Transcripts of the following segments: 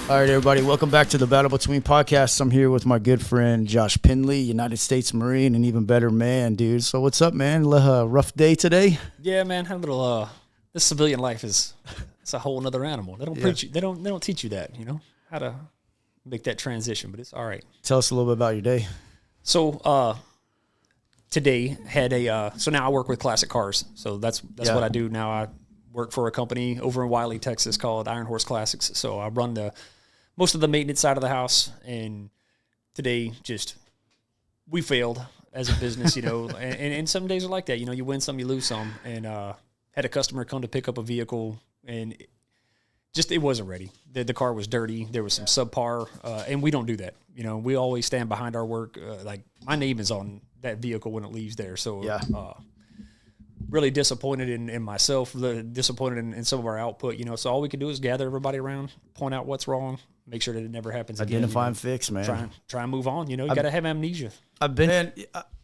All right, everybody, welcome back to the Battle Between Podcasts. I'm here with my good friend Josh Pendley, United States Marine, and even better man, dude. So what's up, man? Rough day today? Yeah, man. Had a little. This civilian life it's a whole another animal. They don't preach you. They don't teach you that. You know how to make that transition, but it's all right. Tell us a little bit about your day. So today had a. So now I work with classic cars. So that's what I do now. I work for a company over in Wiley, Texas called Iron Horse Classics. So I run most of the maintenance side of the house, and today we failed as a business, you know, and some days are like that. You know, you win some, you lose some, and had a customer come to pick up a vehicle, and it wasn't ready. The car was dirty. There was some subpar, and we don't do that. You know, we always stand behind our work. Like my name is on that vehicle when it leaves there. So really disappointed in myself, disappointed in some of our output, you know. So all we can do is gather everybody around, point out what's wrong, make sure that it never happens again. Identify and fix, man. Try and move on. You know, you got to have amnesia.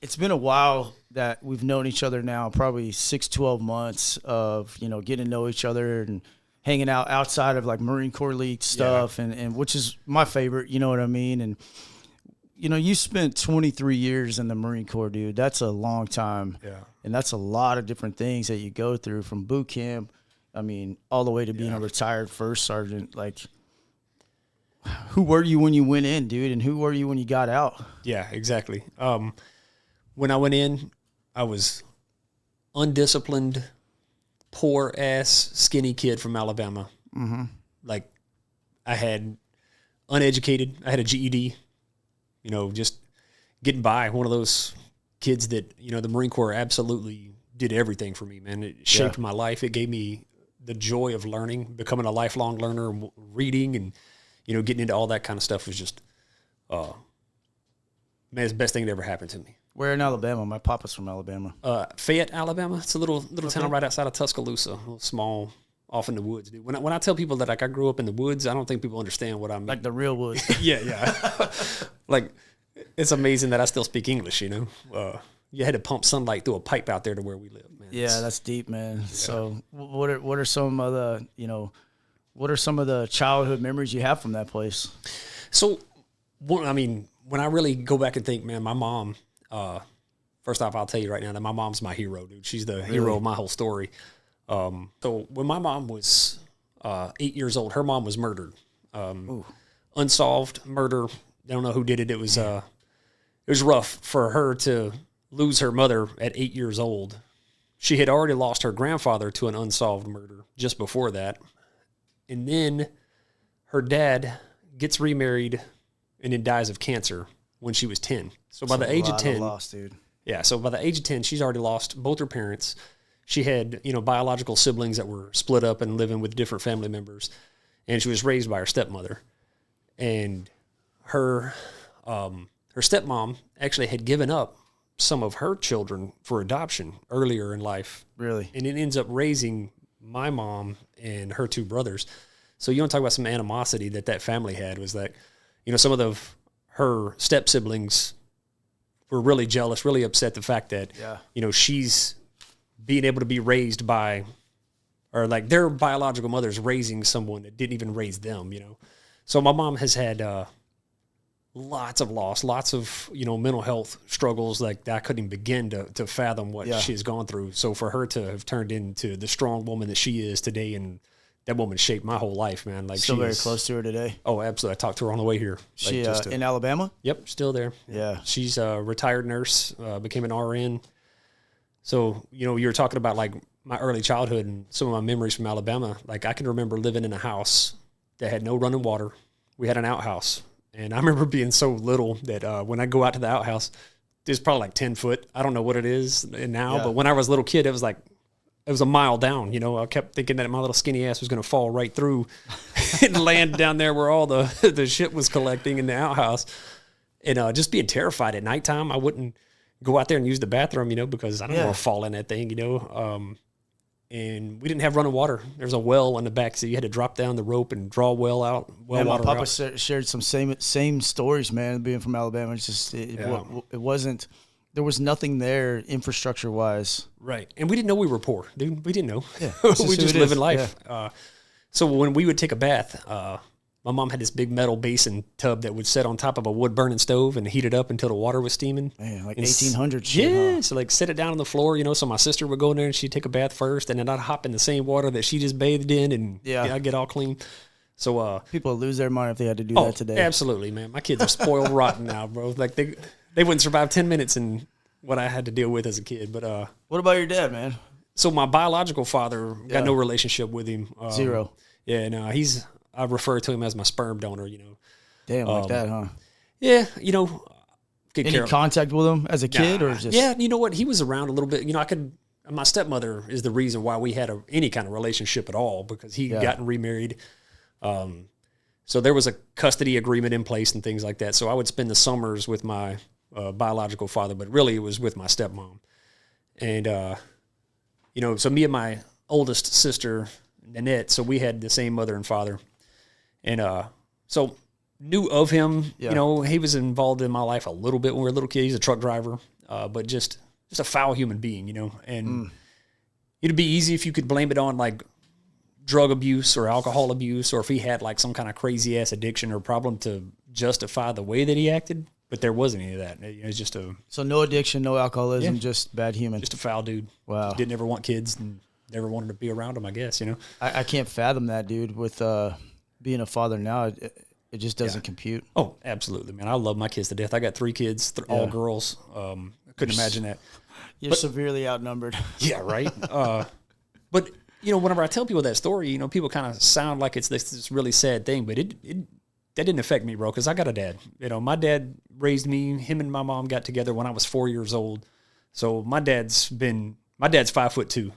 It's been a while that we've known each other now, probably 6-12 months of, you know, getting to know each other and hanging out outside of like Marine Corps League stuff, and which is my favorite, you know what I mean? And, you know, you spent 23 years in the Marine Corps, dude. That's a long time. Yeah. And that's a lot of different things that you go through from boot camp, I mean, all the way to being a retired first sergeant. Like, who were you when you went in, dude, and who were you when you got out? Yeah, exactly. When I went in, I was undisciplined, poor-ass, skinny kid from Alabama. Mm-hmm. Like, I had uneducated. I had a GED. You know, just getting by, one of those kids that, you know, the Marine Corps absolutely did everything for me, man. It shaped my life. It gave me the joy of learning, becoming a lifelong learner, reading, and, you know, getting into all that kind of stuff was just, man, it's the best thing that ever happened to me. Where in Alabama? My papa's from Alabama. Fayette, Alabama. It's a little town right outside of Tuscaloosa, a little small, off in the woods, dude. When I tell people that, like, I grew up in the woods, I don't think people understand what I mean. Like the real woods. Yeah. Like, it's amazing that I still speak English, you know. You had to pump sunlight through a pipe out there to where we live, man. Yeah, that's deep, man. Yeah. So what are some of the, you know, what are some of the childhood memories you have from that place? So, I mean, when I really go back and think, man, my mom, first off, I'll tell you right now that my mom's my hero, dude. She's the hero of my whole story. So when my mom was 8 years old, her mom was murdered. Unsolved murder. I don't know who did it. It was rough for her to lose her mother at 8 years old. She had already lost her grandfather to an unsolved murder just before that. And then her dad gets remarried and then dies of cancer when she was 10. So by the age of 10, loss, dude. Yeah, so by the age of 10, she's already lost both her parents. She had, you know, biological siblings that were split up and living with different family members. And she was raised by her stepmother. And her stepmom actually had given up some of her children for adoption earlier in life. Really? And it ends up raising my mom and her two brothers. So you want to talk about some animosity that family had, was that, you know, some of her step siblings were really jealous, really upset the fact that, you know, she's being able to be raised by, or like their biological mother's raising someone that didn't even raise them, you know. So my mom has had lots of loss, lots of, you know, mental health struggles like that I couldn't even begin to fathom what she's gone through. So for her to have turned into the strong woman that she is today, and that woman shaped my whole life, man. Like, still very close to her today. Oh, absolutely. I talked to her on the way here. She in Alabama? Yep, still there. Yeah. She's a retired nurse, became an RN. So, you know, you were talking about like my early childhood and some of my memories from Alabama. Like, I can remember living in a house that had no running water. We had an outhouse. And I remember being so little that when I go out to the outhouse, it's probably like 10 foot. I don't know what it is now, but when I was a little kid, it was like, it was a mile down. You know, I kept thinking that my little skinny ass was going to fall right through and land down there where all the shit was collecting in the outhouse. And just being terrified at nighttime. I wouldn't go out there and use the bathroom, you know, because I don't want to fall in that thing, you know. And we didn't have running water. There's a well on the back, so you had to drop down the rope and draw water my papa out. Shared some same stories, man, being from Alabama. It's just, it wasn't, there was nothing there infrastructure-wise. Right. And we didn't know we were poor, dude. We didn't know. Yeah, we just living life. Yeah. So when we would take a bath, my mom had this big metal basin tub that would sit on top of a wood burning stove and heat it up until the water was steaming. Man, like And 1800 shit, Yeah, huh? so like sit it down on the floor, so my sister would go in there and she'd take a bath first, and then I'd hop in the same water that she just bathed in, and I'd get all clean. So People would lose their mind if they had to do that today. Absolutely, man. My kids are spoiled rotten now, bro. Like they wouldn't survive 10 minutes in what I had to deal with as a kid. But what about your dad, man? so my biological father, got no relationship with him. Zero. Yeah, no, I refer to him as my sperm donor, Damn, like that, huh? Yeah, good Any care. contact with him as a kid, or just Yeah, you know what? He was around a little bit. My stepmother is the reason why we had any kind of relationship at all, because he gotten remarried. So there was a custody agreement in place and things like that. So I would spend the summers with my biological father, but really it was with my stepmom. And, so me and my oldest sister, Nanette, so we had the same mother and father. And so knew of him, he was involved in my life a little bit when we were a little kid. He's a truck driver, but just a foul human being, and it'd be easy if you could blame it on like drug abuse or alcohol abuse, or if he had like some kind of crazy ass addiction or problem to justify the way that he acted. But there wasn't any of that. It was just so no addiction, no alcoholism, just bad human. Just a foul dude. Wow. Just didn't ever want kids and never wanted to be around them, I guess, I can't fathom that, dude. With being a father now, it just doesn't compute. Oh, absolutely, man. I love my kids to death. I got 3 kids, all girls. I couldn't imagine that. You're severely outnumbered. Yeah, right. But whenever I tell people that story, people kind of sound like it's this really sad thing, but that didn't affect me, bro, because I got a dad. My dad raised me. Him and my mom got together when I was 4 years old. So my dad's 5'2".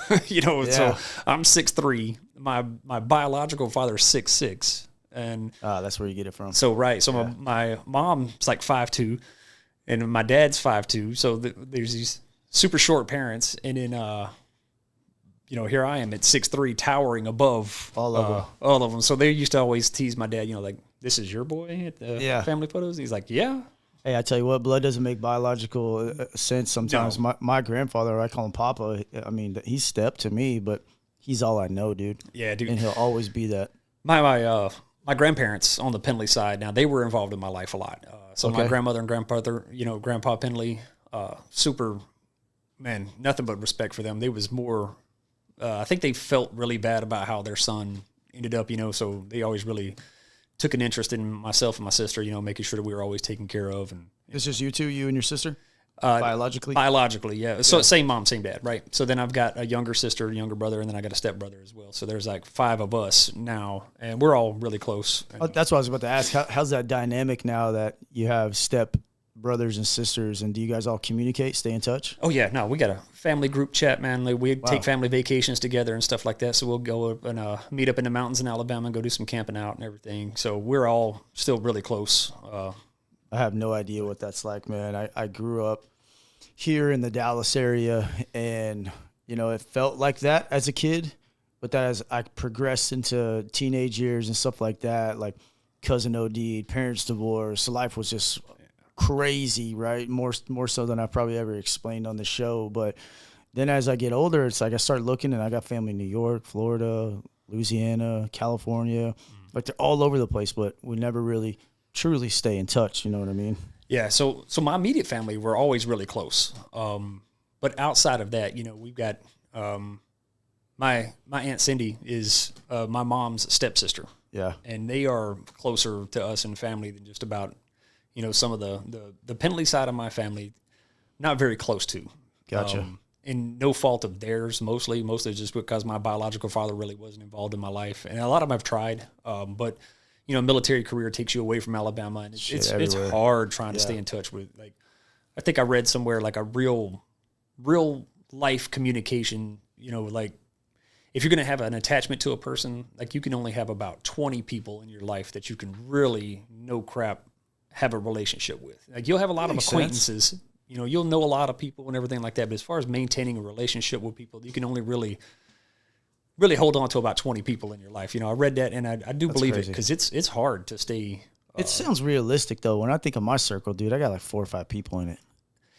So I'm 6'3". My biological father's 6'6". And that's where you get it from. So right. So my mom's like 5'2", and my dad's 5'2". So there's these super short parents, and then here I am at 6'3", towering above all of them. So they used to always tease my dad, like, "This is your boy at the family photos." And he's like, "Yeah." Hey, I tell you what, blood doesn't make biological sense sometimes. No. My grandfather, I call him Papa. I mean, he's step to me, but he's all I know, dude. Yeah, dude. And he'll always be that. My grandparents on the Pendley side, now they were involved in my life a lot. So my grandmother and grandfather, Grandpa Pendley, super, man, nothing but respect for them. They was more, I think they felt really bad about how their son ended up, so they always really took an interest in myself and my sister, making sure that we were always taken care of. And it's just you two, you and your sister? Biologically? Biologically, yeah. So same mom, same dad, right? So then I've got a younger sister, younger brother, and then I got a stepbrother as well. So there's like 5 of us now, and we're all really close. That's what I was about to ask. How's that dynamic now that you have step brothers and sisters, and do you guys all communicate, stay in touch? Oh, yeah. No, we got a family group chat, man. Like, we take family vacations together and stuff like that. So we'll go up and meet up in the mountains in Alabama and go do some camping out and everything. So we're all still really close. I have no idea what that's like, man. I grew up here in the Dallas area, and, it felt like that as a kid. But that as I progressed into teenage years and stuff like that, like cousin OD'd, parents divorced, life was just crazy, right? More so than I probably ever explained on the show. But then as I get older, it's like I start looking, and I got family in New York, Florida, Louisiana, California. Like, they're all over the place, but we never really truly stay in touch. You know what I mean? Yeah. So my immediate family, we're always really close. But outside of that, we've got my Aunt Cindy is my mom's stepsister. Yeah. And they are closer to us in family than just about, some of the Pendley side of my family, not very close to. Gotcha. And no fault of theirs, mostly just because my biological father really wasn't involved in my life. And a lot of them have tried, but, military career takes you away from Alabama, and it's hard trying to stay in touch with, like, I think I read somewhere, like, a real life communication, like, if you're going to have an attachment to a person, like, you can only have about 20 people in your life that you can really, no crap, have a relationship with. Like, you'll have a lot of acquaintances, you'll know a lot of people and everything like that. But as far as maintaining a relationship with people, you can only really hold on to about 20 people in your life. I read that, and I do believe it, because it's hard to stay. It sounds realistic, though. When I think of my circle, dude, I got like 4 or 5 people in it.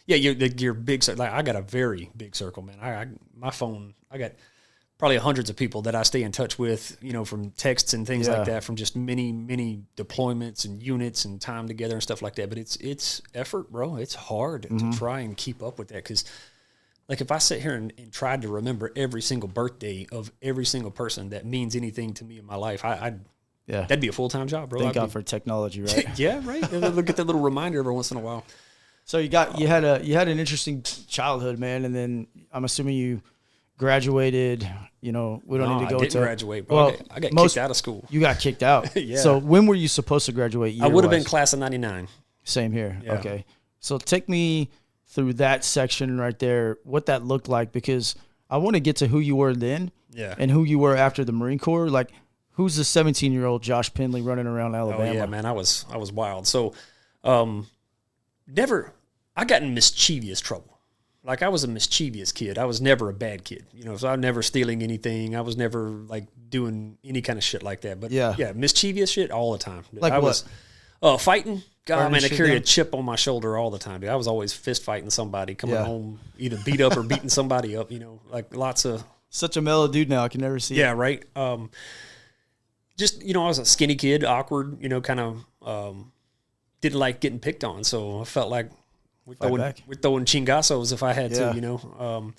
Yeah, your big circle. Like, I got a very big circle, man. My phone, I got probably hundreds of people that I stay in touch with, you know, from texts and things like that, from just many deployments and units and time together and stuff like that. But it's effort, bro. It's hard to try and keep up with that, because like if I sit here and tried to remember every single birthday of every single person that means anything to me in my life, that'd be a full-time job, bro. Thank God for technology, right? Yeah, right. Look at that little reminder every once in a while. So you had an interesting childhood, man, and then I'm assuming you graduated. You know, we don't need to go I didn't to graduate, bro. Well, I got kicked out of school. You got kicked out. Yeah. So when were you supposed to graduate? I would have been class of '99. Same here. Yeah. Okay. So take me through that section right there, what that looked like, because I want to get to who you were then, and who you were after the Marine Corps. Like, who's the 17-year-old Josh Pendley running around Alabama? Oh yeah, man, I was wild. So, I got in mischievous trouble. Like, I was a mischievous kid. I was never a bad kid, you know. So I was never stealing anything. I was never like doing any kind of shit like that. But yeah, mischievous shit all the time. Like I what? was fighting. God, man, I carry a down? chip on my shoulder all the time, dude. I was always fist fighting somebody, coming home either beat up or beating somebody up. You know, like lots of. Such a mellow dude now. I can never see. Yeah, right. Just, you know, I was a skinny kid, awkward. You know, kind of didn't like getting picked on, so I felt like we're throwing chingazos if I had to, you know.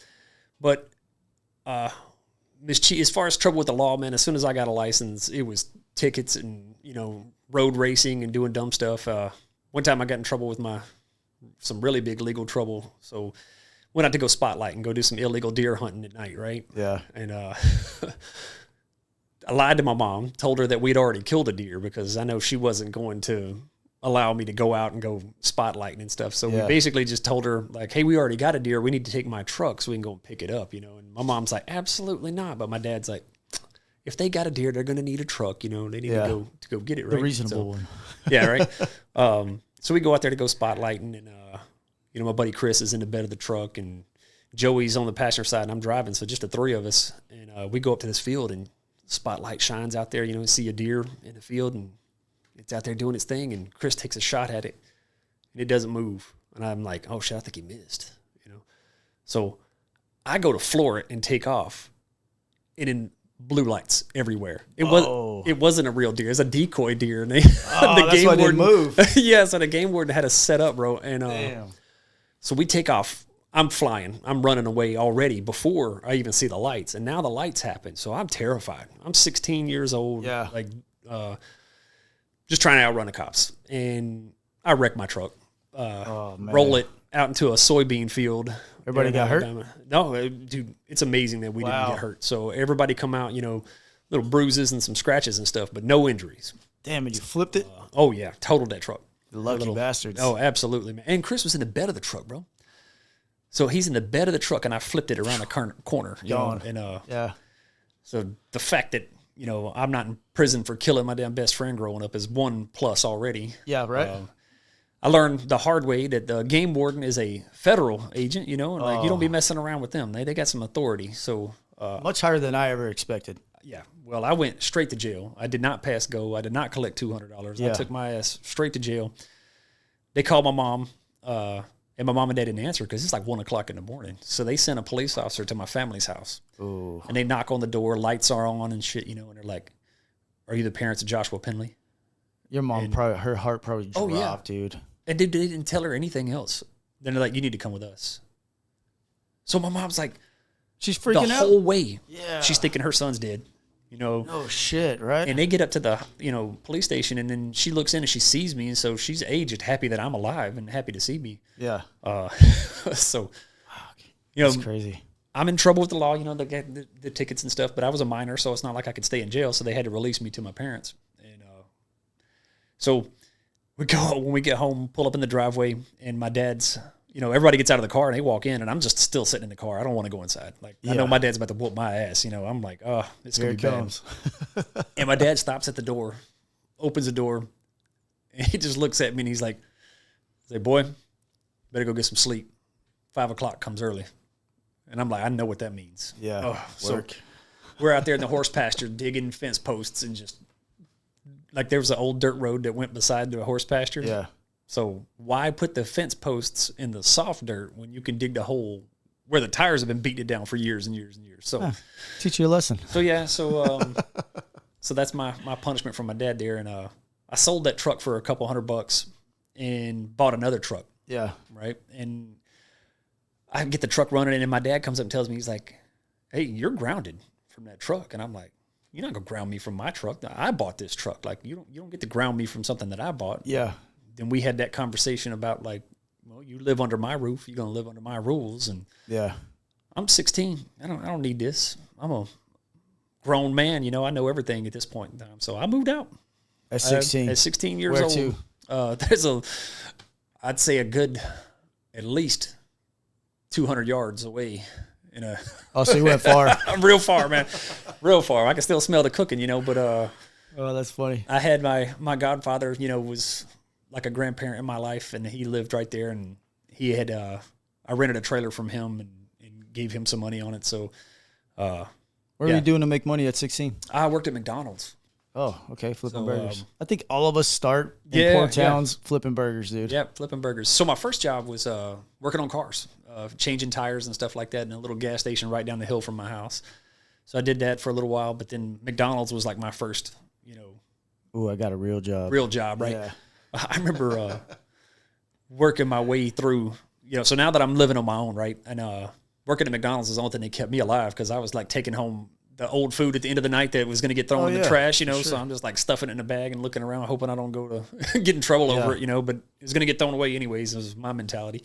But as far as trouble with the law, man, as soon as I got a license, it was tickets and, you know, road racing and doing dumb stuff. One time I got in trouble with some really big legal trouble, so went out to go spotlight and go do some illegal deer hunting at night, right? Yeah. And I lied to my mom, told her that we'd already killed a deer because I know she wasn't going to allow me to go out and go spotlighting and stuff. So we basically just told her, like, hey, we already got a deer. We need to take my truck so we can go and pick it up, you know. And my mom's like, absolutely not. But my dad's like, if they got a deer, they're going to need a truck, you know. They need to go get it, right? The reasonable one. Yeah, right. So we go out there to go spotlighting, and you know, my buddy Chris is in the bed of the truck, and Joey's on the passenger side, and I'm driving. So just the three of us, and we go up to this field, and spotlight shines out there. You know, see a deer in the field, and it's out there doing its thing, and Chris takes a shot at it, and it doesn't move. And I'm like, oh shit, I think he missed, you know. So I go to floor it and take off, and in blue lights everywhere. It wasn't a real deer. It was a decoy deer, and the game warden didn't move. Yeah, so the game warden had us set up, bro. And so we take off. I'm flying. I'm running away already before I even see the lights, and now the lights happen. So I'm terrified. I'm 16 years old. Yeah, like just trying to outrun the cops, and I wreck my truck. Roll it out into a soybean field. Everybody got hurt? No, dude, it's amazing that we didn't get hurt. So everybody come out, you know, little bruises and some scratches and stuff, but no injuries. Damn it, you flipped it? Oh, yeah, totaled that truck. The lucky bastards. Oh, absolutely, man. And Chris was in the bed of the truck, bro. So he's in the bed of the truck, and I flipped it around the corner. You know, and so the fact that, you know, I'm not in prison for killing my damn best friend growing up is one plus already. Yeah, right. I learned the hard way that the game warden is a federal agent, you know, and like you don't be messing around with them. They got some authority. So much higher than I ever expected. Yeah. Well, I went straight to jail. I did not pass go. I did not collect $200. I took my ass straight to jail. They called my mom, and my mom and dad didn't answer because it's like 1 o'clock in the morning. So they sent a police officer to my family's house. Ooh. And they knock on the door, lights are on and shit, you know, and they're like, "Are you the parents of Joshua Pendley?" Your mom her heart probably dropped, dude. And they didn't tell her anything else. Then they're like, "You need to come with us." So my mom's like, she's freaking out the whole way. Yeah, she's thinking her son's dead. You know. Oh shit! Right. And they get up to the police station, and then she looks in and she sees me, and so she's aged, happy that I'm alive and happy to see me. Yeah. So, that's crazy. I'm in trouble with the law. You know, the tickets and stuff, but I was a minor, so it's not like I could stay in jail. So they had to release me to my parents, and so. When we get home, pull up in the driveway, and my dad's, you know, everybody gets out of the car and they walk in, and I'm just still sitting in the car. I don't want to go inside. Like, I know my dad's about to whoop my ass. You know, I'm like, oh, it's going to be bad. And my dad stops at the door, opens the door, and he just looks at me and he's like, boy, better go get some sleep. 5 o'clock comes early. And I'm like, I know what that means. Yeah. Oh, so we're out there in the horse pasture digging fence posts and just, like, there was an old dirt road that went beside the horse pasture. Yeah. So why put the fence posts in the soft dirt when you can dig the hole where the tires have been beating it down for years and years and years. So teach you a lesson. So yeah, so that's my punishment from my dad there, and I sold that truck for $200 and bought another truck. Yeah. Right. And I get the truck running, and then my dad comes up and tells me, he's like, "Hey, you're grounded from that truck." And I'm like, "You're not gonna ground me from my truck. I bought this truck. Like you don't get to ground me from something that I bought." Yeah. Then we had that conversation about like, well, you live under my roof, you're gonna live under my rules, and yeah, I'm 16. I don't need this. I'm a grown man. You know, I know everything at this point in time. So I moved out at 16. At 16 years Where old. to? There's I'd say a good, at least 200 yards away. So you went far. Real far, man. Real far. I can still smell the cooking, you know, but oh, that's funny. I had my godfather, you know, was like a grandparent in my life, and he lived right there, and he had I rented a trailer from him and gave him some money on it. So what were you doing to make money at 16? I worked at McDonald's. Oh, okay, flipping burgers. I think all of us start in poor towns flipping burgers, dude. Yeah, flipping burgers. So my first job was working on cars, changing tires and stuff like that in a little gas station right down the hill from my house. So I did that for a little while, but then McDonald's was like my first, you know. Ooh, I got a real job. Real job, right? Yeah. I remember working my way through, you know, so now that I'm living on my own, right? And working at McDonald's is the only thing that kept me alive, because I was like taking home the old food at the end of the night that was going to get thrown in the trash, you know, so I'm just like stuffing it in a bag and looking around, hoping I don't go to get in trouble over it, you know, but it was going to get thrown away anyways. It was my mentality.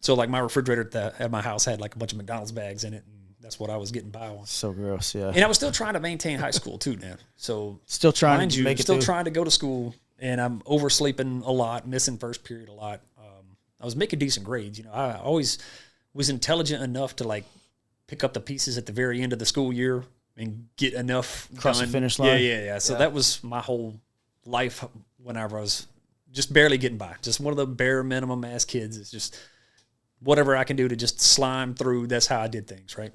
So like my refrigerator at my house had like a bunch of McDonald's bags in it, and that's what I was getting by on. So gross, yeah. And I was still trying to maintain high school too, man. So still trying to make it still trying to go to school, and I'm oversleeping a lot, missing first period a lot. I was making decent grades, you know. I always was intelligent enough to like pick up the pieces at the very end of the school year and get enough across the finish line. Yeah. So that was my whole life whenever I was just barely getting by. Just one of the bare minimum ass kids. It's just whatever I can do to just slime through. That's how I did things, right?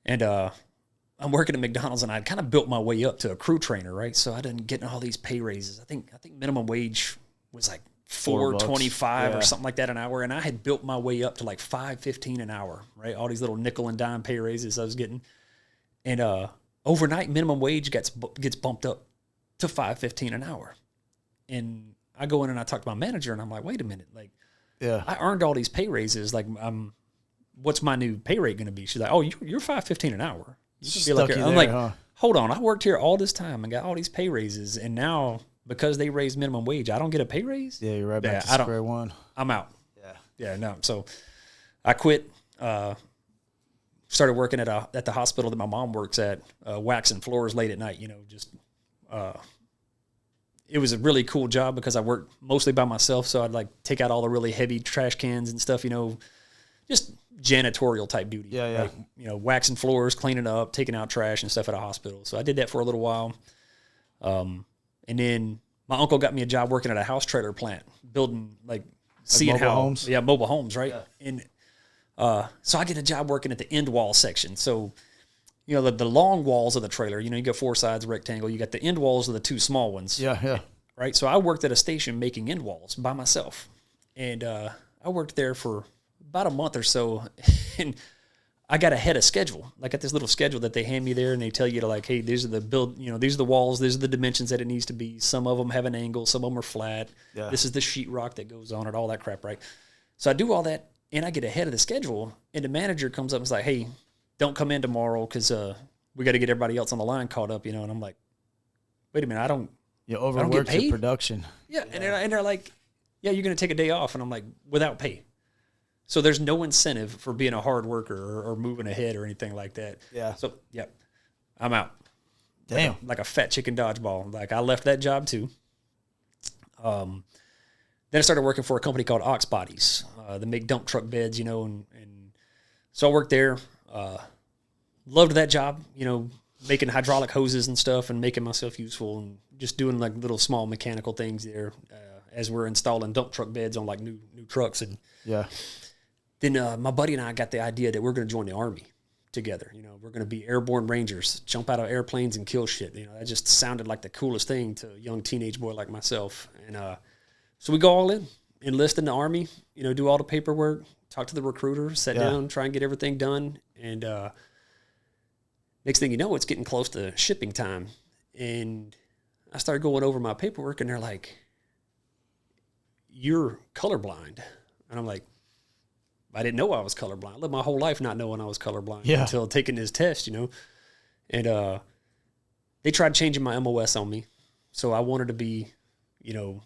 And I'm working at McDonald's, and I kind of built my way up to a crew trainer, right? So I didn't get all these pay raises. I think minimum wage was like $4.25 or something like that an hour, and I had built my way up to like $5.15 an hour, right? All these little nickel and dime pay raises I was getting. And overnight minimum wage gets bumped up to $5.15 an hour. And I go in and I talk to my manager, and I'm like, wait a minute, like, I earned all these pay raises. Like, what's my new pay rate going to be? She's like, oh, you're $5.15 an hour. You can be like, I'm like, hold on, I worked here all this time and got all these pay raises, and now because they raised minimum wage, I don't get a pay raise? Yeah, you're right back to square one. I'm out. Yeah, no. So I quit. Started working at the hospital that my mom works at, waxing floors late at night. You know, just it was a really cool job because I worked mostly by myself. So I'd like take out all the really heavy trash cans and stuff. You know, just janitorial type duty. Yeah. Like, you know, waxing floors, cleaning up, taking out trash and stuff at a hospital. So I did that for a little while. And then my uncle got me a job working at a house trailer plant, building seeing mobile homes? Yeah, mobile homes, right? Yeah. And so I get a job working at the end wall section. So, you know, the long walls of the trailer, you know, you got four sides rectangle, you got the end walls of the two small ones. Yeah. Right? So I worked at a station making end walls by myself. And I worked there for about a month or so, and I got ahead of schedule. I got this little schedule that they hand me there, and they tell you to like, hey, these are the walls, these are the dimensions that it needs to be. Some of them have an angle, some of them are flat. Yeah. This is the sheetrock that goes on it, all that crap, right? So I do all that, and I get ahead of the schedule, and the manager comes up and is like, hey, don't come in tomorrow because we got to get everybody else on the line caught up, you know. And I'm like, wait a minute, I don't overworked your production. Yeah, and they're like, yeah, you're going to take a day off, and I'm like, without pay. So there's no incentive for being a hard worker or moving ahead or anything like that. Yeah. So, I'm out. Damn. Like a fat chicken dodgeball. Like, I left that job, too. Then I started working for a company called Ox Bodies. They make dump truck beds, you know, and so I worked there. Loved that job, you know, making hydraulic hoses and stuff and making myself useful and just doing, like, little small mechanical things there as we're installing dump truck beds on, like, new trucks. And then my buddy and I got the idea that we're going to join the Army together. You know, we're going to be airborne rangers, jump out of airplanes and kill shit. You know, that just sounded like the coolest thing to a young teenage boy like myself. And so we go all in, enlist in the Army, you know, do all the paperwork, talk to the recruiter, sit down, try and get everything done. And next thing you know, it's getting close to shipping time. And I started going over my paperwork, and they're like, "You're colorblind." And I'm like, I didn't know I was colorblind. I lived my whole life not knowing I was colorblind until taking this test, you know. And they tried changing my MOS on me. So I wanted to be, you know,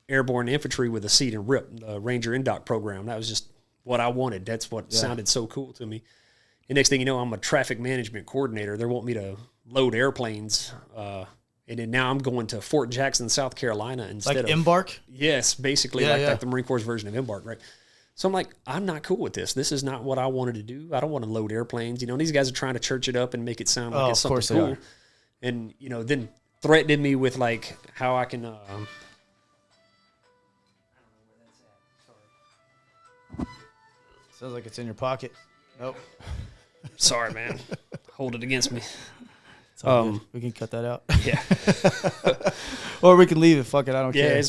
airborne infantry with a seat in RIP, the Ranger Indoc program. That was just what I wanted. That's what sounded so cool to me. And next thing you know, I'm a traffic management coordinator. They want me to load airplanes. And then now I'm going to Fort Jackson, South Carolina instead like of Embark? Yes, basically like the Marine Corps' version of Embark, right? So I'm like, I'm not cool with this. This is not what I wanted to do. I don't want to load airplanes. You know, these guys are trying to church it up and make it sound like it's something cool. And, you know, then threatening me with like how I can, I don't know where that's at. Sorry. Sounds like it's in your pocket. Nope. Sorry, man. Hold it against me. It's all good. We can cut that out. Yeah. Or we can leave it. Fuck it. I don't care.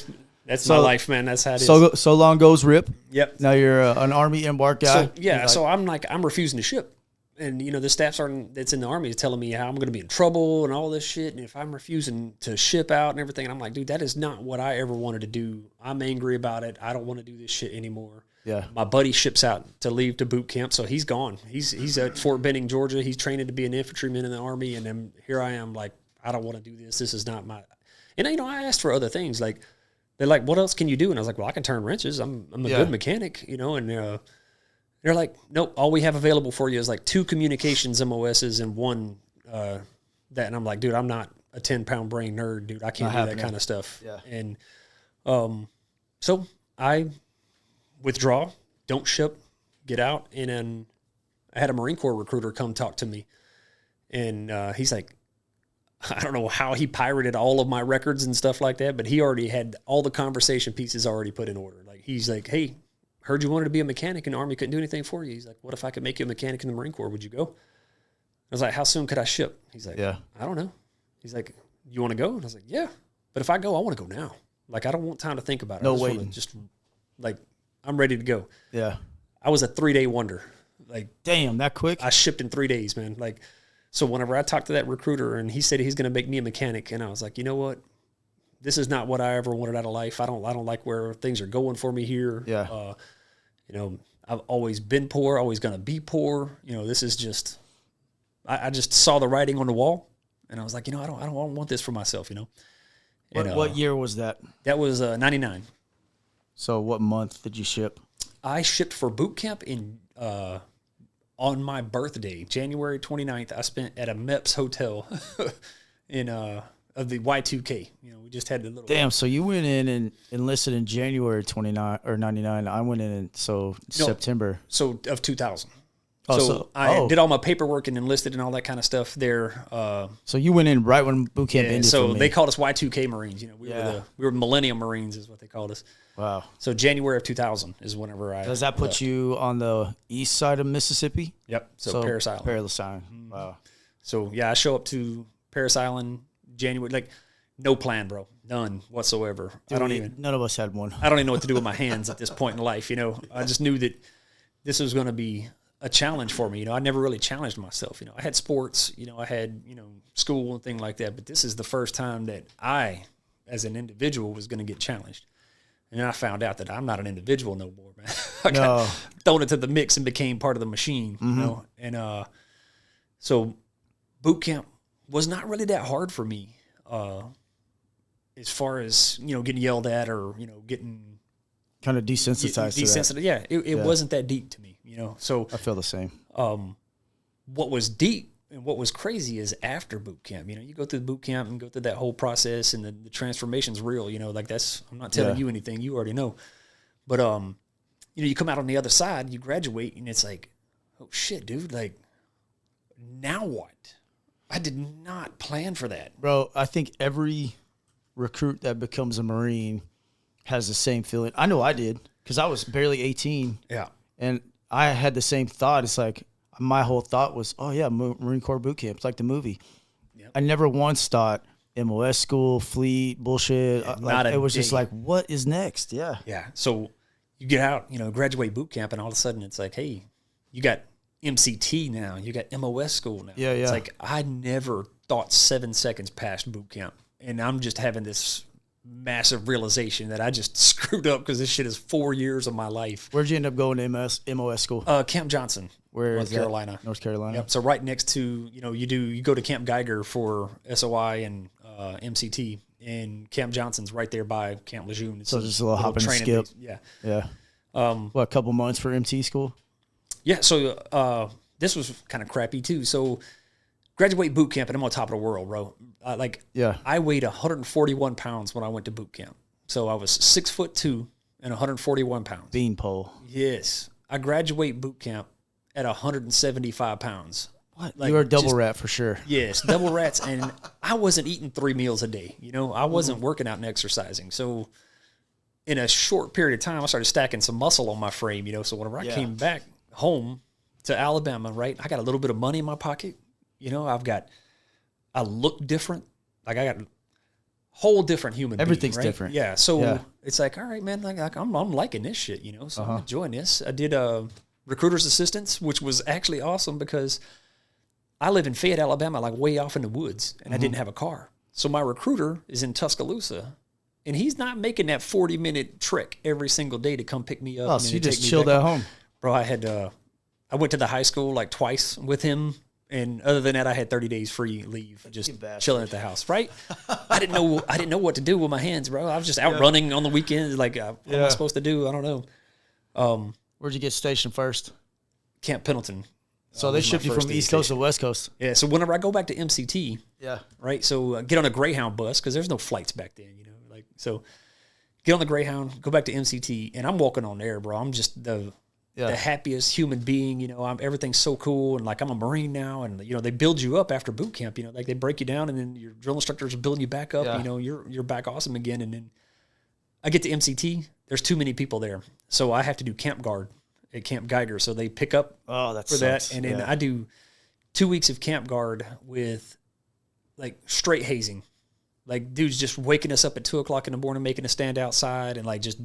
That's my life, man. That's how it is. So long goes RIP. Yep. Now you're an Army Embark guy. So I'm refusing to ship. And, you know, the staff sergeant that's in the Army is telling me how I'm going to be in trouble and all this shit. And if I'm refusing to ship out and everything, and I'm like, dude, that is not what I ever wanted to do. I'm angry about it. I don't want to do this shit anymore. Yeah. My buddy ships out to leave to boot camp, so he's gone. He's at Fort Benning, Georgia. He's training to be an infantryman in the Army, and then here I am, like, I don't want to do this. This is not my... And, you know, I asked for other things. Like, they're like, what else can you do? And I was like, well, I can turn wrenches. I'm a good mechanic, you know, and they're like, nope, all we have available for you is like 2 communications MOSs and 1 that. And I'm like, dude, I'm not a 10-pound brain nerd, dude. I can't do that kind of stuff. Yeah. And so I withdraw, don't ship, get out. And then I had a Marine Corps recruiter come talk to me. And he's like, I don't know how he pirated all of my records and stuff like that, but he already had all the conversation pieces already put in order. Like, he's like, hey, heard you wanted to be a mechanic in the Army, couldn't do anything for you. He's like, what if I could make you a mechanic in the Marine Corps? Would you go? I was like, how soon could I ship? He's like, I don't know. He's like, you want to go? And I was like, yeah. But if I go, I want to go now. Like, I don't want time to think about it. No waiting. Just like, I'm ready to go. Yeah. I was a 3-day wonder. Like, damn, that quick? I shipped in 3 days, man. Like, so whenever I talked to that recruiter and he said he's going to make me a mechanic, and I was like, you know what? This is not what I ever wanted out of life. I don't like where things are going for me here. Yeah. You know, I've always been poor, always going to be poor. You know, this is just, I just saw the writing on the wall, and I was like, you know, I don't want this for myself, you know. And, what year was that? That was 99. So what month did you ship? I shipped for boot camp in on my birthday, January 29th. I spent at a MEPS hotel in of the Y2K. You know, we just had the little... Damn, so you went in and enlisted in January 29 or 99. I went in September. So of 2000. Oh, so I did all my paperwork and enlisted and all that kind of stuff there. So you went in right when boot camp ended. So for me. they called us Y2K Marines. You know, we were Millennium Marines is what they called us. Wow. So January of 2000 is whenever I... Does that put you on the east side of Mississippi? Yep. So Parris Island. Parris Island. Mm-hmm. Wow. So yeah, I show up to Parris Island January, like no plan, bro. None whatsoever. Dude, none of us had one. I don't even know what to do with my hands at this point in life. You know, I just knew that this was going to be a challenge for me. You know, I never really challenged myself. You know, I had sports, you know, I had, you know, school and things like that, but this is the first time that I, as an individual, was going to get challenged. And then I found out that I'm not an individual no more, man. I got thrown into the mix and became part of the machine, you know? And so boot camp was not really that hard for me as far as, you know, getting yelled at or, you know, getting... kind of desensitized to that. Yeah, it wasn't that deep to me, you know? So I feel the same. What was deep and what was crazy is after boot camp. You know, you go through the boot camp and go through that whole process, and the transformation's real. You know, like I'm not telling you anything, you already know. But you know, you come out on the other side, you graduate, and it's like, oh shit, dude, like, now what? I did not plan for that, bro. I think every recruit that becomes a Marine has the same feeling. I know I did because I was barely 18. Yeah, and I had the same thought. It's like, my whole thought was, oh, yeah, Marine Corps boot camp. It's like the movie. Yep. I never once thought MOS school, fleet, bullshit. It was just like, what is next? Yeah. Yeah. So you get out, graduate boot camp, and all of a sudden it's like, hey, you got MCT now, you got MOS school now. Yeah, yeah. It's like I never thought 7 seconds past boot camp, and I'm just having this massive realization that I just screwed up because this shit is 4 years of my life. Where'd you end up going to MOS school? Camp Johnson, North Carolina. North Carolina. Yep. So right next to, you go to Camp Geiger for SOI and MCT, and Camp Johnson's right there by Camp Lejeune. So just a little hop and skip. Yeah. Yeah. A couple months for MT school? Yeah. So this was kind of crappy too. So graduate boot camp, and I'm on top of the world, bro. I weighed 141 pounds when I went to boot camp. So I was 6'2" and 141 pounds. Beanpole. Yes. I graduate boot camp at 175 pounds. What? You were a double rat for sure. Yes, double rats. And I wasn't eating 3 meals a day. I wasn't working out and exercising. So in a short period of time, I started stacking some muscle on my frame, So whenever I came back home to Alabama, right, I got a little bit of money in my pocket. I look different. Like I got a whole different human Everything's being, right? different. Yeah. So it's like, all right, man, like I'm liking this shit, So I'm enjoying this. I did recruiter's assistance, which was actually awesome because I live in Fayette, Alabama, like way off in the woods, and I didn't have a car. So my recruiter is in Tuscaloosa, and he's not making that 40-minute trek every single day to come pick me up. Oh, so you just chilled at home. Bro, I went to the high school like twice with him. And other than that, I had 30 days free leave, just chilling at the house, right? I didn't know what to do with my hands, bro. I was just out running on the weekends. Like, what am I supposed to do? I don't know. Where'd you get stationed first? Camp Pendleton. So they shipped you from East Coast to West Coast. Yeah. So whenever I go back to MCT, right. So get on a Greyhound bus because there's no flights back then, So get on the Greyhound, go back to MCT, and I'm walking on air, bro. I'm just the happiest human being, everything's so cool. And like, I'm a Marine now, and they build you up after boot camp, like they break you down and then your drill instructors are building you back up. You're back awesome again. And then I get to MCT, there's too many people there. So I have to do camp guard at Camp Geiger. So they pick up for that. And then I do 2 weeks of camp guard with like straight hazing, like dudes just waking us up at 2:00 in the morning, making us stand outside and like just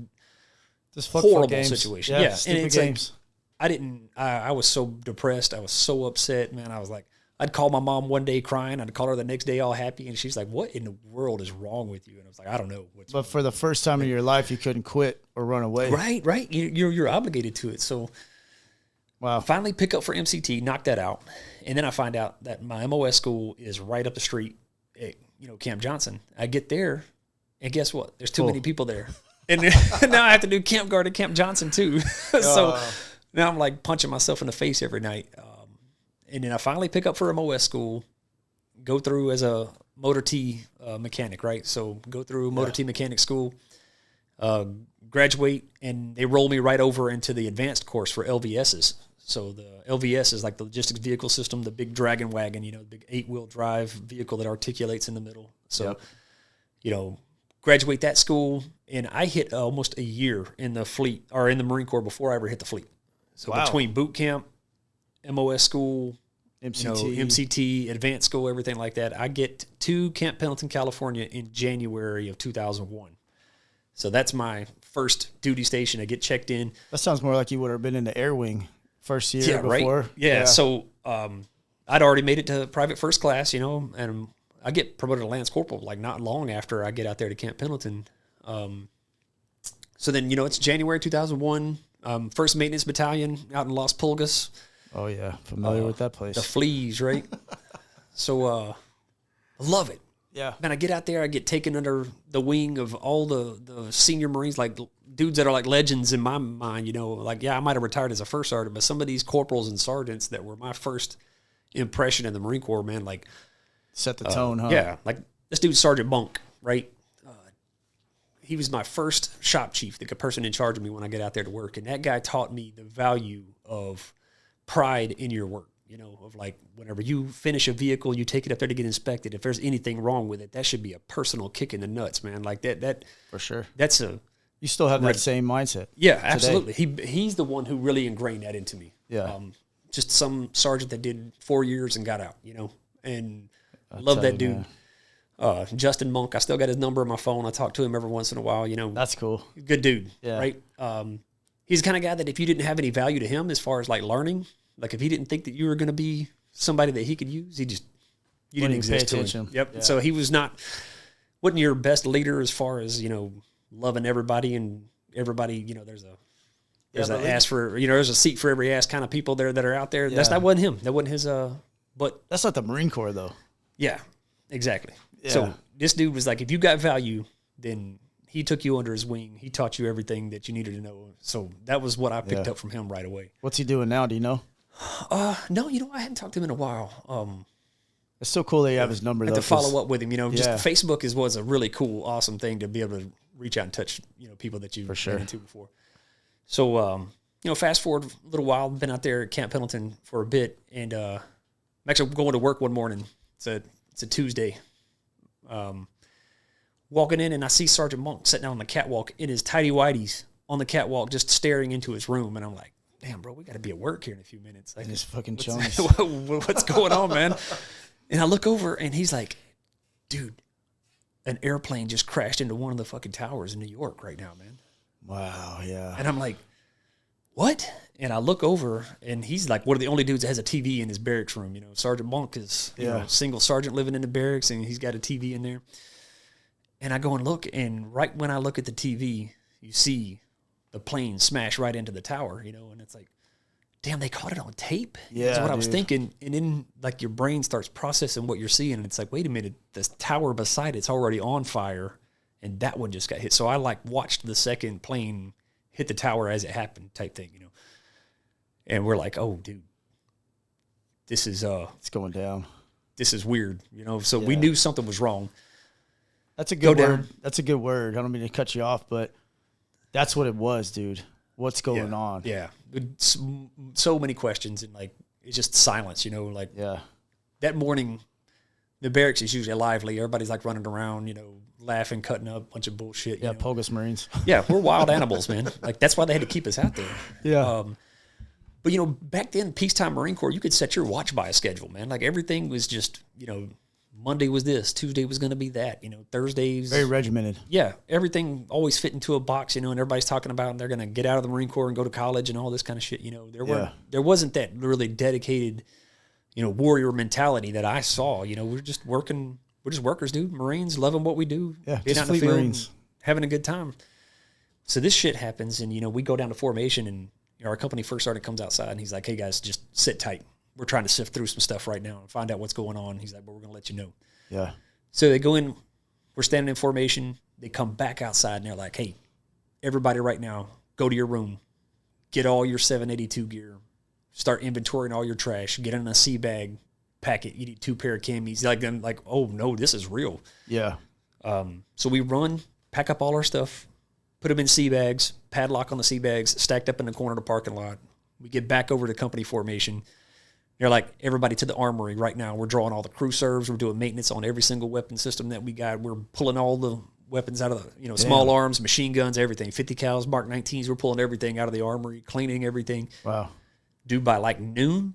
horrible situation. Yeah. And it's games. Like, I was so depressed. I was so upset, man. I was like, I'd call my mom one day crying. I'd call her the next day all happy. And she's like, what in the world is wrong with you? And I was like, I don't know. But for the first time in your life, you couldn't quit or run away. Right. You're obligated to it. So wow. Finally pick up for MCT, knock that out. And then I find out that my MOS school is right up the street at, Camp Johnson. I get there and guess what? There's too many people there. And now I have to do camp guard at Camp Johnson too. So now I'm like punching myself in the face every night. And then I finally pick up for MOS school, go through as a motor T mechanic, right? So go through motor T mechanic school, graduate, and they roll me right over into the advanced course for LVSs. So the LVS is like the logistics vehicle system, the big dragon wagon, the big 8-wheel drive vehicle that articulates in the middle. So, graduate that school, and I hit almost a year in the fleet or in the Marine Corps before I ever hit the fleet. So between boot camp, MOS school, MCT, advanced school, everything like that, I get to Camp Pendleton, California in January of 2001. So that's my first duty station. I get checked in. That sounds more like you would have been in the air wing first year before. Right? Yeah. So I'd already made it to private first class, and I get promoted to Lance Corporal like not long after I get out there to Camp Pendleton. So then, it's January 2001, First Maintenance Battalion out in Las Pulgas. Oh, yeah. Familiar with that place. The Fleas, right? So I love it. Yeah. Man, I get out there, I get taken under the wing of all the senior Marines, like dudes that are like legends in my mind, Like, I might have retired as a first sergeant, but some of these corporals and sergeants that were my first impression in the Marine Corps, man, like, set the tone, huh? Yeah, like this dude's Sergeant Monk, right? He was my first shop chief, the person in charge of me when I get out there to work. And that guy taught me the value of pride in your work, of like whenever you finish a vehicle, you take it up there to get inspected. If there's anything wrong with it, that should be a personal kick in the nuts, man. Like that for sure. You still have that same mindset. Yeah, absolutely. He's the one who really ingrained that into me. Yeah. Just some sergeant that did 4 years and got out, and I love that dude. Justin Monk, I still got his number on my phone. I talk to him every once in a while, That's cool. Good dude, yeah. right? he's the kind of guy that if you didn't have any value to him as far as like learning, like if he didn't think that you were going to be somebody that he could use, you didn't exist to him. Yep. Yeah. So he wasn't your best leader as far as, loving everybody and everybody, there's a seat for every ass kind of people there that are out there. Yeah. That wasn't him. That wasn't his, but that's not the Marine Corps though. Yeah, exactly. Yeah. So this dude was like, if you got value, then he took you under his wing. He taught you everything that you needed to know. So that was what I picked up from him right away. What's he doing now? Do you know? No, I hadn't talked to him in a while. It's so cool that you have his number, though. To follow up with him, just Facebook was a really cool, awesome thing to be able to reach out and touch, people that you've been into before. So, fast forward a little while, been out there at Camp Pendleton for a bit, and I'm actually going to work one morning. It's a Tuesday. Walking in, and I see Sergeant Monk sitting down on the catwalk in his tighty-whities on the catwalk, just staring into his room, and I'm like, damn, bro, we got to be at work here in a few minutes. Like, his fucking chums. What's going on, man? And I look over, and he's like, dude, an airplane just crashed into one of the fucking towers in New York right now, man. Wow, yeah. And I'm like, what? And I look over, and he's like one of the only dudes that has a TV in his barracks room. Sergeant Monk is single sergeant living in the barracks, and he's got a TV in there. And I go and look, and right when I look at the TV, you see the plane smash right into the tower, and it's like, damn, they caught it on tape? Yeah, that's what I was thinking. And then, like, your brain starts processing what you're seeing, and it's like, wait a minute, this tower beside it's already on fire, and that one just got hit. So I, watched the second plane hit the tower as it happened type thing, And we're like, oh, dude, this is... it's going down. This is weird, So we knew something was wrong. That's a good word. That's a good word. I don't mean to cut you off, but that's what it was, dude. What's going on? Yeah. So many questions, and it's just silence, That morning, the barracks is usually lively. Everybody's running around, laughing, cutting up, a bunch of bullshit. Yeah, Pogus Marines. Yeah, we're wild animals, man. That's why they had to keep us out there. Yeah. But back then, peacetime Marine Corps, you could set your watch by a schedule, man. Everything was just, Monday was this, Tuesday was going to be that, Thursdays. Very regimented. Yeah, everything always fit into a box, and everybody's talking about they're going to get out of the Marine Corps and go to college and all this kind of shit. There wasn't that really dedicated, warrior mentality that I saw. We're just working, we're just workers, dude. Marines, loving what we do. Yeah, being just out in the field, Marines. having a good time. So this shit happens, and we go down to formation, and our company first sergeant comes outside, and he's like, "Hey guys, just sit tight. We're trying to sift through some stuff right now and find out what's going on." He's like, "But we're going to let you know." Yeah. So they go in, we're standing in formation. They come back outside, and they're like, "Hey, everybody right now, go to your room, get all your 782 gear, start inventorying all your trash, get in a sea bag, pack it. You need 2 pair of camis." I'm like, oh no, this is real. Yeah. So we run, pack up all our stuff, put them in sea bags, padlock on the sea bags, stacked up in the corner of the parking lot. We get back over to company formation. They're like, everybody to the armory right now. We're drawing all the crew serves. We're doing maintenance on every single weapon system that we got. We're pulling all the weapons out of the, small arms, machine guns, everything. 50 cals, Mark 19s. We're pulling everything out of the armory, cleaning everything. Wow. Dude, by noon,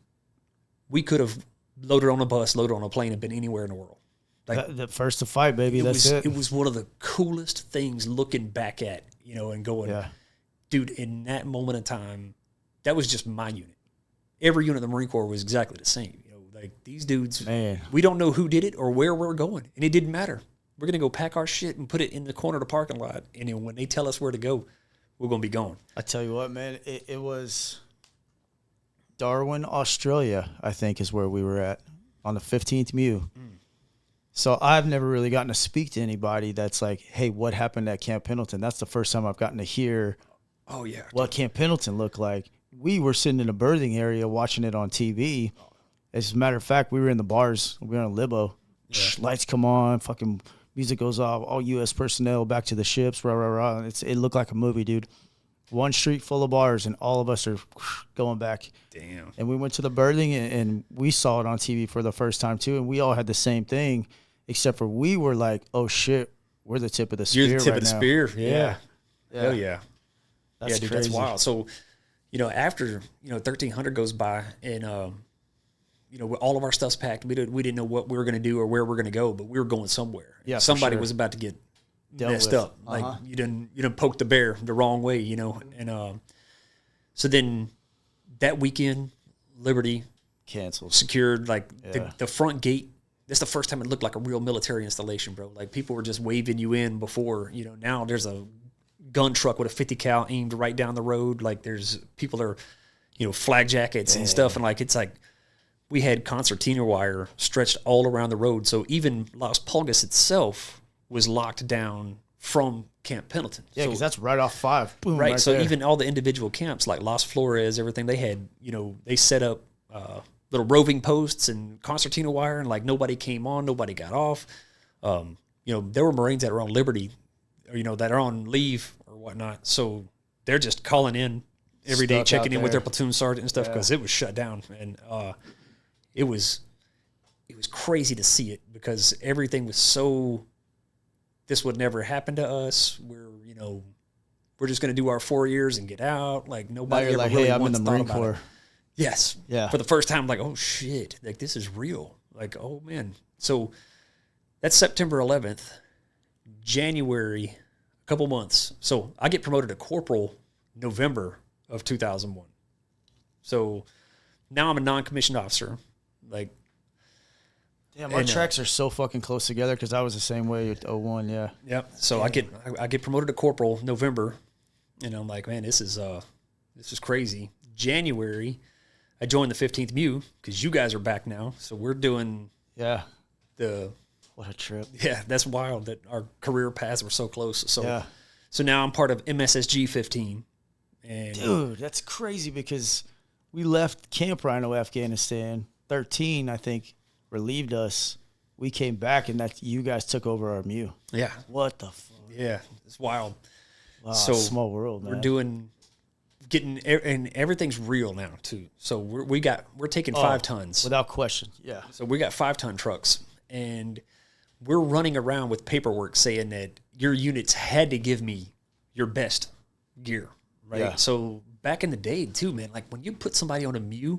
we could have loaded on a bus, loaded on a plane, and been anywhere in the world. The first to fight, baby. That's it. It was one of the coolest things looking back at, and going, dude, in that moment in time, that was just my unit. Every unit of the Marine Corps was exactly the same. These dudes, man, we don't know who did it or where we're going. And it didn't matter. We're going to go pack our shit and put it in the corner of the parking lot. And then when they tell us where to go, we're going to be going. I tell you what, man, it was Darwin, Australia, I think is where we were at on the 15th MEU. So I've never really gotten to speak to anybody that's like, hey, what happened at Camp Pendleton? That's the first time I've gotten to hear what Camp Pendleton looked like. We were sitting in a berthing area watching it on TV. As a matter of fact, we were in the bars. We were on Libo. Yeah. Lights come on. Fucking music goes off. All U.S. personnel back to the ships. Rah, rah, rah. It looked like a movie, dude. One street full of bars, and all of us are going back. Damn. And we went to the berthing, and we saw it on TV for the first time, too. And we all had the same thing, except for we were like, oh, shit, we're the tip of the spear. You're the tip right of the now. spear. Yeah. Hell yeah. That's dude, crazy. That's wild. So, after, 1300 goes by and, all of our stuff's packed. We didn't know what we were going to do or where we're going to go, but we were going somewhere. Yeah, somebody was about to get messed up. Like you didn't poke the bear the wrong way, and So then that weekend, Liberty Canceled. secured like the front gate. That's the first time it looked like a real military installation, bro. Like people were just waving you in before, now there's a gun truck with a 50 cal aimed right down the road. Like there's people are, flag jackets and stuff. And like, it's like we had concertina wire stretched all around the road. So even Las Pulgas itself was locked down from Camp Pendleton. Yeah, because that's right off 5. Boom, right. So there. even all the individual camps like Las Flores, everything they had, they set up little roving posts and concertina wire, and like nobody came on, nobody got off. There were Marines that were on liberty, or, that are on leave or whatnot. So they're just calling in every day, checking in with their platoon sergeant and stuff because it was shut down. And it was crazy to see it because everything was so, this would never happen to us. We're just going to do our 4 years and get out. Like nobody ever like, really hey, I'm in once the thought Marine about Corps. it. Yes. Yeah. For the first time, like, oh shit, like this is real. Like, oh man. So that's September 11th. January, a couple months. So I get promoted to corporal November of 2001. So now I'm a non-commissioned officer. Like, damn, our tracks are so fucking close together because I was the same way at 01, yeah. Yep. So I get promoted to corporal November, and I'm like, man, this is crazy. January, I joined the 15th MU because you guys are back now. So we're doing what a trip. Yeah, that's wild that our career paths were so close. So so now I'm part of MSSG 15. And dude, that's crazy because we left Camp Rhino, Afghanistan. 13, I think, relieved us. We came back, and that you guys took over our MU. Yeah. What the fuck? Yeah, it's wild. Wow, so small world, man. We're and everything's real now too. So we're taking 5 tons without question. Yeah. So we got 5-ton trucks, and we're running around with paperwork saying that your units had to give me your best gear, right? Yeah. So back in the day too, man, like when you put somebody on a MU,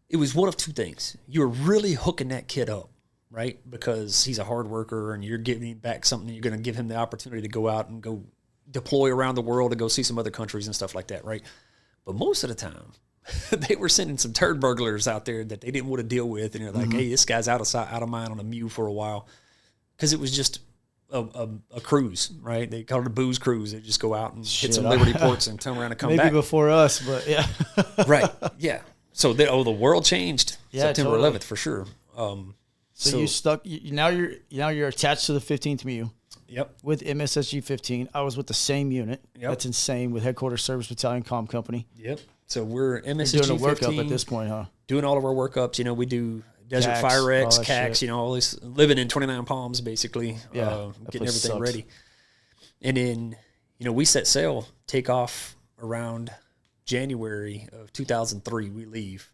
it was one of two things. You're really hooking that kid up, right? Because he's a hard worker and you're giving him back something. You're going to give him the opportunity to go out and go deploy around the world and go see some other countries and stuff like that, right? But most of the time, they were sending some turd burglars out there that they didn't want to deal with. And they're like, hey, this guy's out of mind on a MU for a while. Because it was just a cruise, right? They call it a booze cruise. They just go out and hit some Liberty ports and turn around and come back. Maybe before us, but yeah. Right, yeah. So the world changed September 11th for sure. So you stuck. Now you're attached to the 15th MU. Yep. With MSSG 15, I was with the same unit. Yep. That's insane. With Headquarters Service Battalion Comm Company. Yep. So we're MSSG You're doing a 15, workup at this point, huh? Doing all of our workups. We do Desert CACs, Fire X, all that CACs. shit. All this, living in 29 Palms, basically. Yeah, getting everything sucks. ready. And then we set sail, take off around January of 2003. We leave.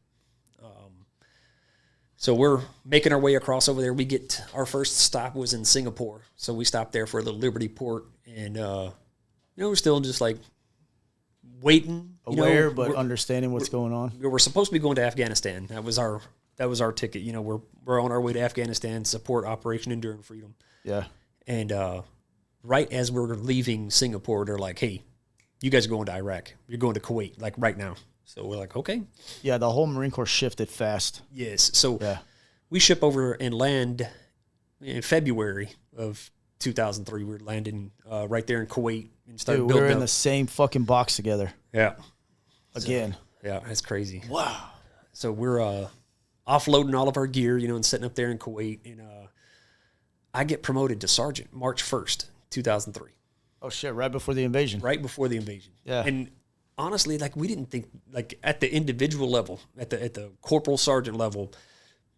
So we're making our way across over there. We get our first stop was in Singapore. So we stopped there for a little Liberty port. And, we're still just like waiting. Aware, but understanding what's going on. We're supposed to be going to Afghanistan. That was our ticket. We're on our way to Afghanistan, support Operation Enduring Freedom. Yeah. And right as we're leaving Singapore, they're like, hey, you guys are going to Iraq. You're going to Kuwait, like right now. So we're like, okay. Yeah, the whole Marine Corps shifted fast. Yes. So we ship over and land in February of 2003. We're landing right there in Kuwait and started building we were in up. the same fucking box together. Yeah. Again. So, yeah, that's crazy. Wow. So we're offloading all of our gear, and sitting up there in Kuwait. And I get promoted to sergeant March 1st, 2003. Oh, shit, right before the invasion. Right before the invasion. Yeah. And honestly, like we didn't think, like at the individual level, at the corporal sergeant level,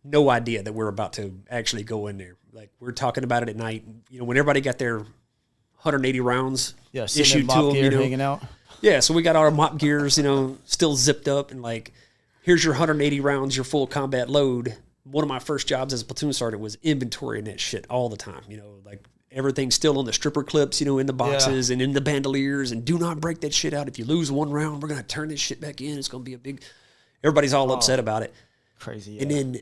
no idea that we're about to actually go in there. Like we're talking about it at night. When everybody got their 180 rounds issued to them, hanging out. Yeah, so we got our mop gears, still zipped up, and like, here's your 180 rounds, your full combat load. One of my first jobs as a platoon sergeant was inventorying that shit all the time. Like everything's still on the stripper clips, in the boxes and in the bandoliers, and do not break that shit out. If you lose one round, we're gonna turn this shit back in. It's gonna be a big. Everybody's all upset about it. Crazy. Yeah. And then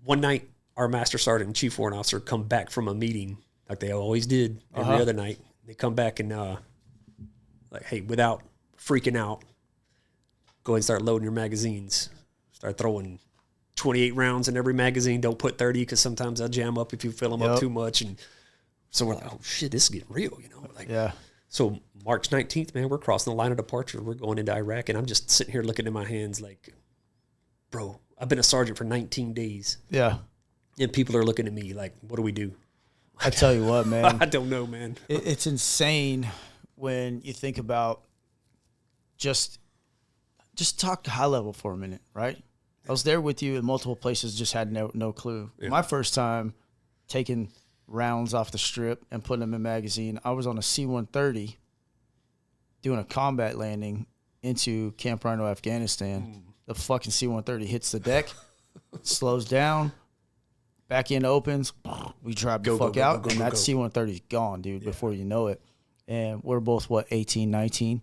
one night, our master sergeant and chief warrant officer come back from a meeting, like they always did every other night. They come back and like, hey, without freaking out, go ahead and start loading your magazines. Start throwing 28 rounds in every magazine. Don't put 30 because sometimes they'll jam up if you fill them up too much. And so we're like, oh, shit, this is getting real, you know? Like, yeah. So March 19th, man, we're crossing the line of departure. We're going into Iraq, and I'm just sitting here looking at my hands like, bro, I've been a sergeant for 19 days. Yeah. And people are looking at me like, what do we do? I tell you what, man. I don't know, man. It's insane when you think about just talk high level for a minute, right? I was there with you in multiple places, just had no clue. Yeah. My first time taking rounds off the strip and putting them in magazine, I was on a C-130 doing a combat landing into Camp Rhino, Afghanistan. The fucking C-130 hits the deck, slows down, back end opens, we drive the fuck out, and that C-130 is gone, dude, before you know it. And we're both, 18, 19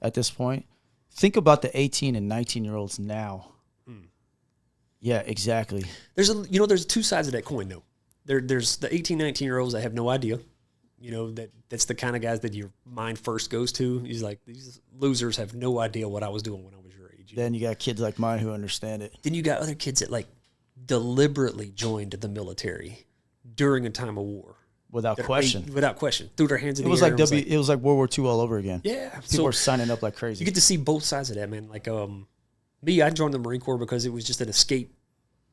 at this point. Think about the 18 and 19-year-olds now. Yeah, exactly. There's two sides of that coin, though. There's the 18, 19-year-olds that have no idea. You know, that's the kind of guys that your mind first goes to. He's like, these losers have no idea what I was doing when I was your age. Then you got kids like mine who understand it. Then you got other kids that, like, deliberately joined the military during a time of war. Without question. Threw their hands in the air. It was like World War II all over again. Yeah. People were signing up like crazy. You get to see both sides of that, man. Like, me, I joined the Marine Corps because it was just an escape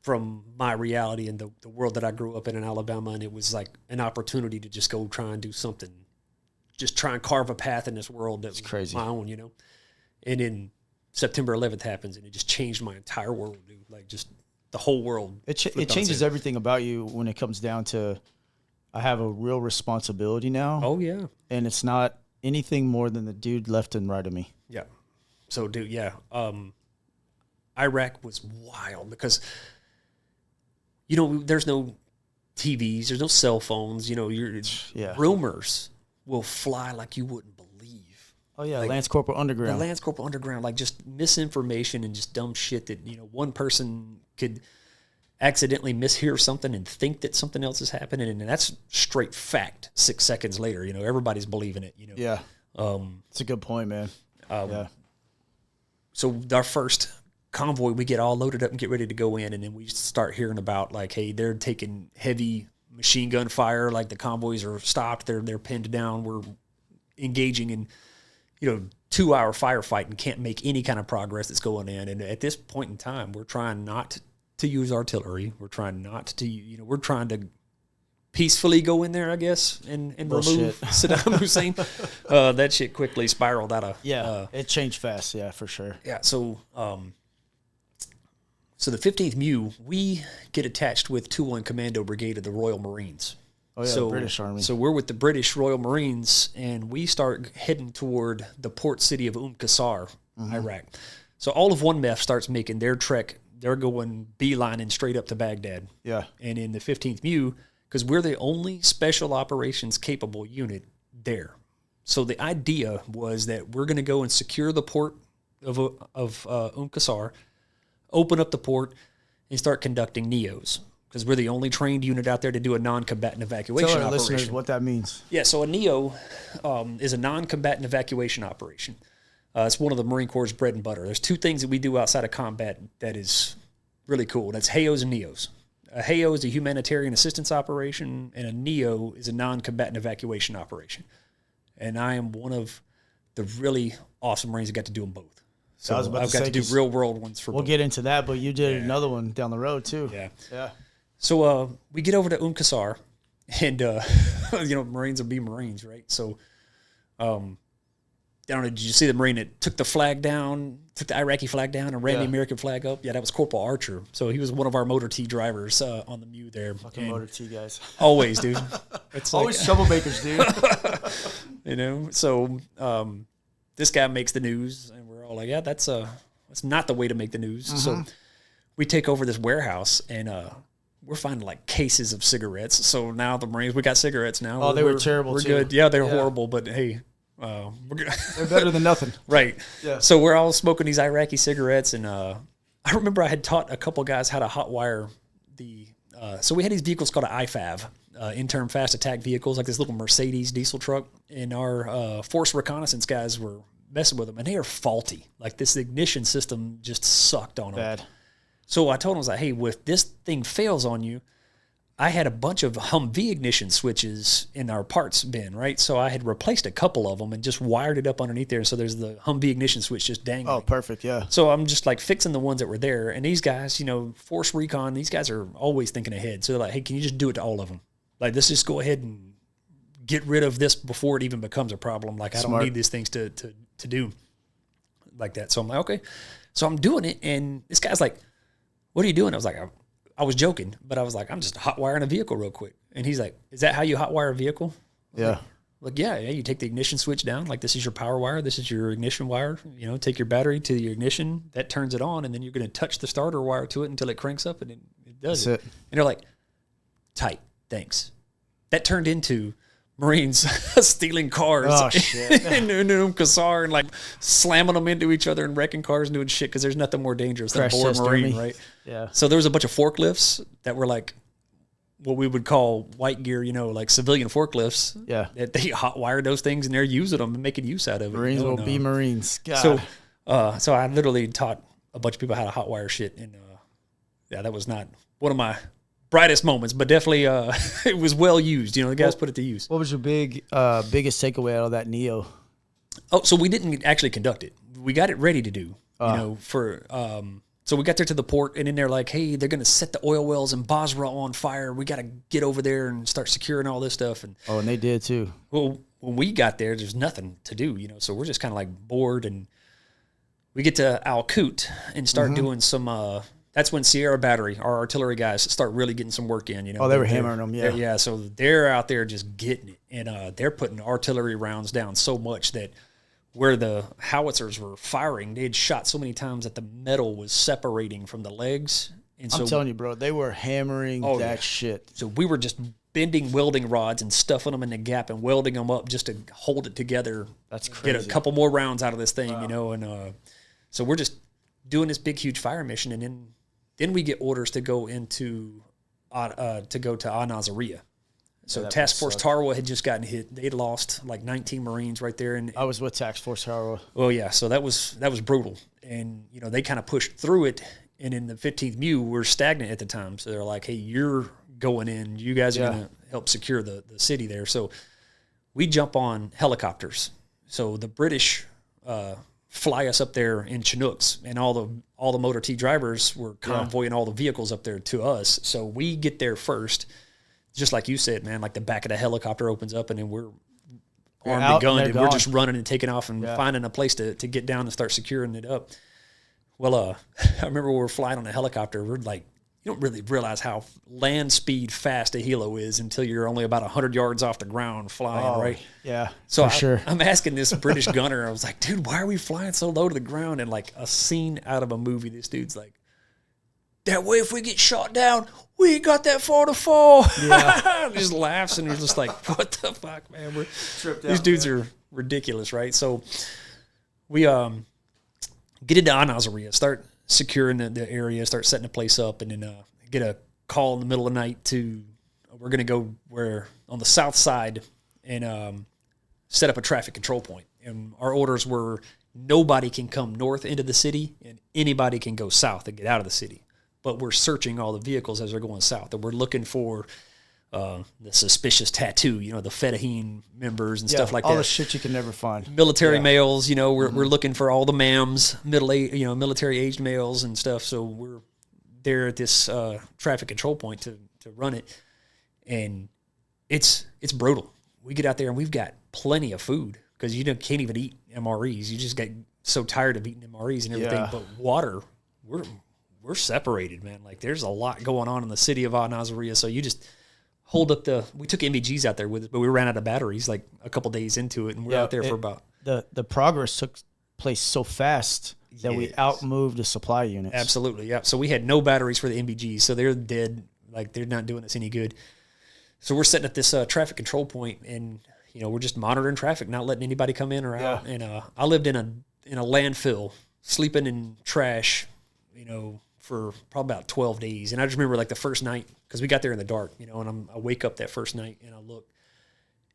from my reality and the world that I grew up in Alabama, and it was like an opportunity to just go try and do something, just try and carve a path in this world that's crazy, my own, you know. And then September 11th happens, and it just changed my entire world, dude. Like, just the whole world. It changes everything about you when it comes down to, I have a real responsibility now. Oh yeah, and it's not anything more than the dude left and right of me. Yeah. So, dude, yeah. Iraq was wild because, you know, there's no TVs, there's no cell phones. You know, rumors will fly like you wouldn't believe. Oh yeah, like, Lance Corporal Underground. The Lance Corporal Underground, like just misinformation and just dumb shit that, you know, one person could accidentally mishear something and think that something else is happening, and that's straight fact. 6 seconds later, you know, everybody's believing it. You know. Yeah. It's a good point, man. Yeah. So our first convoy, we get all loaded up and get ready to go in, and then we start hearing about, like, hey, they're taking heavy machine gun fire, like the convoys are stopped, they're pinned down, we're engaging in, you know, 2-hour firefight and can't make any kind of progress that's going in. And at this point in time, we're trying not to use artillery, we're trying not to, you know, we're trying to peacefully go in there, I guess, and remove Saddam Hussein. That shit quickly spiraled out of... Yeah, it changed fast, yeah, for sure. Yeah, so the 15th MEU, we get attached with 2-1 Commando Brigade of the Royal Marines. Oh, yeah, the British Army. So we're with the British Royal Marines, and we start heading toward the port city of Qasr, Iraq. So all of 1MEF starts making their trek. They're going beelining straight up to Baghdad. Yeah. And in the 15th MEU, because we're the only special operations capable unit there. So the idea was that we're going to go and secure the port of Qasr, open up the port, and start conducting NEOs, because we're the only trained unit out there to do a non-combatant evacuation operation. Tell our listeners what that means. Yeah, so a NEO is a non-combatant evacuation operation. It's one of the Marine Corps' bread and butter. There's two things that we do outside of combat that is really cool. That's HAOs and NEOs. A HAO is a humanitarian assistance operation, and a NEO is a non-combatant evacuation operation. And I am one of the really awesome Marines that got to do them both. So I've got to do real-world ones for both. We'll get into that, but you did another one down the road, too. Yeah. Yeah. So we get over to Qasr, and, you know, Marines will be Marines, right? So, I don't know, did you see the Marine that took the flag down, took the Iraqi flag down and ran the American flag up? Yeah, that was Corporal Archer. So he was one of our Motor T drivers on the MEU there. Fucking Motor T guys. Always, dude. It's always troublemakers, dude. You know, so this guy makes the news, and we're all like, yeah, that's not the way to make the news. So we take over this warehouse, and we're finding like cases of cigarettes. So now the Marines, we got cigarettes now. Oh, they were terrible. We're good. Yeah, they're horrible, but hey. They're better than nothing. Right. Yeah. So we're all smoking these Iraqi cigarettes, and I remember I had taught a couple guys how to hotwire the. So we had these vehicles called an IFAV, interim fast attack vehicles, like this little Mercedes diesel truck, and our force reconnaissance guys were messing with them, and they are faulty. Like this ignition system just sucked on them. Bad. So I told him, I was like, hey, if this thing fails on you, I had a bunch of Humvee ignition switches in our parts bin, right? So I had replaced a couple of them and just wired it up underneath there. So there's the Humvee ignition switch just dangling. Oh, perfect, yeah. So I'm just like fixing the ones that were there. And these guys, you know, Force Recon, these guys are always thinking ahead. So they're like, hey, can you just do it to all of them? Like, let's just go ahead and get rid of this before it even becomes a problem. Like, I don't need these things to do like that. So I'm like, okay. So I'm doing it. And this guy's like, what are you doing? I was like, I was joking, but I was like, I'm just hot wiring a vehicle real quick. And he's like, is that how you hot wire a vehicle? Yeah. Like, yeah, you take the ignition switch down. Like, this is your power wire. This is your ignition wire. You know, take your battery to your ignition. That turns it on, and then you're going to touch the starter wire to it until it cranks up, and it does it. And they're like, tight, thanks. That turned into Marines stealing cars in Qassar and like slamming them into each other and wrecking cars and doing shit because there's nothing more dangerous than a bored Marine, right? Yeah. So there was a bunch of forklifts that were like what we would call white gear, you know, like civilian forklifts. Yeah. That they hot wired those things and they're using them and making use out of it. Marines will be Marines. God. So I literally taught a bunch of people how to hot wire shit, and that was not one of my brightest moments, but definitely it was well used. You know, the guys put it to use. What was your biggest takeaway out of that Neo? Oh, so we didn't actually conduct it. We got it ready to do, you know, for so we got there to the port, and then they're like, hey, they're going to set the oil wells in Basra on fire. We got to get over there and start securing all this stuff. And they did too. Well, when we got there, there's nothing to do, you know, so we're just kind of like bored, and we get to Al Qut and start doing some that's when Sierra Battery, our artillery guys, start really getting some work in. You know, they were hammering them, yeah. Yeah, so they're out there just getting it, and they're putting artillery rounds down so much that where the howitzers were firing, they had shot so many times that the metal was separating from the legs. And so, I'm telling you, bro, they were hammering that shit. So we were just bending welding rods and stuffing them in the gap and welding them up just to hold it together. That's crazy. Get a couple more rounds out of this thing, you know, and so we're just doing this big, huge fire mission, and then we get orders to go into Al Nazariya. So Task Force Tarawa had just gotten hit. They'd lost like 19 Marines right there. And I was with Task Force Tarawa. Oh yeah, so that was brutal. And you know, they kind of pushed through it. And in the 15th MEU, we're stagnant at the time. So they're like, hey, you're going in. You guys are going to help secure the city there. So we jump on helicopters. So the British fly us up there in Chinooks, and all the Motor T drivers were convoying all the vehicles up there to us. So we get there first, just like you said, man. Like the back of the helicopter opens up, and then we're armed and gunned, and we're just running and taking off and finding a place to get down and start securing it up. Well, I remember when we were flying on a helicopter. We're like, you don't really realize how land speed fast a helo is until you're only about 100 yards off the ground flying, right? Yeah, so sure. I'm asking this British gunner, I was like, dude, why are we flying so low to the ground? And like a scene out of a movie, this dude's like, that way if we get shot down, we ain't got that far to fall. Yeah. Just laughs, and he's just like, what the fuck, man? These dudes are ridiculous, right? So we get into Al Nazariya, start securing the area, start setting the place up, and then get a call in the middle of the night we're going to go on the south side and set up a traffic control point. And our orders were nobody can come north into the city and anybody can go south and get out of the city. But we're searching all the vehicles as they're going south, and we're looking for the suspicious tattoo, you know, the Fedayeen members and stuff like that. All the shit you can never find. Military males, you know, we're looking for all the MAMs, military aged males and stuff. So we're there at this traffic control point to run it, and it's brutal. We get out there and we've got plenty of food because you can't even eat MREs. You just get so tired of eating MREs and everything. But water, we're separated, man. Like there's a lot going on in the city of Al Nazariya, so you just hold up we took MVGs out there with us, but we ran out of batteries like a couple days into it, and we're out there for about... The progress took place so fast that we outmoved the supply units. Absolutely, yeah. So we had no batteries for the MVGs, so they're dead. Like they're not doing us any good. So we're setting up this traffic control point, and you know we're just monitoring traffic, not letting anybody come in or out. And I lived in a landfill, sleeping in trash, you know, for probably about 12 days. And I just remember like the first night, because we got there in the dark, you know, and I wake up that first night and I look,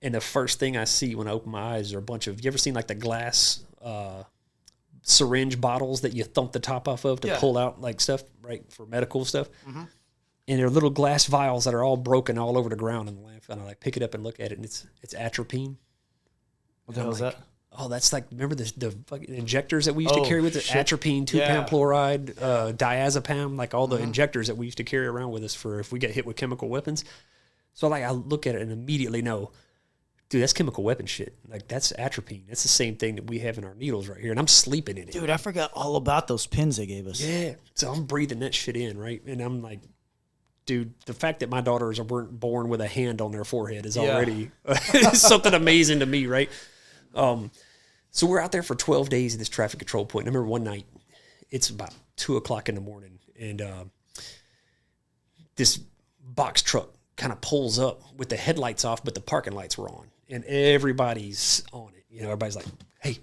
And the first thing I see when I open my eyes are a bunch of, you ever seen like the glass syringe bottles that you thump the top off of to pull out like stuff, right, for medical stuff? Mm-hmm. And they're little glass vials that are all broken all over the ground in the landfill. And I like pick it up and look at it, and it's atropine. What the hell is that? Oh, that's like, remember the fucking injectors that we used to carry with us? Atropine, 2-pound chloride, diazepam, like all the injectors that we used to carry around with us for if we get hit with chemical weapons. So like I look at it and immediately know, dude, that's chemical weapon shit. Like that's atropine. That's the same thing that we have in our needles right here. And I'm sleeping in it. Dude, I forgot all about those pins they gave us. Yeah. So I'm breathing that shit in, right? And I'm like, dude, the fact that my daughters weren't born with a hand on their forehead is already something amazing to me, right? So we're out there for 12 days at this traffic control point. I remember one night, it's about 2 o'clock in the morning, and this box truck kind of pulls up with the headlights off, but the parking lights were on, and everybody's on it. You know, everybody's like, hey,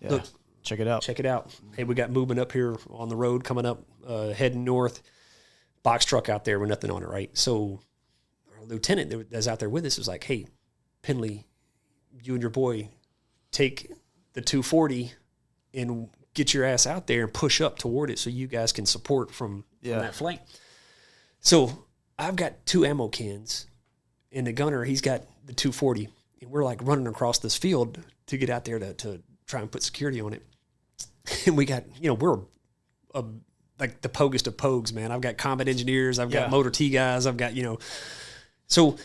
look. Check it out. Check it out. Hey, we got movement up here on the road coming up, heading north. Box truck out there with nothing on it, right? So our lieutenant that was out there with us was like, hey, Pendley, you and your boy take the 240 and get your ass out there and push up toward it so you guys can support from that flank. So I've got 2 ammo cans, and the gunner, he's got the 240, and we're like running across this field to get out there to try and put security on it. And we got, we're like the pogest of pogues, man. I've got combat engineers, I've got motor T guys, I've got, so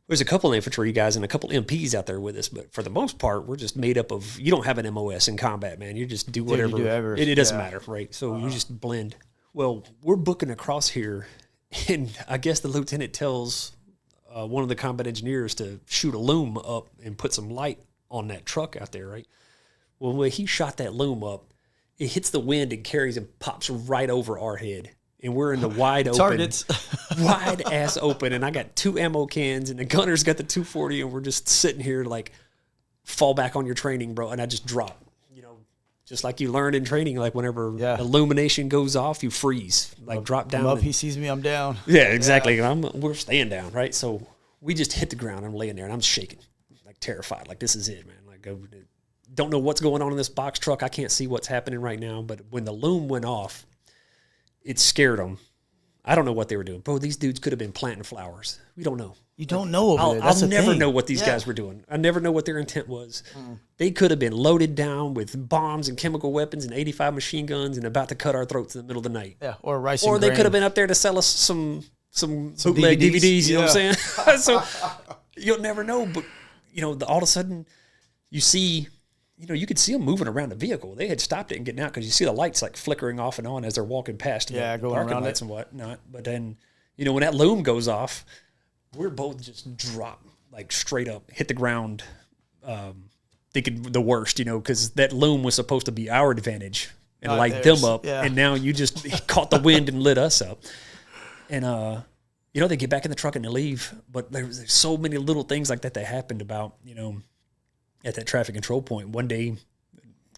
there's a couple infantry guys and a couple MPs out there with us, but for the most part, we're just made up of, you don't have an MOS in combat, man. You just do whatever. It doesn't matter, right? So you just blend. Well, we're booking across here, and I guess the lieutenant tells one of the combat engineers to shoot a loom up and put some light on that truck out there, right? Well, when he shot that loom up, it hits the wind and carries and pops right over our head. And we're in the wide open. Targets. Wide ass open. And I got 2 ammo cans, and the gunner's got the 240, and we're just sitting here like, fall back on your training, bro. And I just drop. Just like you learned in training, like whenever illumination goes off, you freeze. Like drop down. I'm up, he sees me, I'm down. Yeah, exactly. And we're staying down, right? So we just hit the ground. I'm laying there, and I'm shaking, like terrified. Like, this is it, man. Like, don't know what's going on in this box truck. I can't see what's happening right now. But when the loom went off, it scared them. I don't know what they were doing. Bro, these dudes could have been planting flowers. We don't know. You don't know over there. That's I'll never thing. know what these guys were doing. I never know what their intent was. They could have been loaded down with bombs and chemical weapons and 85 machine guns and about to cut our throats in the middle of the night. Yeah, or rice or and they grain. could have been up there to sell us some bootleg DVDs, you know what I'm saying? So you'll never know. But, all of a sudden you see... you could see them moving around the vehicle. They had stopped it and getting out because you see the lights like flickering off and on as they're walking past the going parking around lights and whatnot. But then, when that loom goes off, we're both just drop like straight up, hit the ground, thinking the worst, because that loom was supposed to be our advantage and light them up. Yeah. And now you just caught the wind and lit us up. And, they get back in the truck and they leave. But there's so many little things like that happened about, at that traffic control point. One day,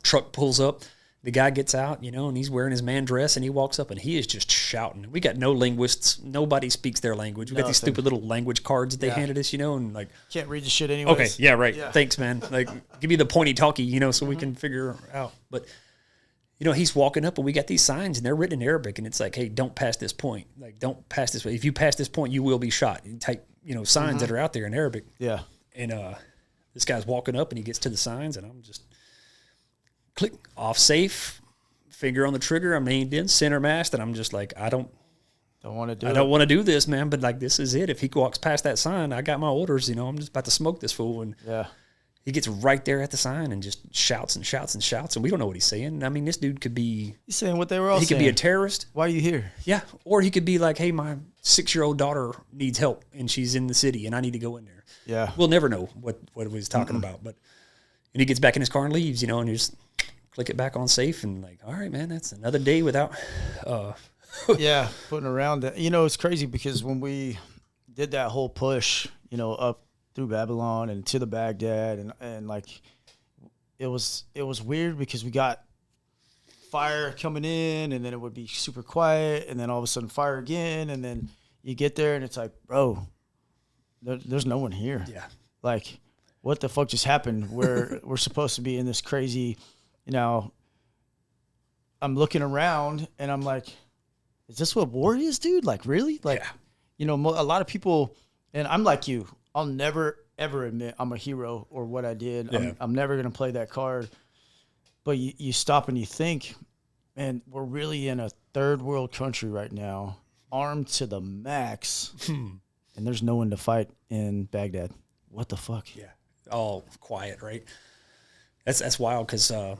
truck pulls up, the guy gets out, and he's wearing his man dress, and he walks up, and he is just shouting. We got no linguists. Nobody speaks their language. We got these stupid little language cards that they handed us, and like... Can't read the shit anyways. Okay, yeah, right. Yeah. Thanks, man. Like, give me the pointy talkie, so we can figure out. But, he's walking up, and we got these signs, and they're written in Arabic, and it's like, hey, don't pass this point. Like, don't pass this way. If you pass this point, you will be shot. And type, signs that are out there in Arabic. Yeah. And, this guy's walking up, and he gets to the signs, and I'm just click off safe, finger on the trigger. I'm aimed in center mast, and I'm just like, I don't want to do this, man. But like, this is it. If he walks past that sign, I got my orders. I'm just about to smoke this fool. And he gets right there at the sign and just shouts and shouts and shouts, and we don't know what he's saying. I mean, this dude could be... He's saying what they were all saying. He could be a terrorist. Why are you here? Yeah. Or he could be like, hey, my 6-year-old daughter needs help, and she's in the city, and I need to go in there. Yeah. We'll never know what he was talking about. But and he gets back in his car and leaves, and you just click it back on safe, and like, all right, man, that's another day without... putting around that. It's crazy because when we did that whole push, up through Babylon and to the Baghdad, and like it was weird because we got fire coming in, and then it would be super quiet, and then all of a sudden fire again, and then you get there and it's like, bro, there's no one here. Yeah. like, what the fuck just happened? We're supposed to be in this crazy, you know, I'm looking around and I'm like, is this what war is, dude? Like, really? Like, you know, a lot of people, and I'm like you, I'll never, ever admit I'm a hero or what I did. Yeah. I'm never going to play that card. But you stop and you think, man, we're really in a third world country right now, armed to the max, and there's no one to fight in Baghdad. What the fuck? Yeah. All quiet, right? That's wild because, you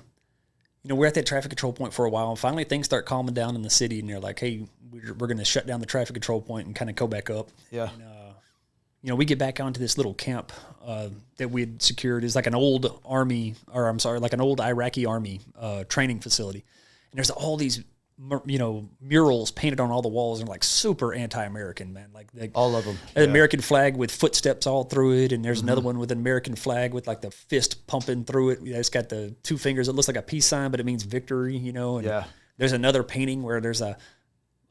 know, we're at that traffic control point for a while, and finally things start calming down in the city, and they're like, hey, we're going to shut down the traffic control point and kind of go back up. Yeah. And, you know, we get back onto this little camp that we had secured. It's like an old army, or I'm sorry, like an old Iraqi army training facility. And there's all these, you know, murals painted on all the walls, and like super anti-American, man. Like all of them. An American flag with footsteps all through it, and there's another one with an American flag with like the fist pumping through it. You know, it's got the two fingers. It looks like a peace sign, but it means victory. You know. And there's another painting where there's a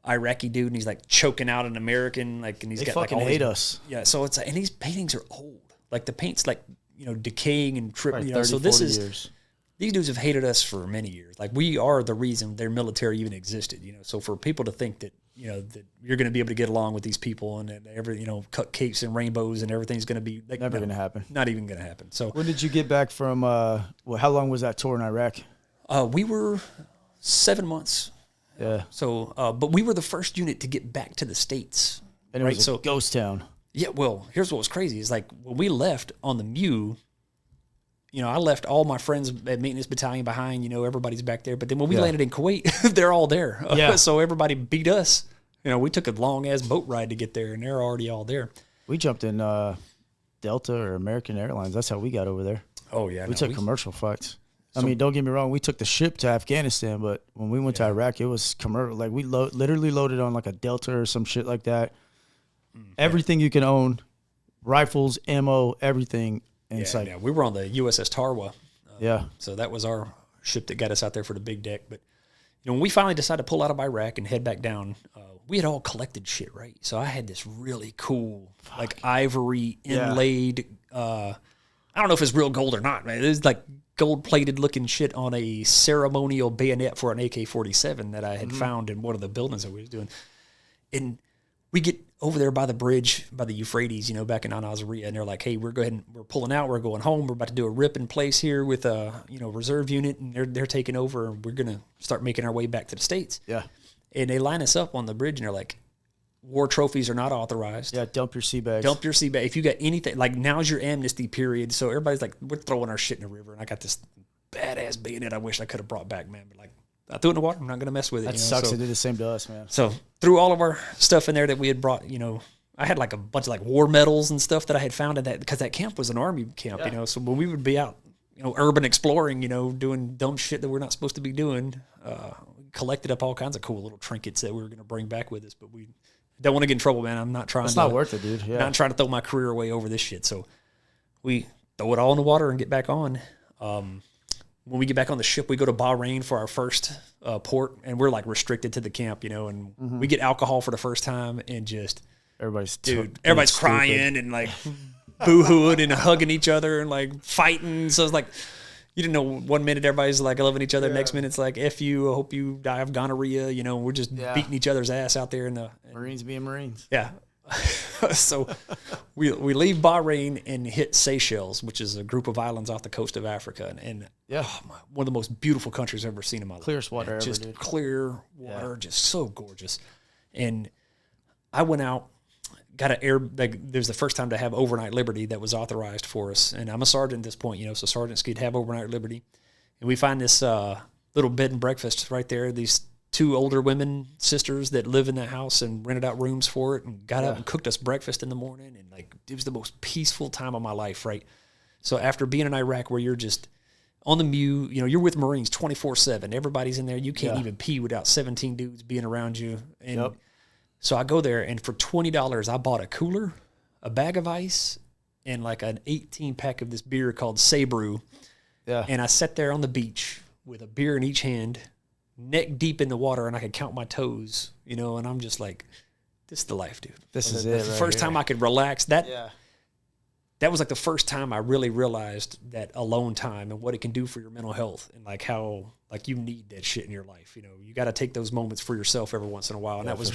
Iraqi dude, and he's like choking out an American, like, and he's got fucking like hate us. Yeah, so it's and these paintings are old. Like the paint's like, you know, decaying and tripping. You know, 30, so this is years. These dudes have hated us for many years. Like we are the reason their military even existed. You know, so for people to think that, you know, that you're going to be able to get along with these people and you know, cut capes and rainbows and everything's going to be like, never going to happen. Not even going to happen. So when did you get back from? Well, how long was that tour in Iraq? We were 7 months. Yeah. So, but we were the first unit to get back to the States. And it was a ghost town. Yeah. Well, here's what was crazy is like when we left on the Mew, you know, I left all my friends at Maintenance Battalion behind. You know, everybody's back there. But then when we landed in Kuwait, they're all there. Yeah. So everybody beat us. You know, we took a long-ass boat ride to get there, and they're already all there. We jumped in Delta or American Airlines. That's how we got over there. Oh, yeah. We took commercial flights. I mean, don't get me wrong. We took the ship to Afghanistan, but when we went to Iraq, it was commercial. Like, we literally loaded on, like, a Delta or some shit like that. Everything you can own, rifles, ammo, everything. And it's like, we were on the USS Tarwa. Yeah. So that was our ship that got us out there for the big deck. But, you know, when we finally decided to pull out of Iraq and head back down, we had all collected shit, right? So I had this really cool, like, ivory inlaid, I don't know if it's real gold or not, man. It was like gold-plated looking shit on a ceremonial bayonet for an AK-47 that I had found in one of the buildings that we was doing. And we get over there by the bridge, by the Euphrates, you know, back in Al-Azariya, and they're like, hey, we're pulling out, we're going home, we're about to do a rip in place here with a, you know, reserve unit, and they're taking over, and we're going to start making our way back to the States. Yeah. And they line us up on the bridge, and they're like, war trophies are not authorized. Yeah, dump your sea bags. Dump your sea bag. If you got anything, like now's your amnesty period. So everybody's like, we're throwing our shit in the river. And I got this badass bayonet I wish I could have brought back, man. But like, I threw it in the water. I'm not going to mess with it. That sucks. They did the same to us, man. So threw all of our stuff in there that we had brought, you know, I had like a bunch of like war medals and stuff that I had found in that, because that camp was an army camp, you know. So when we would be out, you know, urban exploring, you know, doing dumb shit that we're not supposed to be doing, collected up all kinds of cool little trinkets that we were going to bring back with us. But we don't want to get in trouble, man. I'm not trying. It's not worth it, dude. Yeah. Not trying to throw my career away over this shit. So we throw it all in the water and get back on. When we get back on the ship, we go to Bahrain for our first port, and we're like restricted to the camp, you know, and we get alcohol for the first time, and just everybody's crying and like boo-hooing and hugging each other and like fighting. So it's like, you didn't know, 1 minute everybody's like loving each other, next minute it's like, F you, I hope you die of gonorrhea, you know. We're just beating each other's ass out there in the Marines being Marines. Yeah. So we leave Bahrain and hit Seychelles, which is a group of islands off the coast of Africa, and one of the most beautiful countries I've ever seen in my life. Clearest water ever, just dude. Clear water, just so gorgeous. And I went out, got there's the first time to have overnight liberty that was authorized for us, and I'm a sergeant at this point, you know, so sergeants could have overnight liberty. And we find this little bed and breakfast right there. These 2 older women, sisters that live in that house and rented out rooms for it, and got up and cooked us breakfast in the morning. And like, it was the most peaceful time of my life, right? So after being in Iraq, where you're just on the Mew, you know, you're with Marines 24/7. Everybody's in there. You can't even pee without 17 dudes being around you. And so I go there, and for $20, I bought a cooler, a bag of ice, and like an 18-pack of this beer called Sabrew. Yeah. And I sat there on the beach with a beer in each hand, neck deep in the water, and I could count my toes, you know, and I'm just like, this is the life, dude. This is it. The first time I could relax. That that was like the first time I really realized that alone time and what it can do for your mental health, and like how like you need that shit in your life. You know, you got to take those moments for yourself every once in a while. And that was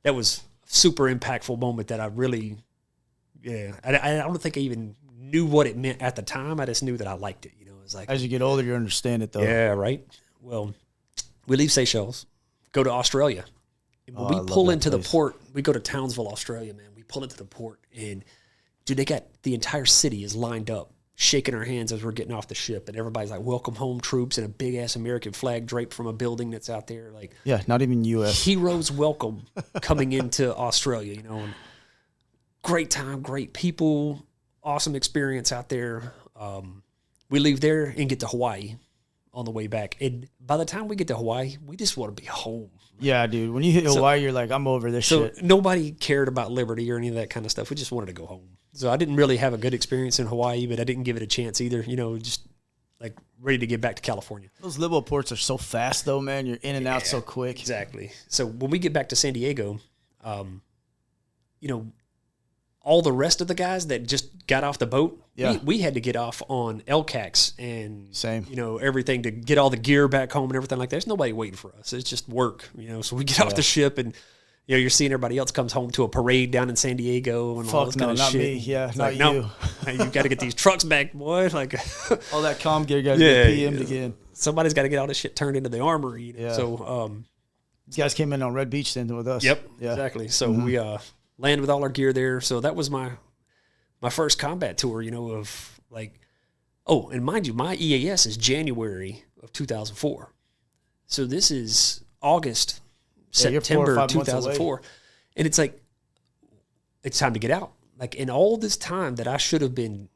that was super impactful moment that I really, I don't think I even knew what it meant at the time. I just knew that I liked it. You know, it's like as you get older, you understand it though. Yeah, right. Well, we leave Seychelles, go to Australia. When we pull into the port, we go to Townsville, Australia, man. We pull into the port, and dude, they got the entire city is lined up, shaking our hands as we're getting off the ship, and everybody's like, "Welcome home, troops," and a big ass American flag draped from a building that's out there. Like, yeah, not even U.S. Heroes welcome coming into Australia. You know, and great time, great people, awesome experience out there. We leave there and get to Hawaii on the way back, and by the time we get to Hawaii, we just want to be home. Yeah, dude. When you hit Hawaii, you're like, I'm over this shit. So nobody cared about liberty or any of that kind of stuff. We just wanted to go home. So I didn't really have a good experience in Hawaii, but I didn't give it a chance either. You know, just like ready to get back to California. Those little ports are so fast, though, man. You're in and out so quick. Exactly. So when we get back to San Diego, you know, all the rest of the guys that just got off the boat, we had to get off on LCACs and you know, everything to get all the gear back home and everything like that. There's nobody waiting for us. It's just work, you know. So we get off the ship, and you know, you're seeing everybody else comes home to a parade down in San Diego and all this kind of shit. Me. Yeah, it's not like, you. No, you got to get these trucks back, boy. Like all that comm gear got to get PM'd again. Somebody's got to get all this shit turned into the armory. You know? So these guys came in on Red Beach then with us. Yep, exactly. So we landed with all our gear there. So that was my first combat tour, you know, of like, oh, and mind you, my EAS is January of 2004. So this is August, September 2004. And it's like, it's time to get out. Like, in all this time that I should have been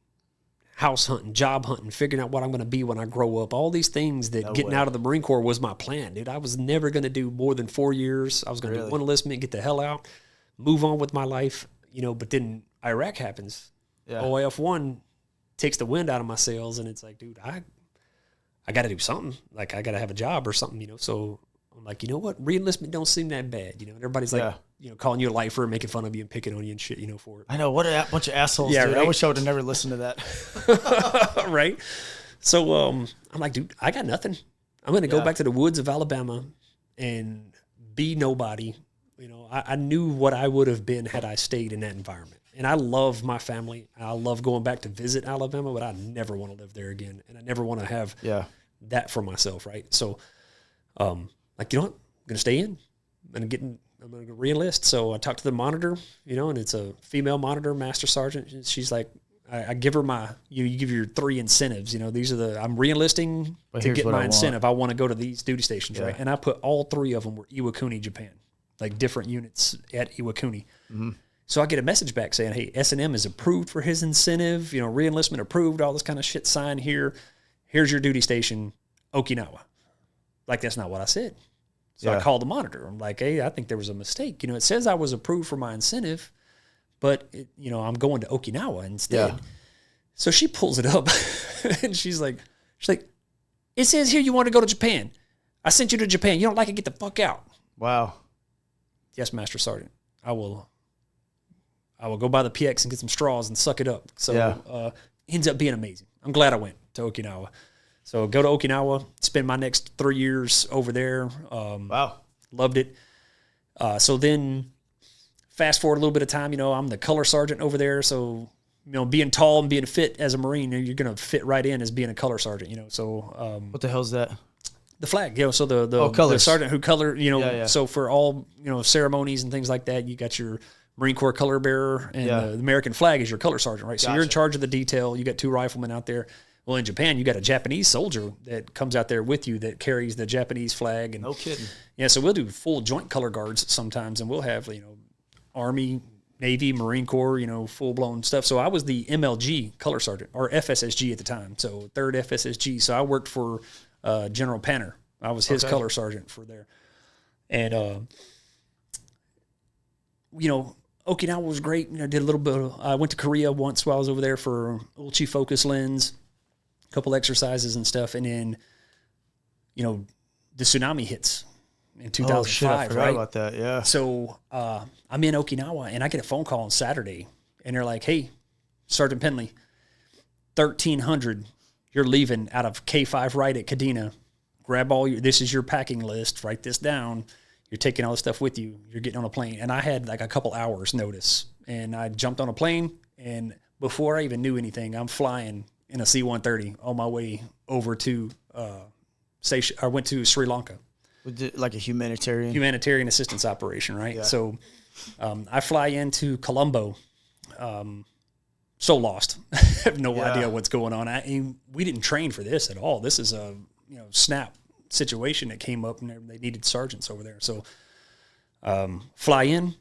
house hunting, job hunting, figuring out what I'm going to be when I grow up, all these things that getting out of the Marine Corps was my plan, dude. I was never going to do more than 4 years. I was going to do one enlistment, get the hell out, move on with my life, you know, but then Iraq happens. OIF-1 takes the wind out of my sails, and it's like, dude, I got to do something. Like, I got to have a job or something, you know. So I'm like, you know what? Re-enlistment don't seem that bad, you know. And everybody's like, you know, calling you a lifer, making fun of you and picking on you and shit, you know, for it. I know. What a bunch of assholes, dude. Right? I wish I would have never listened to that. Right? So I'm like, dude, I got nothing. I'm going to go back to the woods of Alabama and be nobody. You know, I knew what I would have been had I stayed in that environment. And I love my family. I love going back to visit Alabama, but I never want to live there again. And I never want to have that for myself, right? So, like, you know what? I'm going to stay in. I'm going to re-enlist. So I talked to the monitor, you know, and it's a female monitor, master sergeant. She's like, I give her you give your 3 incentives. You know, these are I'm re-enlisting to get my incentive. I want to go to these duty stations, right? And I put all 3 of them were Iwakuni, Japan, like different units at Iwakuni. Mm-hmm. So I get a message back saying, hey, S&M is approved for his incentive, you know, re-enlistment approved, all this kind of shit signed here. Here's your duty station, Okinawa. Like, that's not what I said. So I called the monitor. I'm like, hey, I think there was a mistake. You know, it says I was approved for my incentive, but, you know, I'm going to Okinawa instead. Yeah. So she pulls it up, and she's like, it says here you want to go to Japan. I sent you to Japan. You don't like it, get the fuck out. Wow. Yes, Master Sergeant. I will go buy the PX and get some straws and suck it up. So ends up being amazing. I'm glad I went to Okinawa. So go to Okinawa, spend my next 3 years over there. Wow. Loved it. So then fast forward a little bit of time, you know, I'm the color sergeant over there. So, you know, being tall and being fit as a Marine, you're going to fit right in as being a color sergeant, you know. So what the hell's that? The flag, you know, so the sergeant who color, you know, so for all, you know, ceremonies and things like that, you got your Marine Corps color bearer, and the American flag is your color sergeant, right? So you're in charge of the detail. You got 2 riflemen out there. Well, in Japan, you got a Japanese soldier that comes out there with you that carries the Japanese flag. And, no kidding. Yeah, so we'll do full joint color guards sometimes, and we'll have, you know, Army, Navy, Marine Corps, you know, full-blown stuff. So I was the MLG color sergeant, or FSSG at the time, so 3rd FSSG. So I worked for General Panner. I was his color sergeant for there. And, you know, Okinawa was great. You know, did a little bit I went to Korea once while I was over there for Ulchi focus lens, a couple exercises and stuff. And then, you know, the tsunami hits in 2005, oh, shit, I forgot about that, yeah. So I'm in Okinawa, and I get a phone call on Saturday, and they're like, hey, Sergeant Pendley, 1,300. You're leaving out of K5 right at Kadena. Grab this is your packing list. Write this down. You're taking all this stuff with you. You're getting on a plane. And I had like a couple hours notice. And I jumped on a plane. And before I even knew anything, I'm flying in a C-130 on my way over to I went to Sri Lanka. Like a humanitarian assistance operation, right? Yeah. So I fly into Colombo. So lost. I have no idea what's going on. We didn't train for this at all. This is a snap situation that came up, and they needed sergeants over there. So fly in,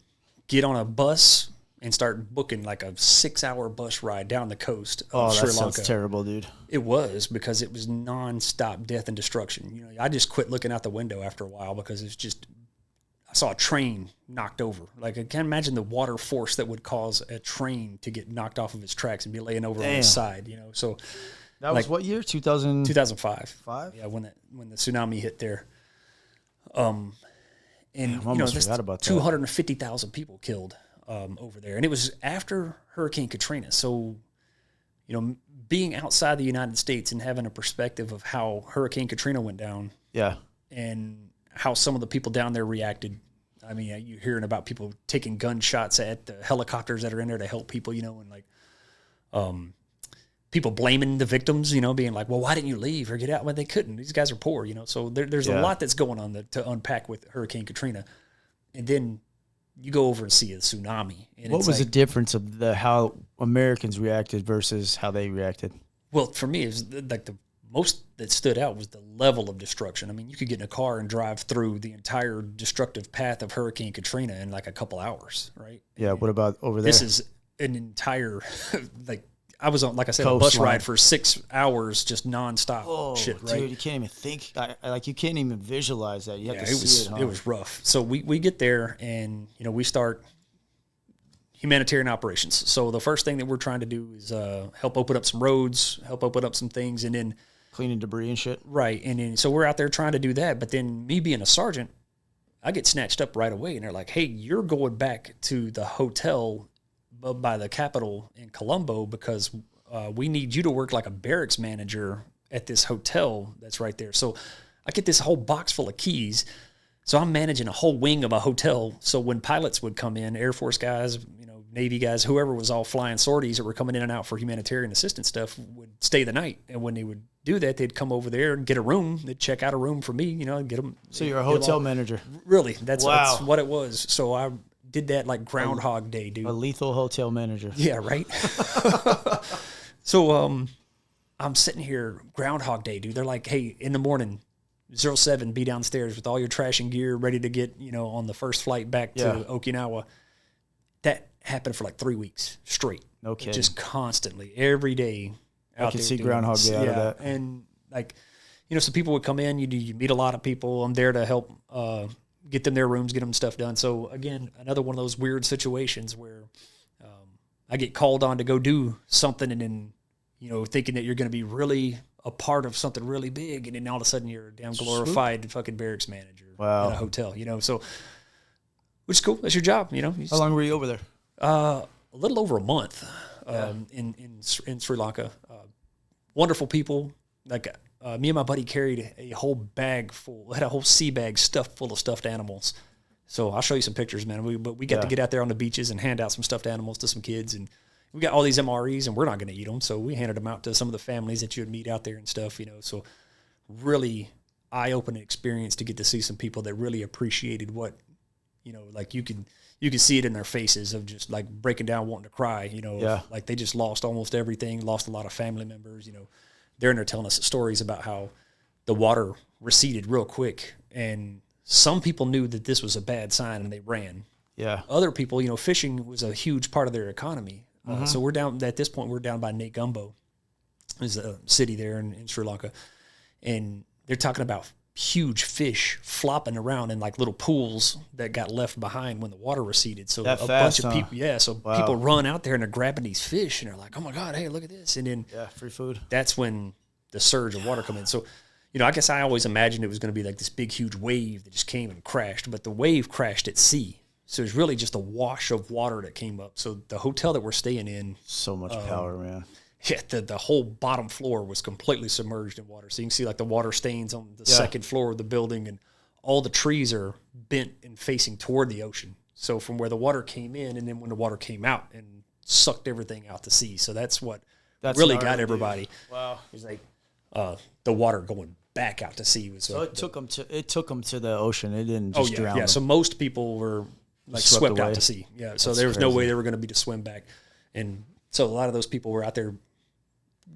get on a bus, and start booking like a 6-hour bus ride down the coast of Sri Lanka. Sounds terrible, dude. It was, because it was nonstop death and destruction. I just quit looking out the window after a while because it's just, I saw a train knocked over. Like, I can't imagine the water force that would cause a train to get knocked off of its tracks and be laying over on its side, So that was what year? 2005. 5? Yeah, when the tsunami hit there. And I almost forgot about that. 250,000 people killed over there. And it was after Hurricane Katrina. So, being outside the United States and having a perspective of how Hurricane Katrina went down. Yeah. And how some of the people down there reacted. I mean, you're hearing about people taking gunshots at the helicopters that are in there to help people, and like people blaming the victims, being like, well, why didn't you leave or get out? Well, they couldn't. These guys are poor, So there's a lot that's going on to unpack with Hurricane Katrina. And then you go over and see a tsunami. And what was the difference of how Americans reacted versus how they reacted? Well, for me, it was like the most that stood out was the level of destruction. I mean, you could get in a car and drive through the entire destructive path of Hurricane Katrina in like a couple hours, right? Yeah. And what about over there? This is an entire, I was on, like I said, a bus ride for 6 hours, just nonstop shit, right? Dude, you can't even think, you can't even visualize that. You have to see it. It was rough. So we get there and, we start humanitarian operations. So the first thing that we're trying to do is help open up some roads, help open up some things, and then cleaning debris and shit. Right. And then, so we're out there trying to do that. But then me being a sergeant, I get snatched up right away. And they're like, hey, you're going back to the hotel by the Capitol in Colombo because we need you to work like a barracks manager at this hotel that's right there. So I get this whole box full of keys. So I'm managing a whole wing of a hotel. So when pilots would come in, Air Force guys, Navy guys, whoever was all flying sorties that were coming in and out for humanitarian assistance stuff would stay the night. And when they would do that, they'd come over there and get a room. They'd check out a room for me, get them. So you're a hotel manager. Really? That's what it was. So I did that like Groundhog Day, dude. A lethal hotel manager. Yeah, right? So I'm sitting here, Groundhog Day, dude. They're like, hey, in the morning, 07, be downstairs with all your trash and gear ready to get, on the first flight back to Okinawa. That happened for like 3 weeks straight. Okay. Just constantly, every day. I can see Groundhog Day out of that. And like, so people would come in, you meet a lot of people. I'm there to help get them their rooms, get them stuff done. So again, another one of those weird situations where I get called on to go do something and then, thinking that you're going to be really a part of something really big. And then all of a sudden you're a damn glorified fucking barracks manager in a hotel, so, which is cool. That's your job, How long were you over there? A little over a month in Sri Lanka. Wonderful people. Like me and my buddy carried a whole had a whole sea bag stuffed full of stuffed animals. So I'll show you some pictures, man. But we got to get out there on the beaches and hand out some stuffed animals to some kids. And we got all these MREs, and we're not going to eat them. So we handed them out to some of the families that you would meet out there and stuff, So really eye-opening experience to get to see some people that really appreciated what, like you can see it in their faces of just like breaking down, wanting to cry, like they just lost almost everything, lost a lot of family members, They're in there telling us stories about how the water receded real quick. And some people knew that this was a bad sign and they ran. Yeah. Other people, fishing was a huge part of their economy. So we're down, at this point, we're down by Negombo. There's a city there in Sri Lanka. And they're talking about huge fish flopping around in like little pools that got left behind when the water receded. So bunch of people, people run out there and they're grabbing these fish and they're like, oh my God, hey, look at this. And then free food. That's when the surge of water come in. So, I guess I always imagined it was going to be like this big, huge wave that just came and crashed, but the wave crashed at sea. So it was really just a wash of water that came up. So the hotel that we're staying in, So much power, man. yeah, the whole bottom floor was completely submerged in water. So you can see like the water stains on the second floor of the building, and all the trees are bent and facing toward the ocean. So from where the water came in, and then when the water came out and sucked everything out to sea. So that's what really got everybody. Dude. Wow. It was like the water going back out to sea. So it took them to the ocean. It didn't just drown them. So most people were like swept out to sea. Yeah. So there was no way they were going to be to swim back. And so a lot of those people were out there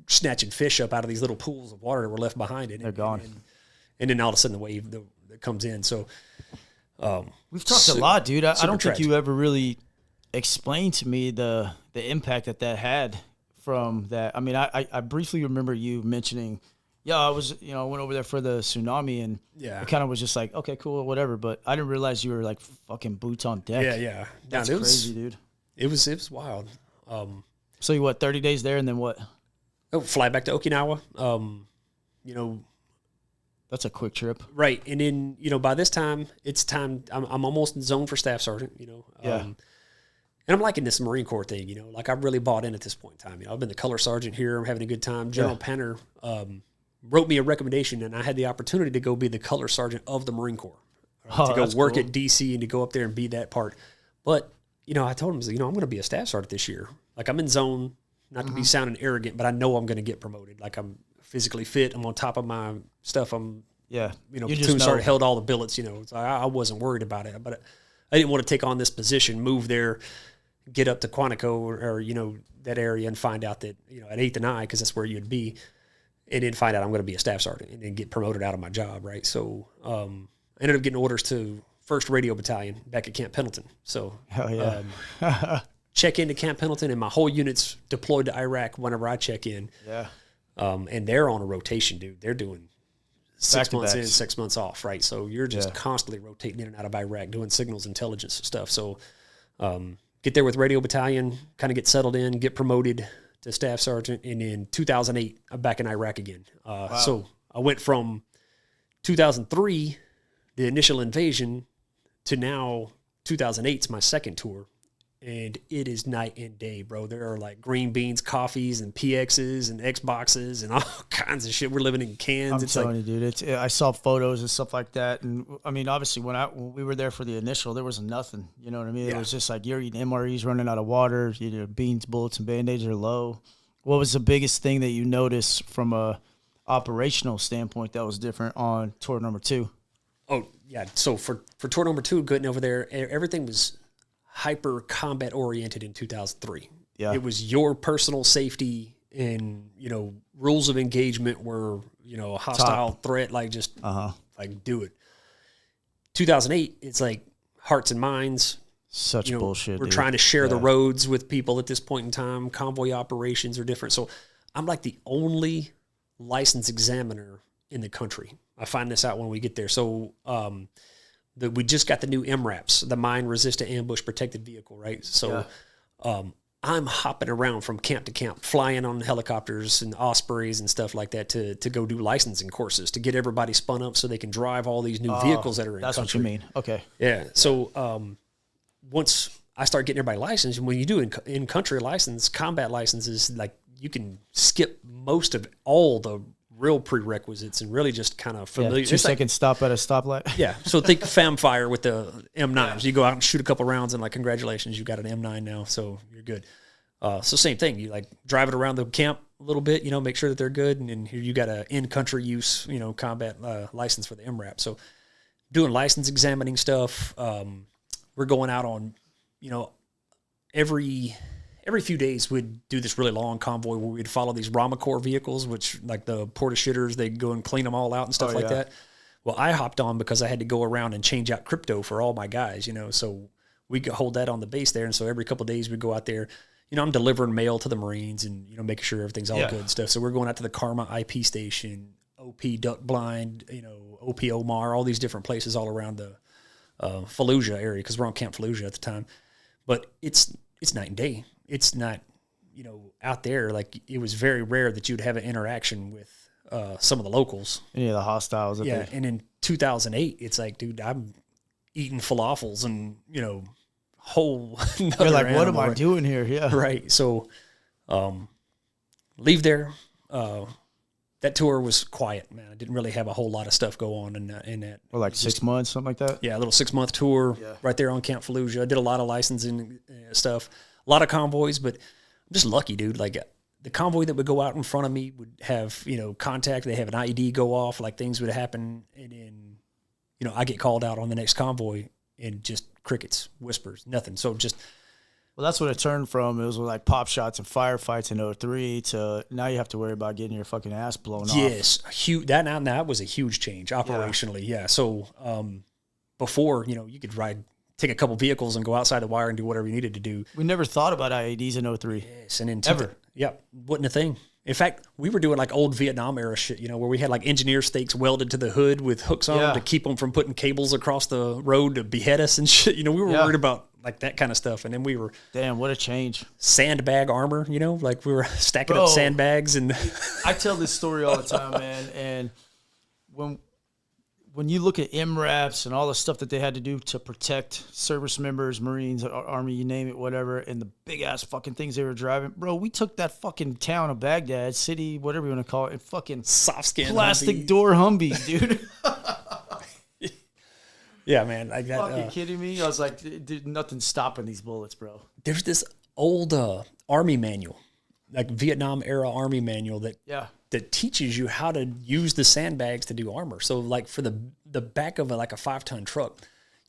snatching fish up out of these little pools of water that were left behind it. They're gone. And then all of a sudden the wave that comes in. So we've talked a lot, dude. I don't tragic. think you ever really explained to me the impact that had from that. I mean, I briefly remember you mentioning, I was, I went over there for the tsunami, and it kind of was just like, okay, cool, whatever. But I didn't realize you were like fucking boots on deck. Yeah. That's crazy, dude. It was wild. So you 30 days there, and then what? Fly back to Okinawa. That's a quick trip. Right. And then, by this time, it's time. I'm almost in zone for staff sergeant, And I'm liking this Marine Corps thing, like I've really bought in at this point in time. I've been the color sergeant here. I'm having a good time. General Penner wrote me a recommendation, and I had the opportunity to go be the color sergeant of the Marine Corps. To go work at DC and to go up there and be that part. But, I told him, I'm going to be a staff sergeant this year. Like, I'm in zone, not to be sounding arrogant, but I know I'm going to get promoted. Like, I'm physically fit. I'm on top of my stuff. I'm, platoon sergeant, held all the billets, So I wasn't worried about it. But I didn't want to take on this position, move there, get up to Quantico or that area and find out that, at 8th and I, because that's where you'd be, and then find out I'm going to be a staff sergeant and then get promoted out of my job, right? So I ended up getting orders to 1st Radio Battalion back at Camp Pendleton. So check into Camp Pendleton, and my whole unit's deployed to Iraq whenever I check in. Yeah. And they're on a rotation, dude. They're doing 6 months in, 6 months off, right? So you're just constantly rotating in and out of Iraq, doing signals intelligence and stuff. So get there with Radio Battalion, kind of get settled in, get promoted to staff sergeant, and in 2008, I'm back in Iraq again. So I went from 2003, the initial invasion, to now 2008's my second tour, and it is night and day, bro. There are like green beans, coffees, and PXs and Xboxes and all kinds of shit. We're living in cans. I'm telling you, dude. I saw photos and stuff like that, and I mean, obviously, when we were there for the initial, there was nothing. You know what I mean? It was just like you're eating MREs, running out of water. Beans, bullets, and Band-Aids are low. What was the biggest thing that you noticed from a operational standpoint that was different on tour number 2? Oh yeah. So for tour number 2, getting over there, everything was hyper combat oriented in 2003. Yeah. It was your personal safety and, rules of engagement were, a hostile threat, like just like do it. 2008, it's like hearts and minds. Such bullshit. We're trying to share the roads with people at this point in time. Convoy operations are different. So I'm like the only licensed examiner in the country. I find this out when we get there. So, we just got the new MRAPs, the Mine Resistant Ambush Protected Vehicle, right? So I'm hopping around from camp to camp, flying on helicopters and Ospreys and stuff like that to go do licensing courses, to get everybody spun up so they can drive all these new vehicles that are in That's country. What you mean. Okay. Yeah. So once I start getting everybody licensed, and when you do in-country license, combat licenses, like you can skip most of all the real prerequisites and really just kind of familiar. 2 seconds stop at a stoplight. Yeah. So think FAMFire with the M9s. You go out and shoot a couple rounds and like, congratulations, you got an M9 now. So you're good. So same thing. You like drive it around the camp a little bit, make sure that they're good. And then here you got a in-country use, combat license for the MRAP. So doing license examining stuff. We're going out on, every few days we'd do this really long convoy where we'd follow these Rama Corps vehicles, which like the porta shitters, they'd go and clean them all out and stuff like that. Well, I hopped on because I had to go around and change out crypto for all my guys, so we could hold that on the base there. And so every couple of days we'd go out there, I'm delivering mail to the Marines and, making sure everything's all good stuff. So we're going out to the Karma IP station, OP Duck Blind, OP Omar, all these different places all around the Fallujah area, because we're on Camp Fallujah at the time. But it's night and day. It's not, out there. Like, it was very rare that you'd have an interaction with some of the locals. Any of the hostiles. And in 2008, it's like, dude, I'm eating falafels and, whole You're like, what am I doing here? Yeah. Right. So, leave there. That tour was quiet, man. I didn't really have a whole lot of stuff go on in that. Or like 6 months, something like that? Yeah, a little 6-month tour right there on Camp Fallujah. I did a lot of licensing stuff, a lot of convoys, but I'm just lucky, dude. Like the convoy that would go out in front of me would have, contact. They have an IED go off, like things would happen. And then, I get called out on the next convoy and just crickets, whispers, nothing. So just... Well, that's what it turned from. It was like pop shots and firefights in 03 to now you have to worry about getting your fucking ass blown off. Yes, huge. That was a huge change operationally. Yeah. So before, you could take a couple vehicles and go outside the wire and do whatever you needed to do. We never thought about IEDs in 03. Yes, and in ever. Wasn't a thing. In fact, we were doing like old Vietnam era shit, where we had like engineer stakes welded to the hood with hooks on them to keep them from putting cables across the road to behead us and shit. We were worried about like that kind of stuff. And then we were... Damn, what a change. Sandbag armor, like we were stacking up sandbags. And I tell this story all the time, man. And when you look at MRAPs and all the stuff that they had to do to protect service members, Marines, Army, you name it, whatever, and the big-ass fucking things they were driving. Bro, we took that fucking town of Baghdad, city, whatever you want to call it, and fucking soft skin plastic Humvees. door Humvees, dude. Yeah, man. Like that. Fucking kidding me? I was like, dude, nothing's stopping these bullets, bro. There's this old Army manual, like Vietnam-era Army manual that teaches you how to use the sandbags to do armor. So, like for the back of a 5-ton truck,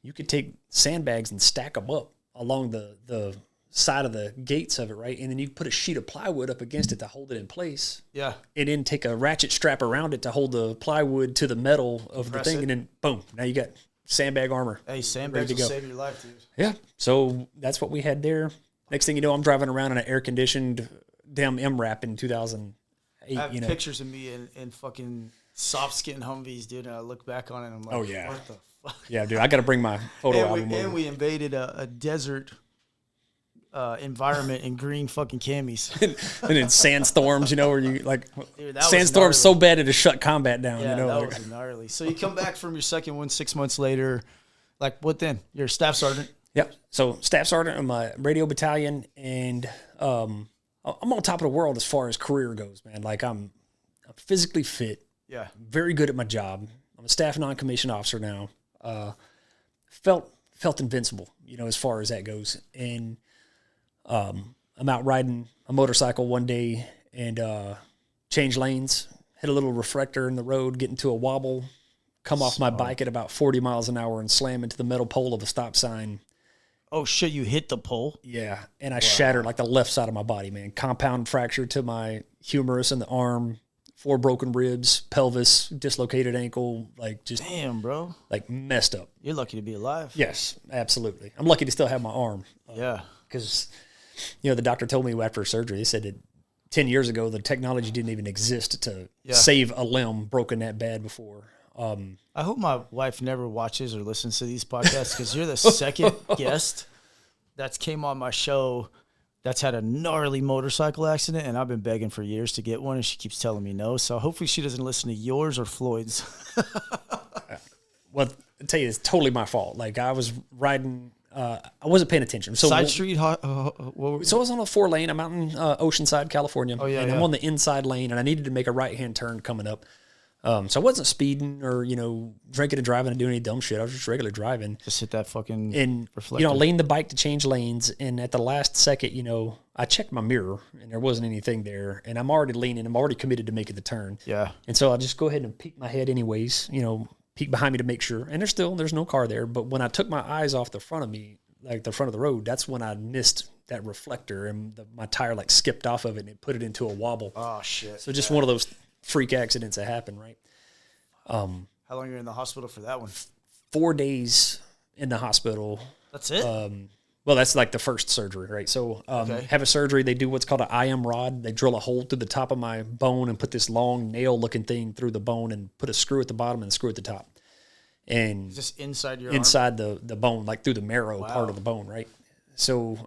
you could take sandbags and stack them up along the side of the gates of it, right? And then you put a sheet of plywood up against it to hold it in place. Yeah. And then take a ratchet strap around it to hold the plywood to the metal of the thing, and then boom, now you got sandbag armor. Hey, sandbags will save your life, dude. Yeah. So that's what we had there. Next thing you know, I'm driving around in an air-conditioned damn MRAP in 2008. I have pictures of me in fucking soft-skin Humvees, dude, and I look back on it and I'm like, oh, yeah. What the fuck? Yeah, dude, I got to bring my photo album over. And we invaded a desert environment in green fucking camis. And then sandstorms, where you like, dude, sandstorms so bad it just shut combat down. Yeah, that was gnarly. So you come back from your second one 6 months later, like what then? You're a staff sergeant? Yep. So staff sergeant in my radio battalion, and I'm on top of the world as far as career goes, man. Like I'm physically fit. Yeah. Very good at my job. I'm a staff non-commissioned officer now. Felt invincible, as far as that goes. And I'm out riding a motorcycle one day and change lanes, hit a little reflector in the road, get into a wobble, come off my bike at about 40 miles an hour and slam into the metal pole of a stop sign. Oh, shit, you hit the pole? Yeah, and I shattered like the left side of my body, man. Compound fracture to my humerus in the arm, 4 broken ribs, pelvis, dislocated ankle, like just... Damn, bro. Like messed up. You're lucky to be alive. Yes, absolutely. I'm lucky to still have my arm. Yeah. Because, the doctor told me after surgery, he said that 10 years ago, the technology didn't even exist to save a limb broken that bad before. I hope my wife never watches or listens to these podcasts because you're the second guest that's came on my show that's had a gnarly motorcycle accident, and I've been begging for years to get one, and she keeps telling me no. So hopefully she doesn't listen to yours or Floyd's. Well, I'll tell you, it's totally my fault. Like, I was riding... I wasn't paying attention. So Side street? So I was on a 4-lane. I'm out in Oceanside, California. Oh, yeah, and I'm on the inside lane, and I needed to make a right-hand turn coming up. So I wasn't speeding or, drinking and driving and doing any dumb shit. I was just regular driving. Just hit that fucking reflector. Leaned the bike to change lanes, and at the last second, I checked my mirror, and there wasn't anything there. And I'm already leaning. I'm already committed to making the turn. Yeah. And so I just go ahead and peek my head anyways, peek behind me to make sure. And there's no car there. But when I took my eyes off the front of me, like the front of the road, that's when I missed that reflector, and my tire like skipped off of it and it put it into a wobble. Oh, shit. So just one of those freak accidents that happen, right? How long were you in the hospital for that one? 4 days in the hospital. That's it? Well, that's like the first surgery, right? So have a surgery. They do what's called an IM rod. They drill a hole through the top of my bone and put this long nail-looking thing through the bone and put a screw at the bottom and a screw at the top. And just inside your inside arm? the bone, like through the marrow part of the bone, right? So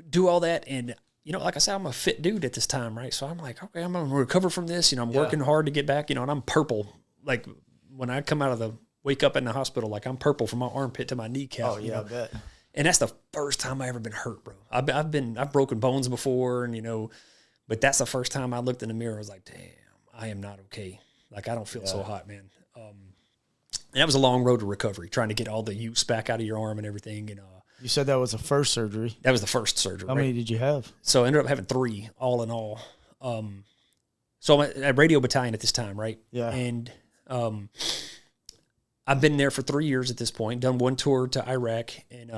do all that, and like I said, I'm a fit dude at this time, right? So I'm like, okay, I'm gonna recover from this. I'm working hard to get back, and I'm purple. Like when I come out of wake up in the hospital, like I'm purple from my armpit to my kneecap. Oh yeah, I bet. And that's the first time I ever been hurt, bro. I've broken bones before, and but that's the first time I looked in the mirror. I was like, damn, I am not okay. Like, I don't feel so hot, man. And that was a long road to recovery, trying to get all the use back out of your arm and everything. And you said that was the first surgery. That was the first surgery. How many did you have? So I ended up having 3 all in all. So I'm at radio battalion at this time, right? Yeah. And I've been there for 3 years at this point, done 1 tour to Iraq, and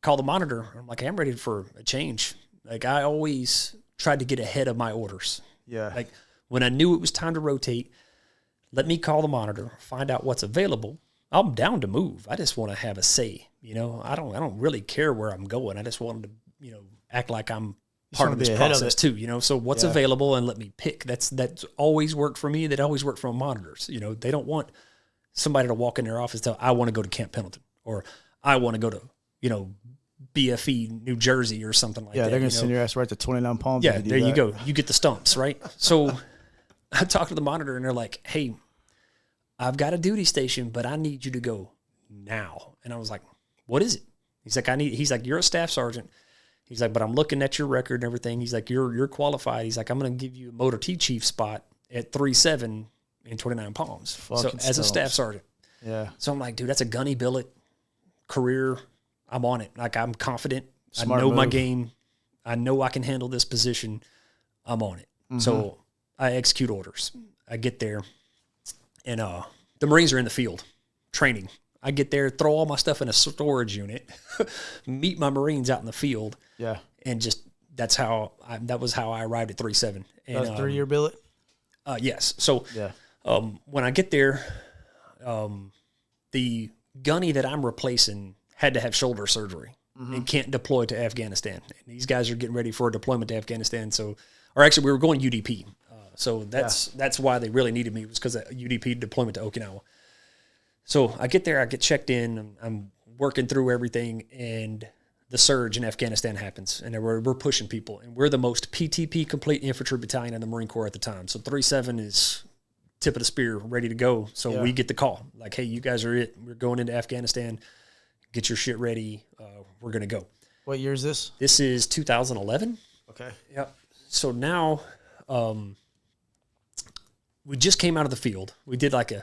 called the monitor. I'm like, hey, I'm ready for a change. Like, I always tried to get ahead of my orders. Yeah. Like, when I knew it was time to rotate, let me call the monitor, find out what's available. I'm down to move. I just want to have a say. I don't really care where I'm going. I just wanted to, act like I'm part of this process too. So what's available, and let me pick. That's always worked for me. That always worked for monitors. They don't want somebody to walk in their office and tell, I want to go to Camp Pendleton, or I want to go to, BFE, New Jersey, or something like that. Yeah, they're going to send your ass right to 29 Palms. Yeah, there you go. You get the stumps, right? So I talked to the monitor, and they're like, hey, I've got a duty station, but I need you to go now. And I was like, what is it? He's like, you're a staff sergeant. He's like, but I'm looking at your record and everything. He's like, you're qualified. He's like, I'm going to give you a motor T chief spot at 3-7 in 29 Palms. As a staff sergeant. Yeah. So I'm like, dude, that's a gunny billet career. I'm on it. Like, I'm confident. Smart I know move. my game. I know I can handle this position. I'm on it. Mm-hmm. So I execute orders. I get there, and the Marines are in the field training. I get there, throw all my stuff in a storage unit, meet my Marines out in the field. Yeah. And just, that was how I arrived at 3-7. And, that was a 3-year billet? Yes. So yeah. When I get there, the gunny that I'm replacing had to have shoulder surgery and can't deploy to Afghanistan. And these guys are getting ready for a deployment to Afghanistan. Or actually, we were going UDP. So that's why they really needed me, was because of UDP deployment to Okinawa. So I get there, I get checked in, I'm working through everything, and the surge in Afghanistan happens, and we're pushing people, and we're the most PTP complete infantry battalion in the Marine Corps at the time. So 3-7 is tip of the spear, ready to go. So we get the call, like, hey, you guys are it. We're going into Afghanistan. Get your shit ready. We're going to go. What year is this? This is 2011. Okay. Yep. So now we just came out of the field. We did like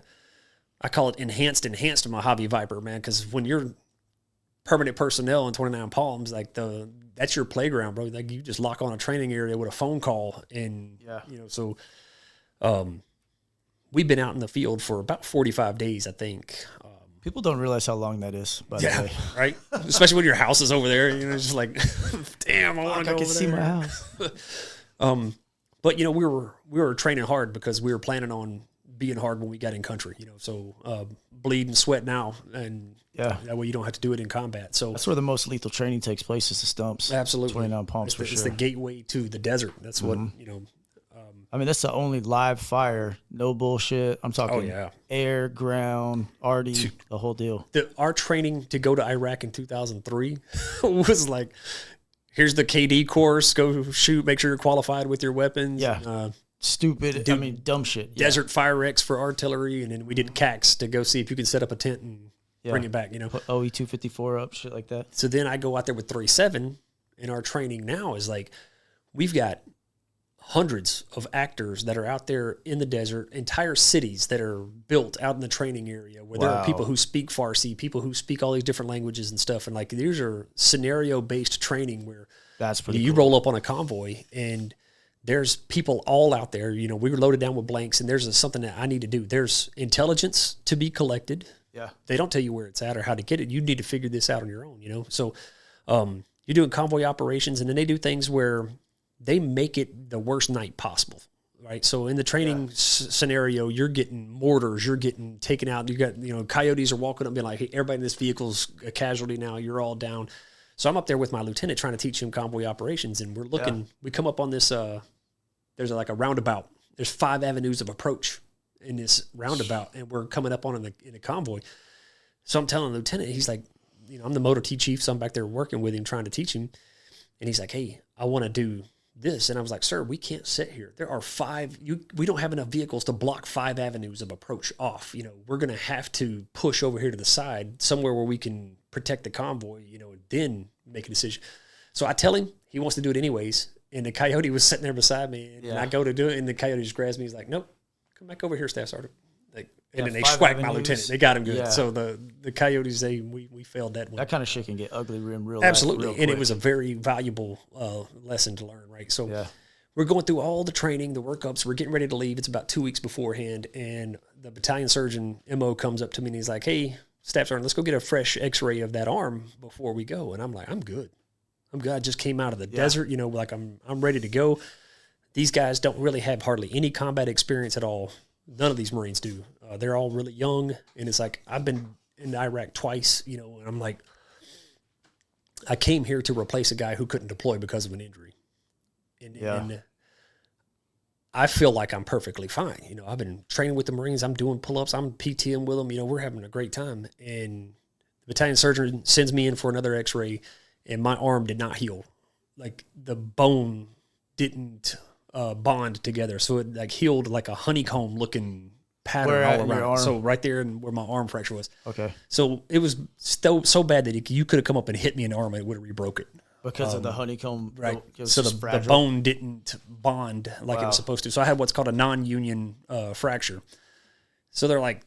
I call it enhanced Mojave Viper, man, because when you're permanent personnel in 29 Palms, like that's your playground, bro. Like, you just lock on a training area with a phone call, and so we've been out in the field for about 45 days, I think. People don't realize how long that is, by the way. Right? Especially when your house is over there, just like, damn, I want to go over there. I can see my house. But we were training hard because we were planning on being hard when we got in country, so bleed and sweat now, and that way you don't have to do it in combat. So that's where the most lethal training takes place, is the stumps. Absolutely. 29 Palms, for sure. It's the gateway to the desert. That's what, I mean, that's the only live fire, no bullshit. I'm talking air, ground, arty, the whole deal. Our training to go to Iraq in 2003 was like, here's the KD course, go shoot, make sure you're qualified with your weapons. Yeah. Stupid, dumb shit. Desert Fire X for artillery, and then we did CACs to go see if you can set up a tent and bring it back, Put OE 254 up, shit like that. So then I go out there with 3-7, and our training now is like, we've got hundreds of actors that are out there in the desert, entire cities that are built out in the training area where there are people who speak Farsi, people who speak all these different languages and stuff. And like, these are scenario-based training where that's pretty you roll up on a convoy and there's people all out there. We were loaded down with blanks, and there's something that I need to do. There's intelligence to be collected. Yeah. They don't tell you where it's at or how to get it. You need to figure this out on your own, So you're doing convoy operations, and then they do things where they make it the worst night possible, right? So in the training scenario, you're getting mortars, you're getting taken out. You got, coyotes are walking up and being like, hey, everybody in this vehicle's a casualty now. You're all down. So I'm up there with my lieutenant trying to teach him convoy operations, and we're looking. We come up on this. There's like a roundabout. There's 5 avenues of approach in this roundabout, and we're coming up on in a convoy. So I'm telling the lieutenant, he's like, I'm the motor T chief, so I'm back there working with him, trying to teach him, and he's like, hey, I want to do this. And I was like, sir, we can't sit here. There are 5, we don't have enough vehicles to block 5 avenues of approach off. We're going to have to push over here to the side somewhere where we can protect the convoy, then make a decision. So I tell him he wants to do it anyways. And the coyote was sitting there beside me, and I go to do it, and the coyote just grabs me. He's like, "Nope, come back over here, Staff Sergeant." And then they swacked my lieutenant. They got him good. Yeah. So the coyotes, we failed that one. That kind of shit can get ugly real absolutely, real and it was a very valuable lesson to learn, right? So we're going through all the training, the workups. We're getting ready to leave. It's about 2 weeks beforehand, and the battalion surgeon MO comes up to me and he's like, "Hey, Staff Sergeant, let's go get a fresh X-ray of that arm before we go." And I'm like, "I'm good. I just came out of the desert, like I'm ready to go." These guys don't really have hardly any combat experience at all. None of these Marines do. They're all really young, and it's like, I've been in Iraq twice, and I'm like, I came here to replace a guy who couldn't deploy because of an injury. And I feel like I'm perfectly fine. I've been training with the Marines. I'm doing pull-ups. I'm PTing with them. We're having a great time. And the battalion surgeon sends me in for another X-ray, and my arm did not heal. Like, the bone didn't bond together. So it like healed like a honeycomb looking pattern all around. So right there and where my arm fracture was. Okay. So it was so bad that you could have come up and hit me in the arm and it would have rebroke it. Because of the honeycomb. Right. So the bone didn't bond like it was supposed to. So I had what's called a non-union fracture. So they're like,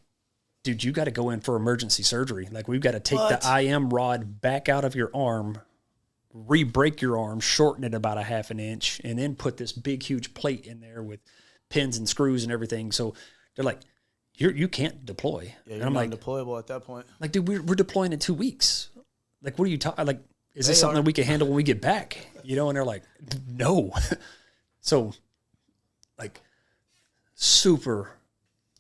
"Dude, you got to go in for emergency surgery. Like, we've got to take the IM rod back out of your arm, re-break your arm, shorten it about a half an inch, and then put this big, huge plate in there with pins and screws and everything." So they're like, you can't deploy. Yeah, and I'm like, deployable at that point. Like, dude, we're deploying in 2 weeks. Like, what are you talking? Like, is this something that we can handle when we get back? And they're like, "No." So, like, super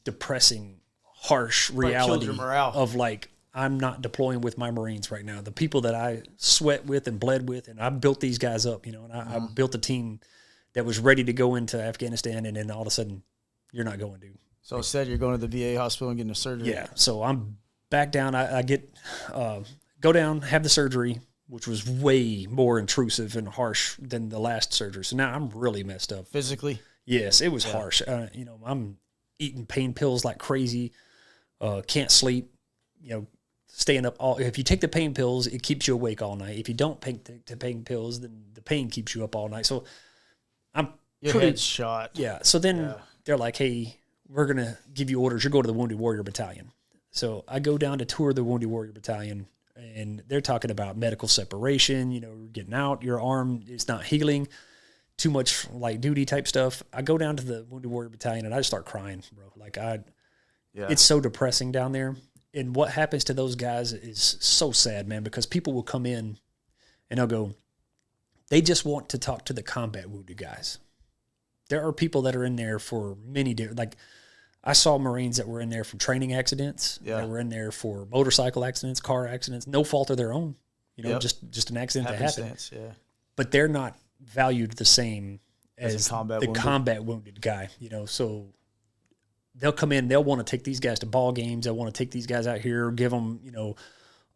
depressing, harsh reality of like, I'm not deploying with my Marines right now. The people that I sweat with and bled with, and I built these guys up, and I built a team that was ready to go into Afghanistan, and then all of a sudden, you're not going, dude. So instead, you're going to the VA hospital and getting a surgery. Yeah. So I'm back down. I get go down, have the surgery, which was way more intrusive and harsh than the last surgery. So now I'm really messed up physically. Yes, it was harsh. I'm eating pain pills like crazy. Can't sleep. Staying up all. If you take the pain pills, it keeps you awake all night. If you don't take the pain pills, then the pain keeps you up all night. So Your head's shot. Yeah. So then they're like, "Hey, we're gonna give you orders. You're going to the Wounded Warrior Battalion." So I go down to tour the Wounded Warrior Battalion, and they're talking about medical separation. Getting out, your arm is not healing, too much light duty type stuff. I go down to the Wounded Warrior Battalion, and I just start crying, bro. Like it's so depressing down there. And what happens to those guys is so sad, man, because people will come in and they'll go, they just want to talk to the combat wounded guys. There are people that are in there for many different, like I saw Marines that were in there for training accidents. Yeah. That were in there for motorcycle accidents, car accidents, no fault of their own, just an accident that happened. Yeah. But they're not valued the same as the combat wounded guy, so they'll come in, they'll want to take these guys to ball games. They'll want to take these guys out here, give them,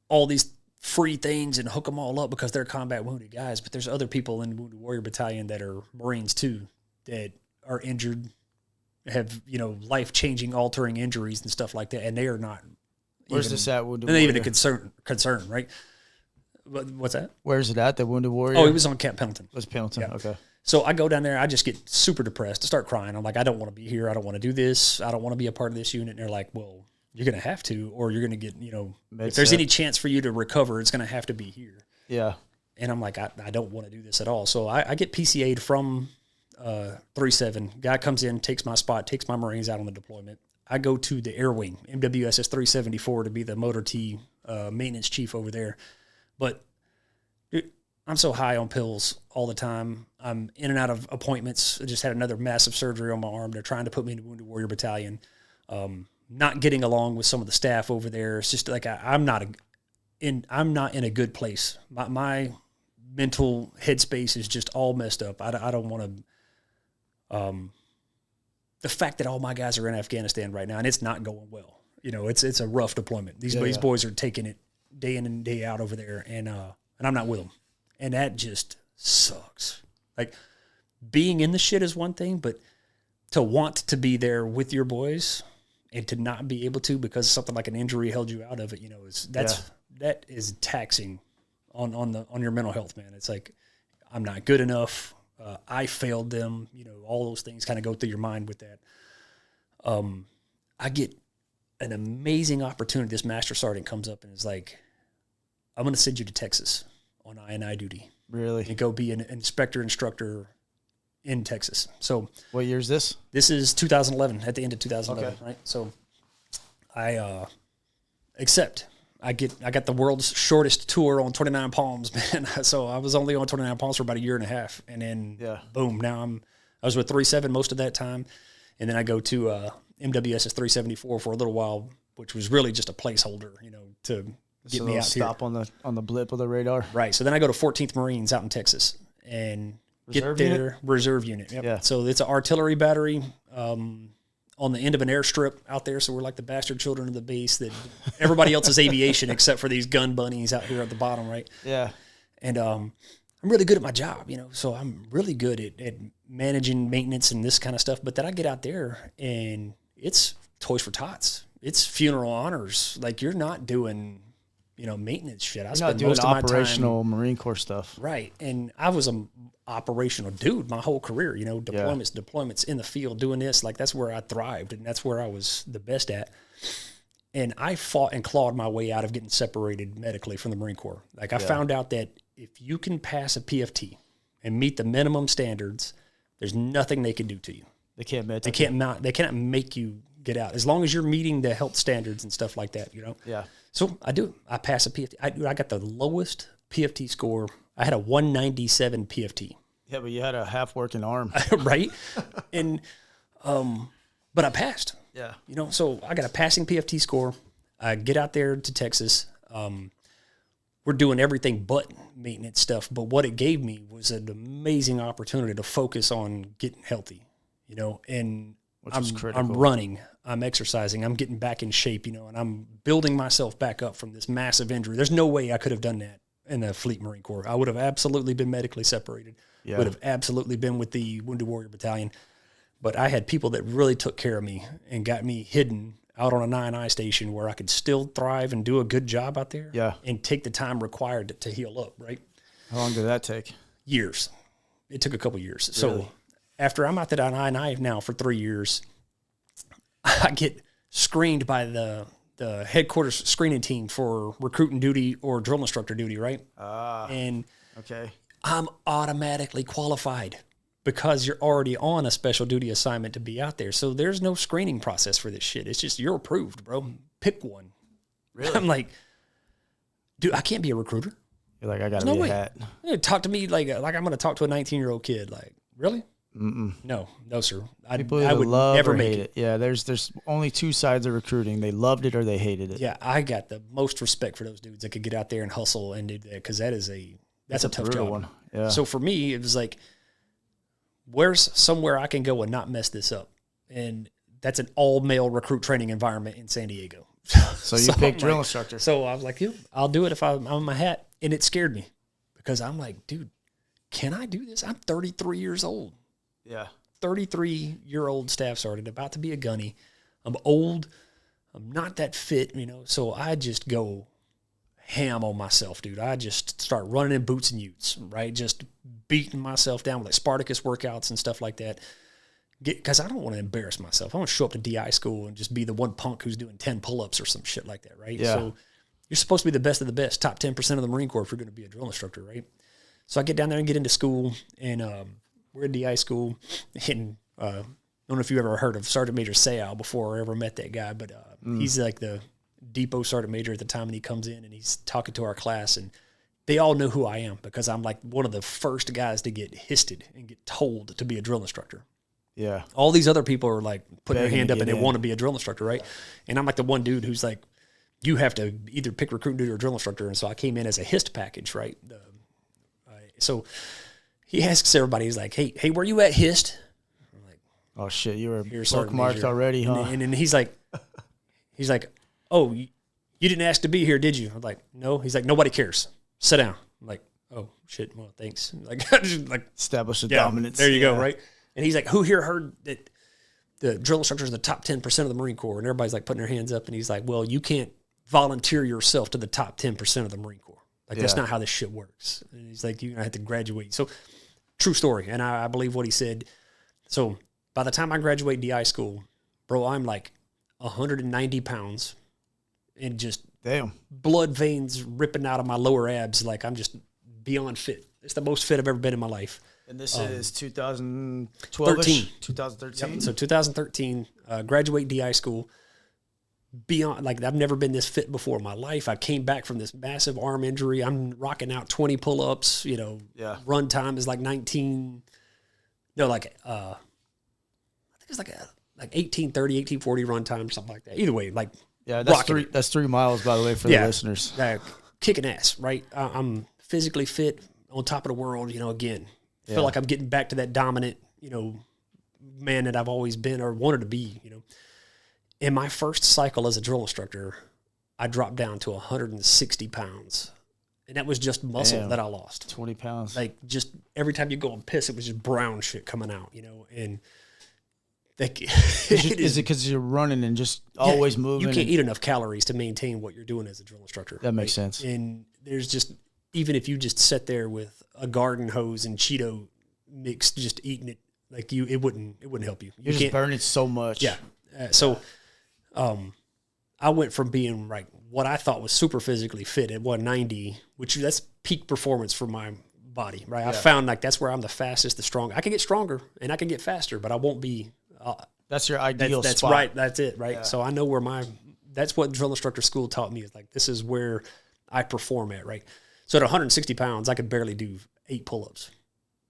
all these free things and hook them all up because they're combat wounded guys. But there's other people in the Wounded Warrior Battalion that are Marines too, that are injured, have, life-changing, altering injuries and stuff like that. And they are not. Where's this at, Wounded Warrior? Not even a concern, right? What's that? Where's it at, the Wounded Warrior? Oh, it was on Camp Pendleton. It was Pendleton, yeah. Okay. So I go down there, I just get super depressed, I start crying. I'm like, I don't want to be here. I don't want to do this. I don't want to be a part of this unit. And they're like, well, you're going to have to, or you're going to get, if there's any chance for you to recover, it's going to have to be here. Yeah. And I'm like, I don't want to do this at all. So I get PCA'd from 3-7. Guy comes in, takes my spot, takes my Marines out on the deployment. I go to the Air Wing, MWSS 374, to be the Motor T maintenance chief over there. But I'm so high on pills all the time. I'm in and out of appointments. I just had another massive surgery on my arm. They're trying to put me in the Wounded Warrior Battalion. Not getting along with some of the staff over there. It's just like I'm not in a good place. My mental headspace is just all messed up. I don't want to. The fact that all my guys are in Afghanistan right now and it's not going well. It's a rough deployment. These boys are taking it day in and day out over there, and I'm not with them. And that just sucks. Like, being in the shit is one thing, but to want to be there with your boys and to not be able to because something like an injury held you out of it, that is taxing on your mental health, man. It's like, I'm not good enough. I failed them. You know, all those things kind of go through your mind with that. I get an amazing opportunity. This master sergeant comes up and is like, I'm going to send you to Texas on I&I duty. Really? And go be an instructor in Texas. So what year is this? This is 2011, at the end of 2011, okay. right? So I accept. I got the world's shortest tour on 29 Palms, man. So I was only on 29 Palms for about a year and a half. And then boom, now I was with 37 most of that time. And then I go to MWS's 374 for a little while, which was really just a placeholder, you know, to get me out stop here. on the blip of the radar. Right. So then I go to 14th Marines out in Texas and Reserve get their unit? reserve unit. Yep. Yeah. So it's an artillery battery on the end of an airstrip out there. So we're like the bastard children of the base that everybody else is aviation except for these gun bunnies out here at the bottom, right? Yeah. And I'm really good at my job, you know, so I'm really good at managing maintenance and this kind of stuff. But then I get out there and it's toys for tots. It's funeral honors. Like, you're not doing, you know, maintenance shit. I spend most of my time operational Marine Corps stuff. Right. And I was an operational dude my whole career, you know, deployments in the field, doing this. Like, that's where I thrived and that's where I was the best at. And I fought and clawed my way out of getting separated medically from the Marine Corps. Like, I found out that if you can pass a PFT and meet the minimum standards, there's nothing they can do to you. They can't They cannot make you get out as long as you're meeting the health standards and stuff like that, you know? Yeah. So I do. I pass a PFT. I got the lowest PFT score. I had a 197 PFT. Yeah, but you had a half working arm. Right? And, but I passed. Yeah. You know, so I got a passing PFT score. I get out there to Texas. We're doing everything but maintenance stuff. But what it gave me was an amazing opportunity to focus on getting healthy, you know, and I'm running, I'm exercising, I'm getting back in shape, you know, and I'm building myself back up from this massive injury. There's no way I could have done that in the Fleet Marine Corps. I would have absolutely been medically separated. Yeah. Would have absolutely been with the Wounded Warrior Battalion. But I had people that really took care of me and got me hidden out on a 9I station where I could still thrive and do a good job out there. Yeah. And take the time required to heal up, right? How long did that take? Years. It took a couple years. Really? So after I'm out there on I&I now for 3 years, I get screened by the headquarters screening team for recruiting duty or drill instructor duty, right? And okay. I'm automatically qualified because you're already on a special duty assignment to be out there. So there's no screening process for this shit. It's just, you're approved, bro. Pick one. Really? I'm like, dude, I can't be a recruiter. You're like, I got to be a hat. Yeah, talk to me like I'm going to talk to a 19-year-old kid. Like, really? Mm-mm. No, sir. I would love never make hate it. Yeah, there's only two sides of recruiting. They loved it or they hated it. Yeah, I got the most respect for those dudes that could get out there and hustle and do that, because that's a tough job. One. Yeah. So for me, it was like, where's somewhere I can go and not mess this up? And that's an all-male recruit training environment in San Diego. So you picked drill instructor. So I was like, I'll do it if I'm on my hat. And it scared me because I'm like, dude, can I do this? I'm 33 years old. Yeah. 33-year-old staff sergeant, about to be a gunny. I'm old. I'm not that fit, you know. So I just go ham on myself, dude. I just start running in boots and utes, right? Just beating myself down with like Spartacus workouts and stuff like that. Because I don't want to embarrass myself. I want to show up to DI school and just be the one punk who's doing 10 pull-ups or some shit like that, right? Yeah. So you're supposed to be the best of the best, top 10% of the Marine Corps if you're going to be a drill instructor, right? So I get down there and get into school, and we're at DI school, and I don't know if you ever heard of Sergeant Major Sayal before or ever met that guy, but he's like the depot sergeant major at the time, and he comes in and he's talking to our class, and they all know who I am because I'm like one of the first guys to get histed and get told to be a drill instructor. Yeah. All these other people are like putting their hand up and they in. want to be a drill instructor, right? And I'm like the one dude who's like, you have to either pick recruit duty or drill instructor. And so I came in as a HIST package, right? So he asks everybody, he's like, hey, where you at, HIST? I'm like, oh shit, you were bookmarked marked already, huh? And then he's like, oh, you didn't ask to be here, did you? I'm like, no. He's like, nobody cares. Sit down. I'm like, oh shit, well, thanks. Like, like establish the dominance. There you go, right? And he's like, who here heard that the drill instructors are the top 10% of the Marine Corps? And everybody's like putting their hands up, and he's like, well, you can't volunteer yourself to the top 10% of the Marine Corps. Like, that's not how this shit works. And he's like, you're going to have to graduate. So, true story. And I believe what he said. So, by the time I graduate DI school, bro, I'm like 190 pounds and just blood veins ripping out of my lower abs. Like, I'm just beyond fit. It's the most fit I've ever been in my life. And this is 2012? 2013. Yep. So 2013, graduate DI school. Beyond, like, I've never been this fit before in my life. I came back from this massive arm injury. I'm rocking out 20 pull-ups. You know, run time is like 19. No, like I think it's like 1830, 1840 run time, something like that. Either way, like, that's 3 miles, by the way, for the listeners. Kicking ass, right? I'm physically fit, on top of the world. You know, again, feel like I'm getting back to that dominant, you know, man that I've always been or wanted to be. You know. In my first cycle as a drill instructor, I dropped down to 160 pounds. And that was just muscle that I lost. 20 pounds. Like, just every time you go and piss, it was just brown shit coming out, you know. And like, is it because you're running and just always moving? You can't eat enough calories to maintain what you're doing as a drill instructor. That makes sense. And there's just, even if you just sit there with a garden hose and Cheeto mix, just eating it, like, it wouldn't help you. You're just burning so much. Yeah. I went from being like what I thought was super physically fit at 190, which that's peak performance for my body, right? Yeah. I found like that's where I'm the fastest, the strongest. I can get stronger and I can get faster, but I won't be. That's your ideal that's spot. Right. That's it, right? Yeah. So I know where that's what drill instructor school taught me is like, this is where I perform at, right? So at 160 pounds, I could barely do 8 pull-ups.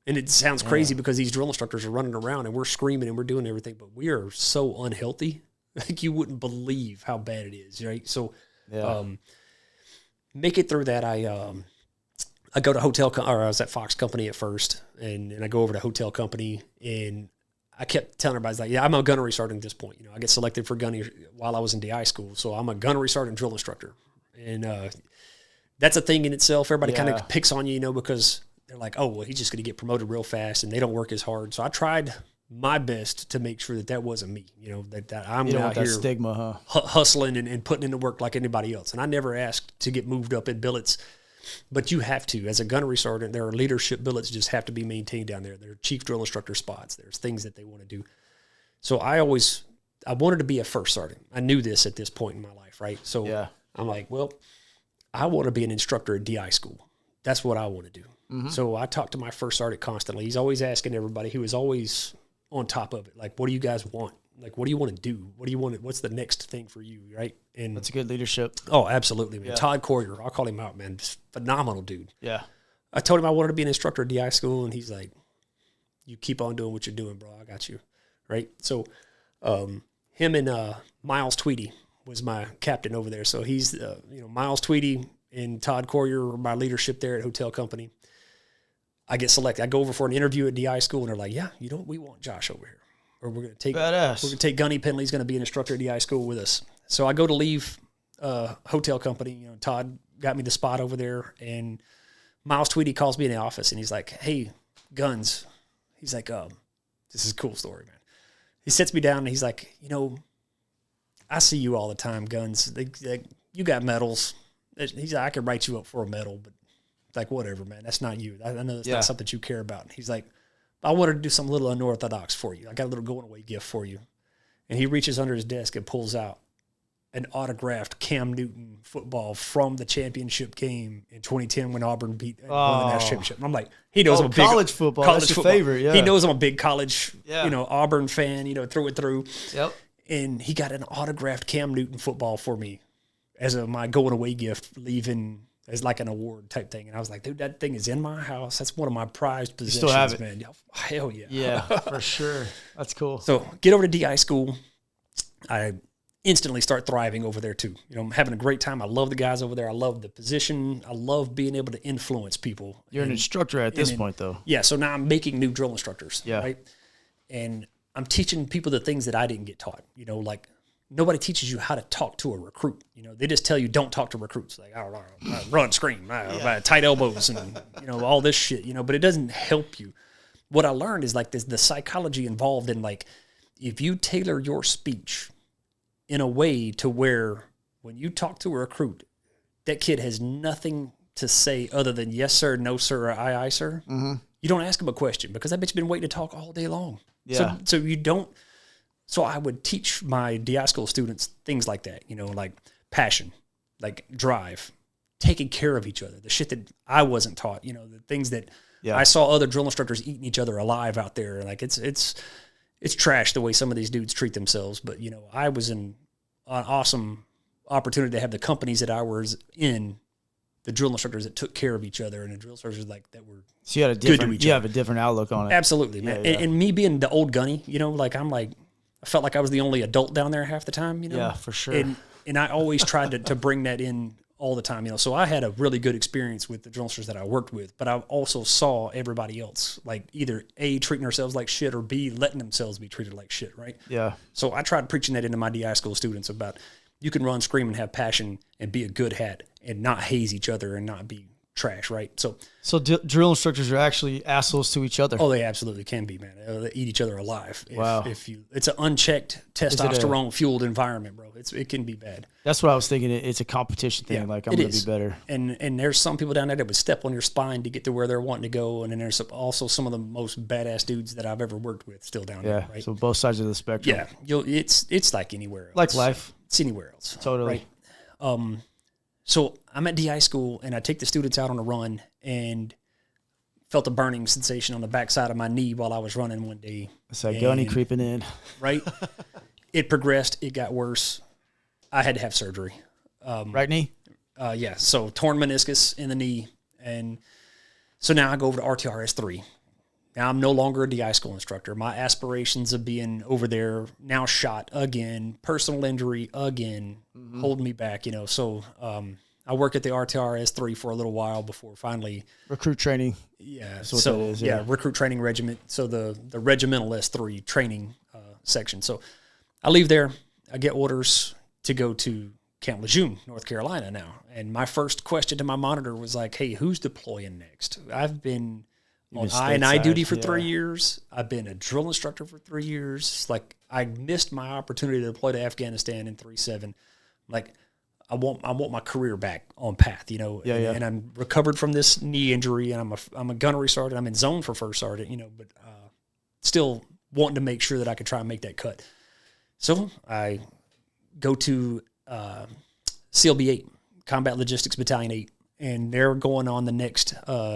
And it sounds crazy because these drill instructors are running around and we're screaming and we're doing everything, but we are so unhealthy. Like, you wouldn't believe how bad it is, right? So, make it through that. I go to I was at Fox Company at first, and I go over to hotel company, and I kept telling everybody, like, I'm a gunnery sergeant at this point. You know, I get selected for gunnery while I was in DI school, so I'm a gunnery sergeant drill instructor. And that's a thing in itself. Everybody kind of picks on you, you know, because they're like, oh, well, he's just going to get promoted real fast, and they don't work as hard. So I tried my best to make sure that wasn't me, you know, that I'm out here stigma, hustling and putting into work like anybody else. And I never asked to get moved up in billets, but you have to. As a gunnery sergeant, there are leadership billets just have to be maintained down there. There are chief drill instructor spots. There's things that they want to do. So I wanted to be a first sergeant. I knew this at this point in my life, right? So I'm like, well, I want to be an instructor at DI school. That's what I want to do. Mm-hmm. So I talked to my first sergeant constantly. He's always asking everybody. He was always on top of it. Like, what do you guys want? Like, what do you want to do? What do you want? What's the next thing for you? Right. And that's a good leadership. Oh, absolutely, man. Yeah. Todd Coyer, I'll call him out, man. Just phenomenal dude. Yeah. I told him I wanted to be an instructor at DI school, and he's like, you keep on doing what you're doing, bro. I got you. Right. So, him and Miles Tweedy was my captain over there. So he's, Miles Tweedy and Todd Coyer were my leadership there at Hotel Company. I get selected. I go over for an interview at DI school, and they're like, "Yeah, we want Josh over here, or we're going to take Gunny Pendley's going to be an instructor at DI school with us." So I go to leave Hotel Company. You know, Todd got me the spot over there, and Miles Tweedy calls me in the office, and he's like, "Hey, Guns," he's like, "This is a cool story, man." He sits me down, and he's like, "You know, I see you all the time, Guns. You got medals." He's like, "I could write you up for a medal, but." Like, whatever, man. That's not you. I know that's not something you care about. And he's like, I wanted to do something a little unorthodox for you. I got a little going-away gift for you. And he reaches under his desk and pulls out an autographed Cam Newton football from the championship game in 2010 when Auburn won the national championship. And I'm like, he knows I'm a big college football. That's your favorite, yeah. He knows I'm a big college, Auburn fan, through and through. Yep. And he got an autographed Cam Newton football for me as my going-away gift, leaving as like an award type thing. And I was like, dude, that thing is in my house. That's one of my prized possessions, you still have it. Man. Hell yeah. Yeah, for sure. That's cool. So get over to DI school. I instantly start thriving over there too. I'm having a great time. I love the guys over there. I love the position. I love being able to influence people. You're an instructor at this point though. Yeah. So now I'm making new drill instructors. Yeah. Right. And I'm teaching people the things that I didn't get taught, like, nobody teaches you how to talk to a recruit. They just tell you don't talk to recruits. Like, run, scream, tight elbows, and all this shit. But it doesn't help you. What I learned is like the psychology involved in like if you tailor your speech in a way to where when you talk to a recruit, that kid has nothing to say other than yes, sir, no, sir, or aye, sir. Mm-hmm. You don't ask him a question because that bitch been waiting to talk all day long. Yeah. So you don't. So I would teach my DI school students things like that, like passion, like drive, taking care of each other, the shit that I wasn't taught, the things that I saw other drill instructors eating each other alive out there. Like it's trash the way some of these dudes treat themselves. But, I was in an awesome opportunity to have the companies that I was in, the drill instructors that took care of each other, and the drill instructors that were so you had a good to different, each you other. have a different outlook on it. Absolutely, man. Yeah. And me being the old gunny, I felt like I was the only adult down there half the time, Yeah, for sure. And I always tried to bring that in all the time, So I had a really good experience with the drill instructors that I worked with, but I also saw everybody else, like either A, treating themselves like shit, or B, letting themselves be treated like shit, right? Yeah. So I tried preaching that into my DI school students about you can run, scream, and have passion and be a good hat and not haze each other and not be trash, right? So drill instructors are actually assholes to each other. Oh, they absolutely can be, man. They eat each other alive. Wow. It's an unchecked testosterone fueled environment, bro. It can be bad. That's what I was thinking. It's a competition thing. Yeah, like I'm going to be better. And there's some people down there that would step on your spine to get to where they're wanting to go. And then there's also some of the most badass dudes that I've ever worked with still down there, right? So both sides of the spectrum. Yeah. It's like anywhere else. Like life. It's anywhere else. Totally. Right? So I'm at DI school, and I take the students out on a run, and felt a burning sensation on the backside of my knee while I was running one day. It's like gunny creeping in. Right? It progressed. It got worse. I had to have surgery. Right knee? Yeah. So torn meniscus in the knee. And so now I go over to RTRS 3. Now I'm no longer a DI school instructor. My aspirations of being over there now shot again, personal injury again, holding me back, So I worked at the RTRS 3 for a little while before finally recruit training. Yeah. That's what that is, yeah. Recruit training regiment. So the regimental S3 training section. So I leave there. I get orders to go to Camp Lejeune, North Carolina now. And my first question to my monitor was like, hey, who's deploying next? I've been on I&I duty for 3 years. I've been a drill instructor for 3 years. Like I missed my opportunity to deploy to Afghanistan in 3-7. Like I want my career back on path, And I'm recovered from this knee injury, and I'm a gunnery sergeant. I'm in zone for first sergeant, but still wanting to make sure that I could try and make that cut. So I go to CLB 8, Combat Logistics Battalion 8, and they're going on the next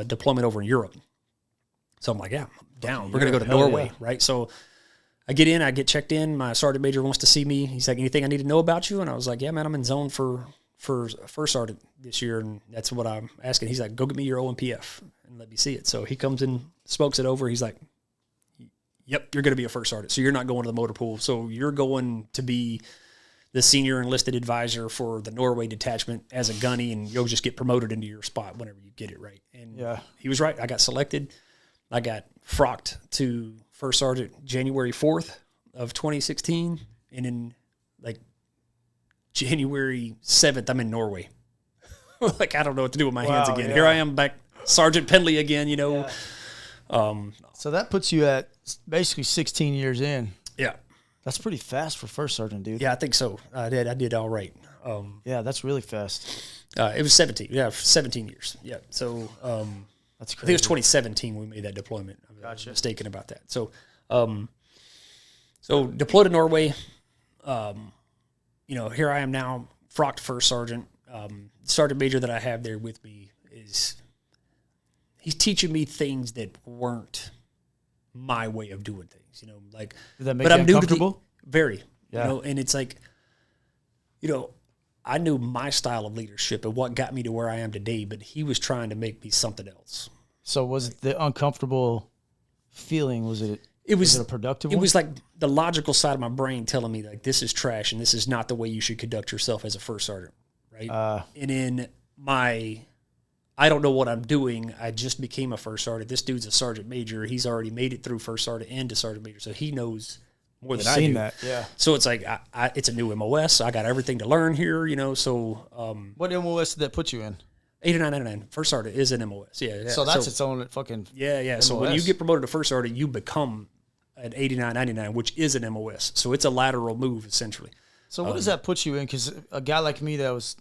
deployment over in Europe. So I'm like, yeah, I'm down. We're going to go to Norway, right? So I get in, I get checked in. My sergeant major wants to see me. He's like, anything I need to know about you? And I was like, yeah, man, I'm in zone for first sergeant this year, and that's what I'm asking. He's like, go get me your OMPF and let me see it. So he comes in, smokes it over. He's like, yep, you're going to be a first sergeant. So you're not going to the motor pool. So you're going to be the senior enlisted advisor for the Norway detachment as a gunny, and you'll just get promoted into your spot whenever you get it right. And he was right. I got selected. I got frocked to first sergeant January 4th of 2016. And in like January 7th, I'm in Norway. Like, I don't know what to do with my hands again. Yeah. Here I am back, Sergeant Pendley again, Yeah. So that puts you at basically 16 years in. Yeah. That's pretty fast for first sergeant, dude. Yeah, I think so. I did all right. Yeah, that's really fast. It was 17. Yeah, 17 years. Yeah. So that's crazy. I think it was 2017 we made that deployment. I'm mistaken about that. So so deployed to Norway. Here I am now, frocked first sergeant. Sergeant major that I have there with me he's teaching me things that weren't my way of doing things. Like, did that make you uncomfortable? Very. Yeah. And it's like, I knew my style of leadership and what got me to where I am today, but he was trying to make me something else. So was it the uncomfortable feeling? Was it a productive one? It was like the logical side of my brain telling me like, this is trash and this is not the way you should conduct yourself as a first sergeant. Right. And in I don't know what I'm doing. I just became a first sergeant. This dude's a sergeant major. He's already made it through first sergeant and to sergeant major. So he knows more than I do. That, yeah. So it's like, it's a new MOS. I got everything to learn here, so. What MOS did that put you in? 8999. First sergeant is an MOS. Yeah. So that's its own fucking. Yeah. MOS. So when you get promoted to first sergeant, you become an 8999, which is an MOS. So it's a lateral move essentially. So what does that put you in? Because a guy like me that was,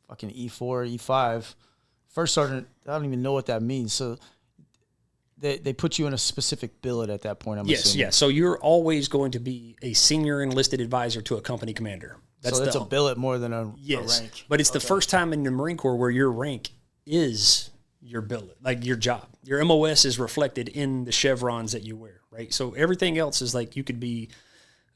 fucking E4, E5, first sergeant, I don't even know what that means. So they put you in a specific billet at that point, I'm assuming. Yes. So you're always going to be a senior enlisted advisor to a company commander. That's a billet more than a rank. But it's the first time in the Marine Corps where your rank is your billet, like your job. Your MOS is reflected in the chevrons that you wear, right? So everything else is like you could be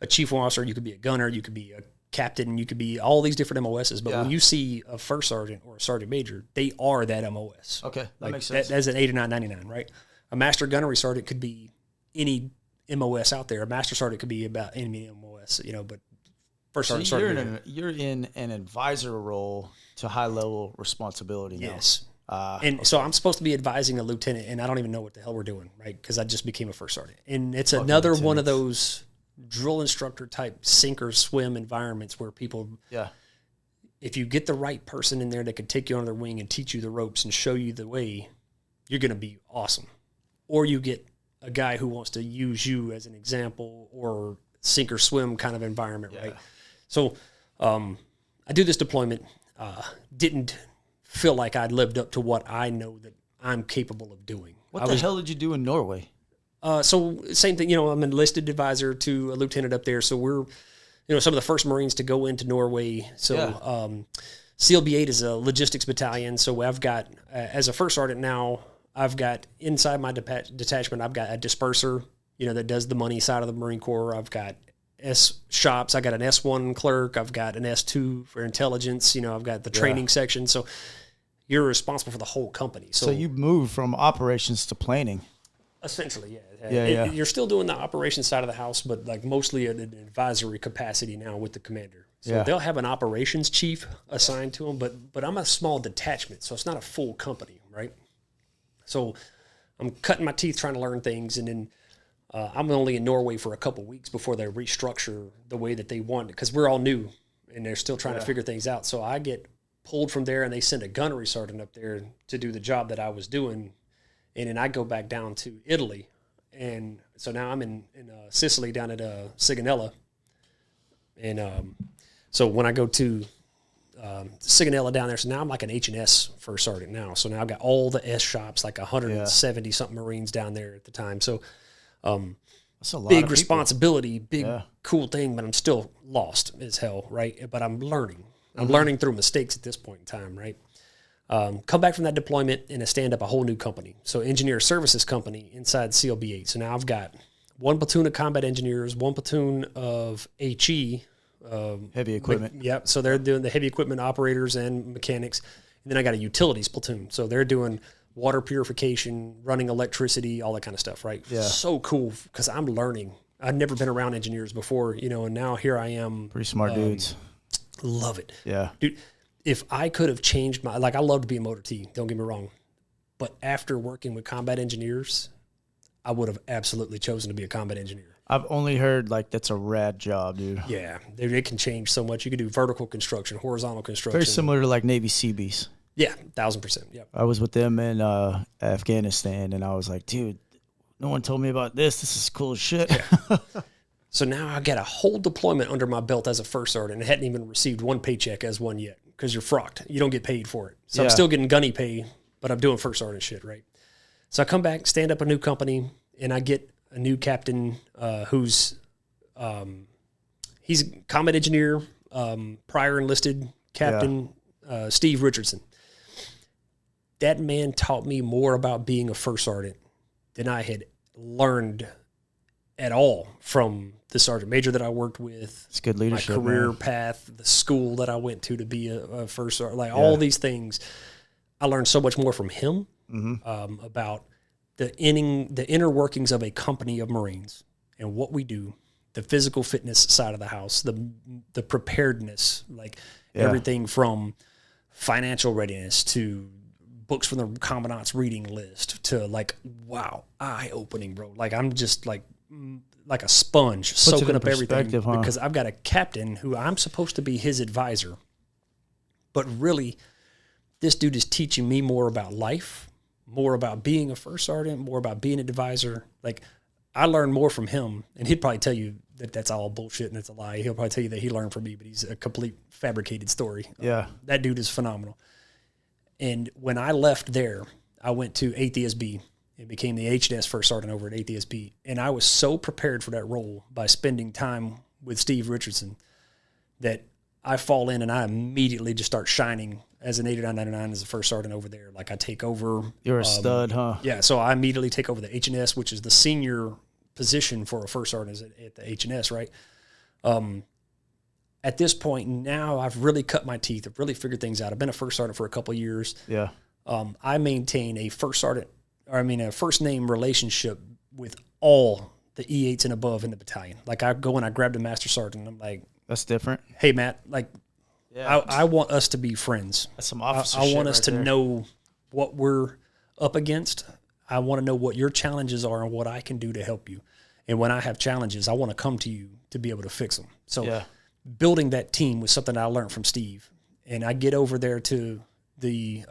a chief officer, you could be a gunner, you could be a captain, you could be all these different MOSs. But when you see a first sergeant or a sergeant major, they are that MOS. Okay, that makes sense. That's an 8999, right? A master gunnery sergeant could be any MOS out there. A master sergeant could be about any MOS, but first sergeant. You're in an advisor role to high level responsibility now. Yes. So I'm supposed to be advising a lieutenant, and I don't even know what the hell we're doing, right? Because I just became a first sergeant. And it's another one of those drill instructor type sink or swim environments where people, if you get the right person in there that could take you under their wing and teach you the ropes and show you the way, you're going to be awesome. Or you get a guy who wants to use you as an example or sink or swim kind of environment, right? So I do this deployment, didn't feel like I'd lived up to what I know that I'm capable of doing. What the hell did you do in Norway? So same thing, I'm an enlisted advisor to a lieutenant up there. So we're, some of the first Marines to go into Norway. So SEAL B8 is a logistics battalion. So I've got, as a first sergeant now, I've got inside my detachment, I've got a disperser, that does the money side of the Marine Corps. I've got S shops. I got an S1 clerk. I've got an S2 for intelligence. I've got the training section. So you're responsible for the whole company. So you moved from operations to planning. Essentially, yeah. You're still doing the operations side of the house, but like mostly an advisory capacity now with the commander. So they'll have an operations chief assigned to them, but I'm a small detachment, so it's not a full company, right? So I'm cutting my teeth trying to learn things, and then I'm only in Norway for a couple weeks before they restructure the way that they want it, because we're all new, and they're still trying to figure things out. So I get pulled from there, and they send a gunnery sergeant up there to do the job that I was doing, and then I go back down to Italy. And so now I'm in Sicily down at Sigonella. And so when I go to Sigonella down there, so now I'm like an H&S first sergeant now. So now I've got all the S shops, like 170-something Marines down there at the time. So that's a lot big responsibility, big cool thing, but I'm still lost as hell, right? But I'm learning. I'm learning through mistakes at this point in time, right? Come back from that deployment and stand up a whole new company. So engineer services company inside SEAL B8. So now I've got one platoon of combat engineers, one platoon of HE. Heavy equipment. Yep. So they're doing the heavy equipment operators and mechanics. And then I got a utilities platoon. So they're doing water purification, running electricity, all that kind of stuff, right? Yeah. So cool because I'm learning. I've never been around engineers before, and now here I am. Pretty smart dudes. Love it. Yeah. Dude, if I could have changed I love to be a motor T, don't get me wrong. But after working with combat engineers, I would have absolutely chosen to be a combat engineer. I've only heard that's a rad job, dude. Yeah. It can change so much. You can do vertical construction, horizontal construction. Very similar to Navy Seabees. Yeah, 1,000%. Yeah. I was with them in Afghanistan, and I was like, dude, no one told me about this. This is cool as shit. Yeah. So now I got a whole deployment under my belt as a first sergeant. I hadn't even received one paycheck as one yet because you're frocked. You don't get paid for it. So I'm still getting gunny pay, but I'm doing first sergeant shit, right? So I come back, stand up a new company, and I get a new captain who's he's a combat engineer, prior enlisted captain, Steve Richardson. That man taught me more about being a first sergeant than I had learned at all from the sergeant major that I worked with. It's good leadership. My career path, the school that I went to be a first sergeant, all these things. I learned so much more from him about the inner workings of a company of Marines and what we do, the physical fitness side of the house, the preparedness, everything from financial readiness to books from the commandant's reading list to wow, eye-opening, bro. I'm just like a sponge soaking up everything because I've got a captain who I'm supposed to be his advisor, but really this dude is teaching me more about life, more about being a first sergeant, more about being an advisor. I learned more from him, and he'd probably tell you that that's all bullshit and it's a lie. He'll probably tell you that he learned from me, but he's a complete fabricated story. Yeah. That dude is phenomenal. And when I left there, I went to ATSB and became the H&S first sergeant over at ATSB. And I was so prepared for that role by spending time with Steve Richardson that I fall in and I immediately just start shining as an 8999 as the first sergeant over there. Like I take over. You're a stud, huh? Yeah. So I immediately take over the H&S, which is the senior position for a first sergeant at the H&S, right? At this point now, I've really cut my teeth. I've really figured things out. I've been a first sergeant for a couple of years. Yeah. I maintain a a first name relationship with all the E8s and above in the battalion. Like I go and I grab the master sergeant. And I'm like, that's different. Hey, Matt, like yeah. I want us to be friends. That's some officer I shit want us right to there. know what we're up against. I want to know what your challenges are and what I can do to help you. And when I have challenges, I want to come to you to be able to fix them. So building that team was something I learned from Steve. And I get over there to the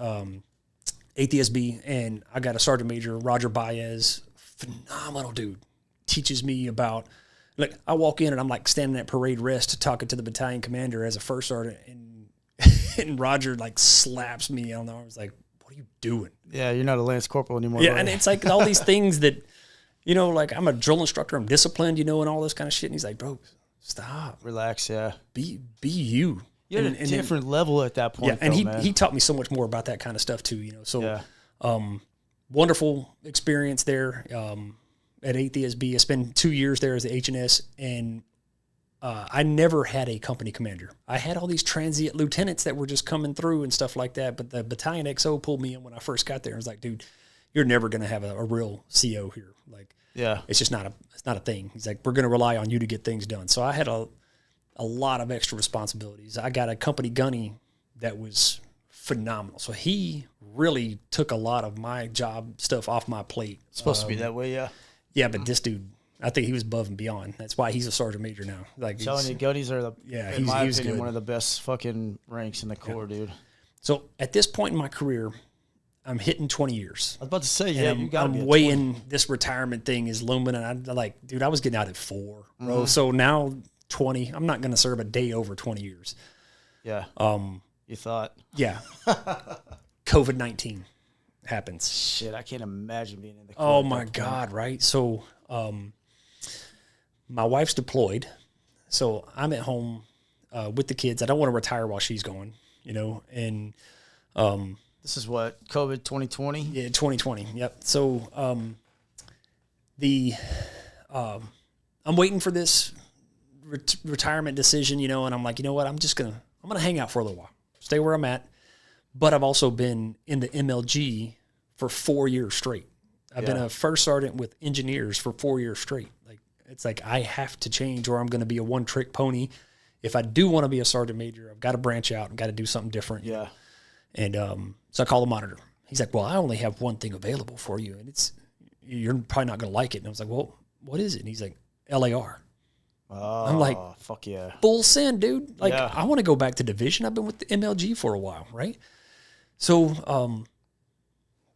ATSB, and I got a Sergeant Major, Roger Baez, phenomenal dude. Teaches me about, like, I walk in and I'm like standing at parade rest talking to the battalion commander as a first sergeant, and Roger like slaps me on the arm. I was like, what are you doing? Yeah, you're not a Lance Corporal anymore. Yeah, and it's like all these things that, you know, like I'm a drill instructor, I'm disciplined, you know, and all this kind of shit. And he's like, bro, stop. Relax, yeah. Be you. You're at a different level at that point. Yeah, and he taught me so much more about that kind of stuff too, you know. So wonderful experience there at ATSB. I spent 2 years there as the H&S, and I never had a company commander. I had all these transient lieutenants that were just coming through and stuff like that, but the battalion XO pulled me in when I first got there and was like, dude, you're never going to have a real CO here. Like, it's just not a thing. He's like, we're going to rely on you to get things done. So I had a lot of extra responsibilities. I got a company gunny that was phenomenal. So he really took a lot of my job stuff off my plate. It's supposed to be that way, yeah. Yeah, but this dude, I think he was above and beyond. That's why he's a sergeant major now. Like, telling you, gunnies are in my opinion, good. one of the best fucking ranks in the Corps, dude. So at this point in my career, I'm hitting 20 years. I was about to say, yeah, you got to be I'm weighing this retirement thing is looming, and I'm like, dude, I was getting out at 4, bro. Mm-hmm. So now 20, I'm not going to serve a day over 20 years. Yeah. You thought? Yeah. COVID-19 happens. Shit, I can't imagine being in the Corps. Oh my God, right? So my wife's deployed, so I'm at home with the kids. I don't want to retire while she's going, you know, and this is what, COVID 2020? Yeah, 2020. Yep. So I'm waiting for this retirement decision, you know, and I'm like, you know what? I'm gonna hang out for a little while, stay where I'm at. But I've also been in the MLG for 4 years straight. I've been a first sergeant with engineers for 4 years straight. Like, it's like I have to change, or I'm going to be a one-trick pony. If I do want to be a sergeant major, I've got to branch out and got to do something different. Yeah. And so I call the monitor. He's like, well, I only have one thing available for you, and you're probably not going to like it. And I was like, well, what is it? And he's like, LAR. Oh, I'm like, fuck yeah. Full send, dude. Like, I want to go back to division. I've been with the MLG for a while, right? So,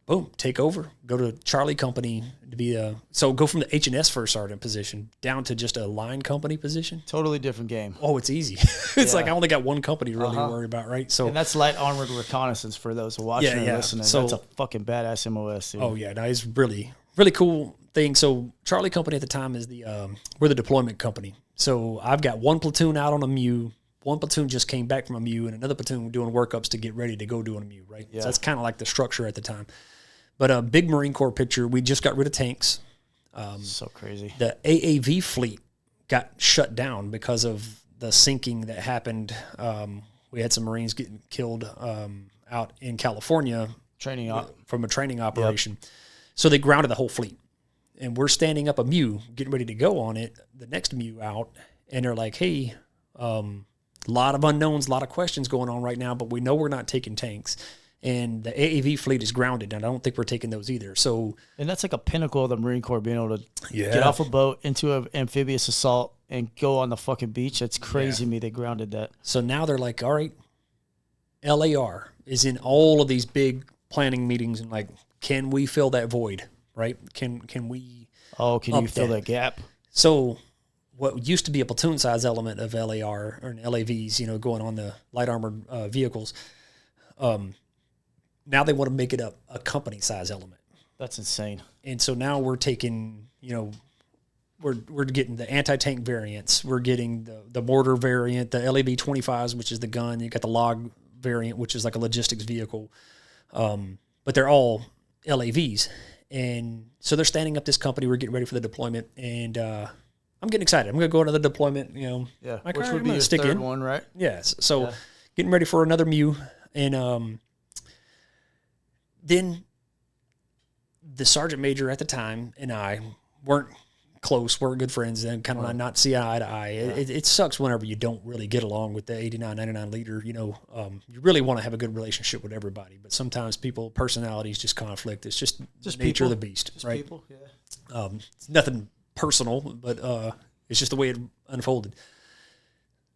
boom, take over, go to Charlie Company to be go from the H&S first sergeant position down to just a line company position. Totally different game. Oh, it's easy. It's like I only got one company to really worry about, right? So, and that's light armored reconnaissance for those watching and listening. So, that's a fucking badass MOS, dude. Oh yeah, no, it's really, really cool thing. So Charlie Company at the time is we're the deployment company. So I've got one platoon out on a MEU. One platoon just came back from a MEU, and another platoon doing workups to get ready to go do a MEU, right? Yeah. So that's kind of like the structure at the time. But a big Marine Corps picture, we just got rid of tanks. So crazy. The AAV fleet got shut down because of the sinking that happened. We had some Marines getting killed out in California from a training operation. Yep. So they grounded the whole fleet. And we're standing up a MEU, getting ready to go on it, the next MEU out, and they're like, hey, a lot of unknowns, a lot of questions going on right now, but we know we're not taking tanks. And the AAV fleet is grounded, and I don't think we're taking those either. So, and that's like a pinnacle of the Marine Corps, being able to get off a boat into an amphibious assault and go on the fucking beach. That's crazy to me. They grounded that. So now they're like, all right, LAR is in all of these big planning meetings and like, can we fill that void? right? Can we? Oh, can you fill that gap? So what used to be a platoon size element of LAR or LAVs, you know, going on the light armored vehicles, now they want to make it a company size element. That's insane. And so now we're taking, you know, we're getting the anti-tank variants. We're getting the mortar variant, the LAB 25s, which is the gun. You got the log variant, which is like a logistics vehicle. But they're all LAVs. And so they're standing up this company. We're getting ready for the deployment. And I'm getting excited. I'm going to go to the deployment, you know. Yeah, like, which right, would be your third one, right? Yes. So getting ready for another MEU. And then the sergeant major at the time and I weren't close, weren't good friends, and kind of not see eye to eye. It sucks whenever you don't really get along with the 89, 99 leader. You know, you really want to have a good relationship with everybody, but sometimes personalities just conflict. It's just nature people. of the beast, Just right? People, yeah. It's nothing personal, but it's just the way it unfolded.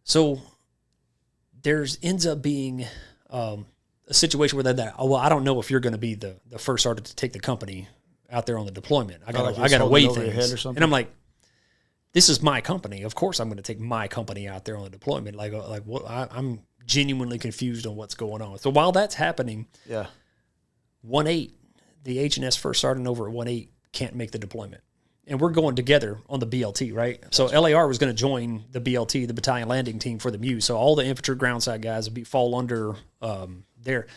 So ends up being a situation where they're that, oh, well, I don't know if you're going to be the first sergeant to take the company out there on the deployment. I got to weigh things. And I'm like, this is my company. Of course I'm going to take my company out there on the deployment. Like what? I'm genuinely confused on what's going on. So while that's happening, 1-8, the H&S first sergeant over at 1-8 can't make the deployment. And we're going together on the BLT, right? So LAR was going to join the BLT, the battalion landing team for the MEU. So all the infantry groundside guys would fall under there.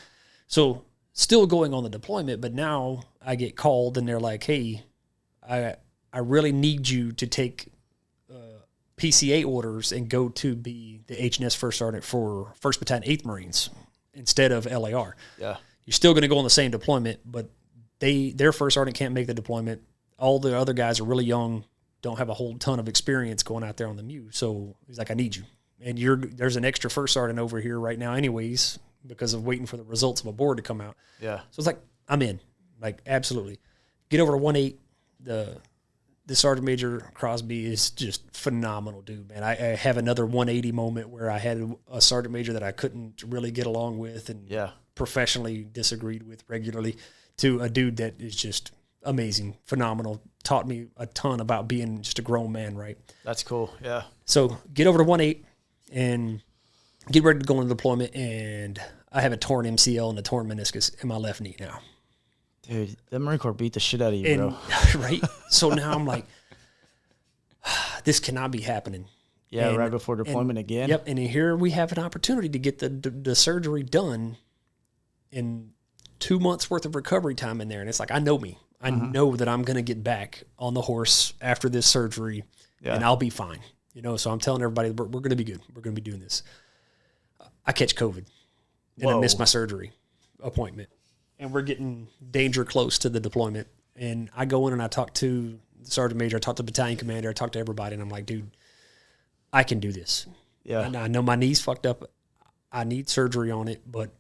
So still going on the deployment, but now I get called and they're like, hey, I really need you to take PCA orders and go to be the H&S first sergeant for 1st Battalion 8th Marines instead of LAR. Yeah. You're still going to go on the same deployment, but their first sergeant can't make the deployment. All the other guys are really young, don't have a whole ton of experience going out there on the MEU. So he's like, I need you. And there's an extra first sergeant over here right now anyways because of waiting for the results of a board to come out. Yeah. So it's like, I'm in. Like, absolutely. Get over to 1-8. The Sergeant Major Crosby is just phenomenal, dude, man. I have another 180 moment where I had a Sergeant Major that I couldn't really get along with and professionally disagreed with regularly to a dude that is just amazing, phenomenal, taught me a ton about being just a grown man, right? That's cool, yeah. So get over to 1-8 and get ready to go into deployment, and I have a torn MCL and a torn meniscus in my left knee now. Dude, the Marine Corps beat the shit out of you, bro. Right? So now I'm like, this cannot be happening. Yeah, and, right before deployment again. Yep, and here we have an opportunity to get the surgery done in 2 months worth of recovery time in there. And it's like, I know me. I know that I'm going to get back on the horse after this surgery, and I'll be fine. You know, so I'm telling everybody, we're going to be good. We're going to be doing this. I catch COVID, and I miss my surgery appointment. And we're getting danger close to the deployment. And I go in and I talk to the sergeant major, I talk to the battalion commander, I talk to everybody, and I'm like, dude, I can do this. Yeah. And I know my knee's fucked up. I need surgery on it, but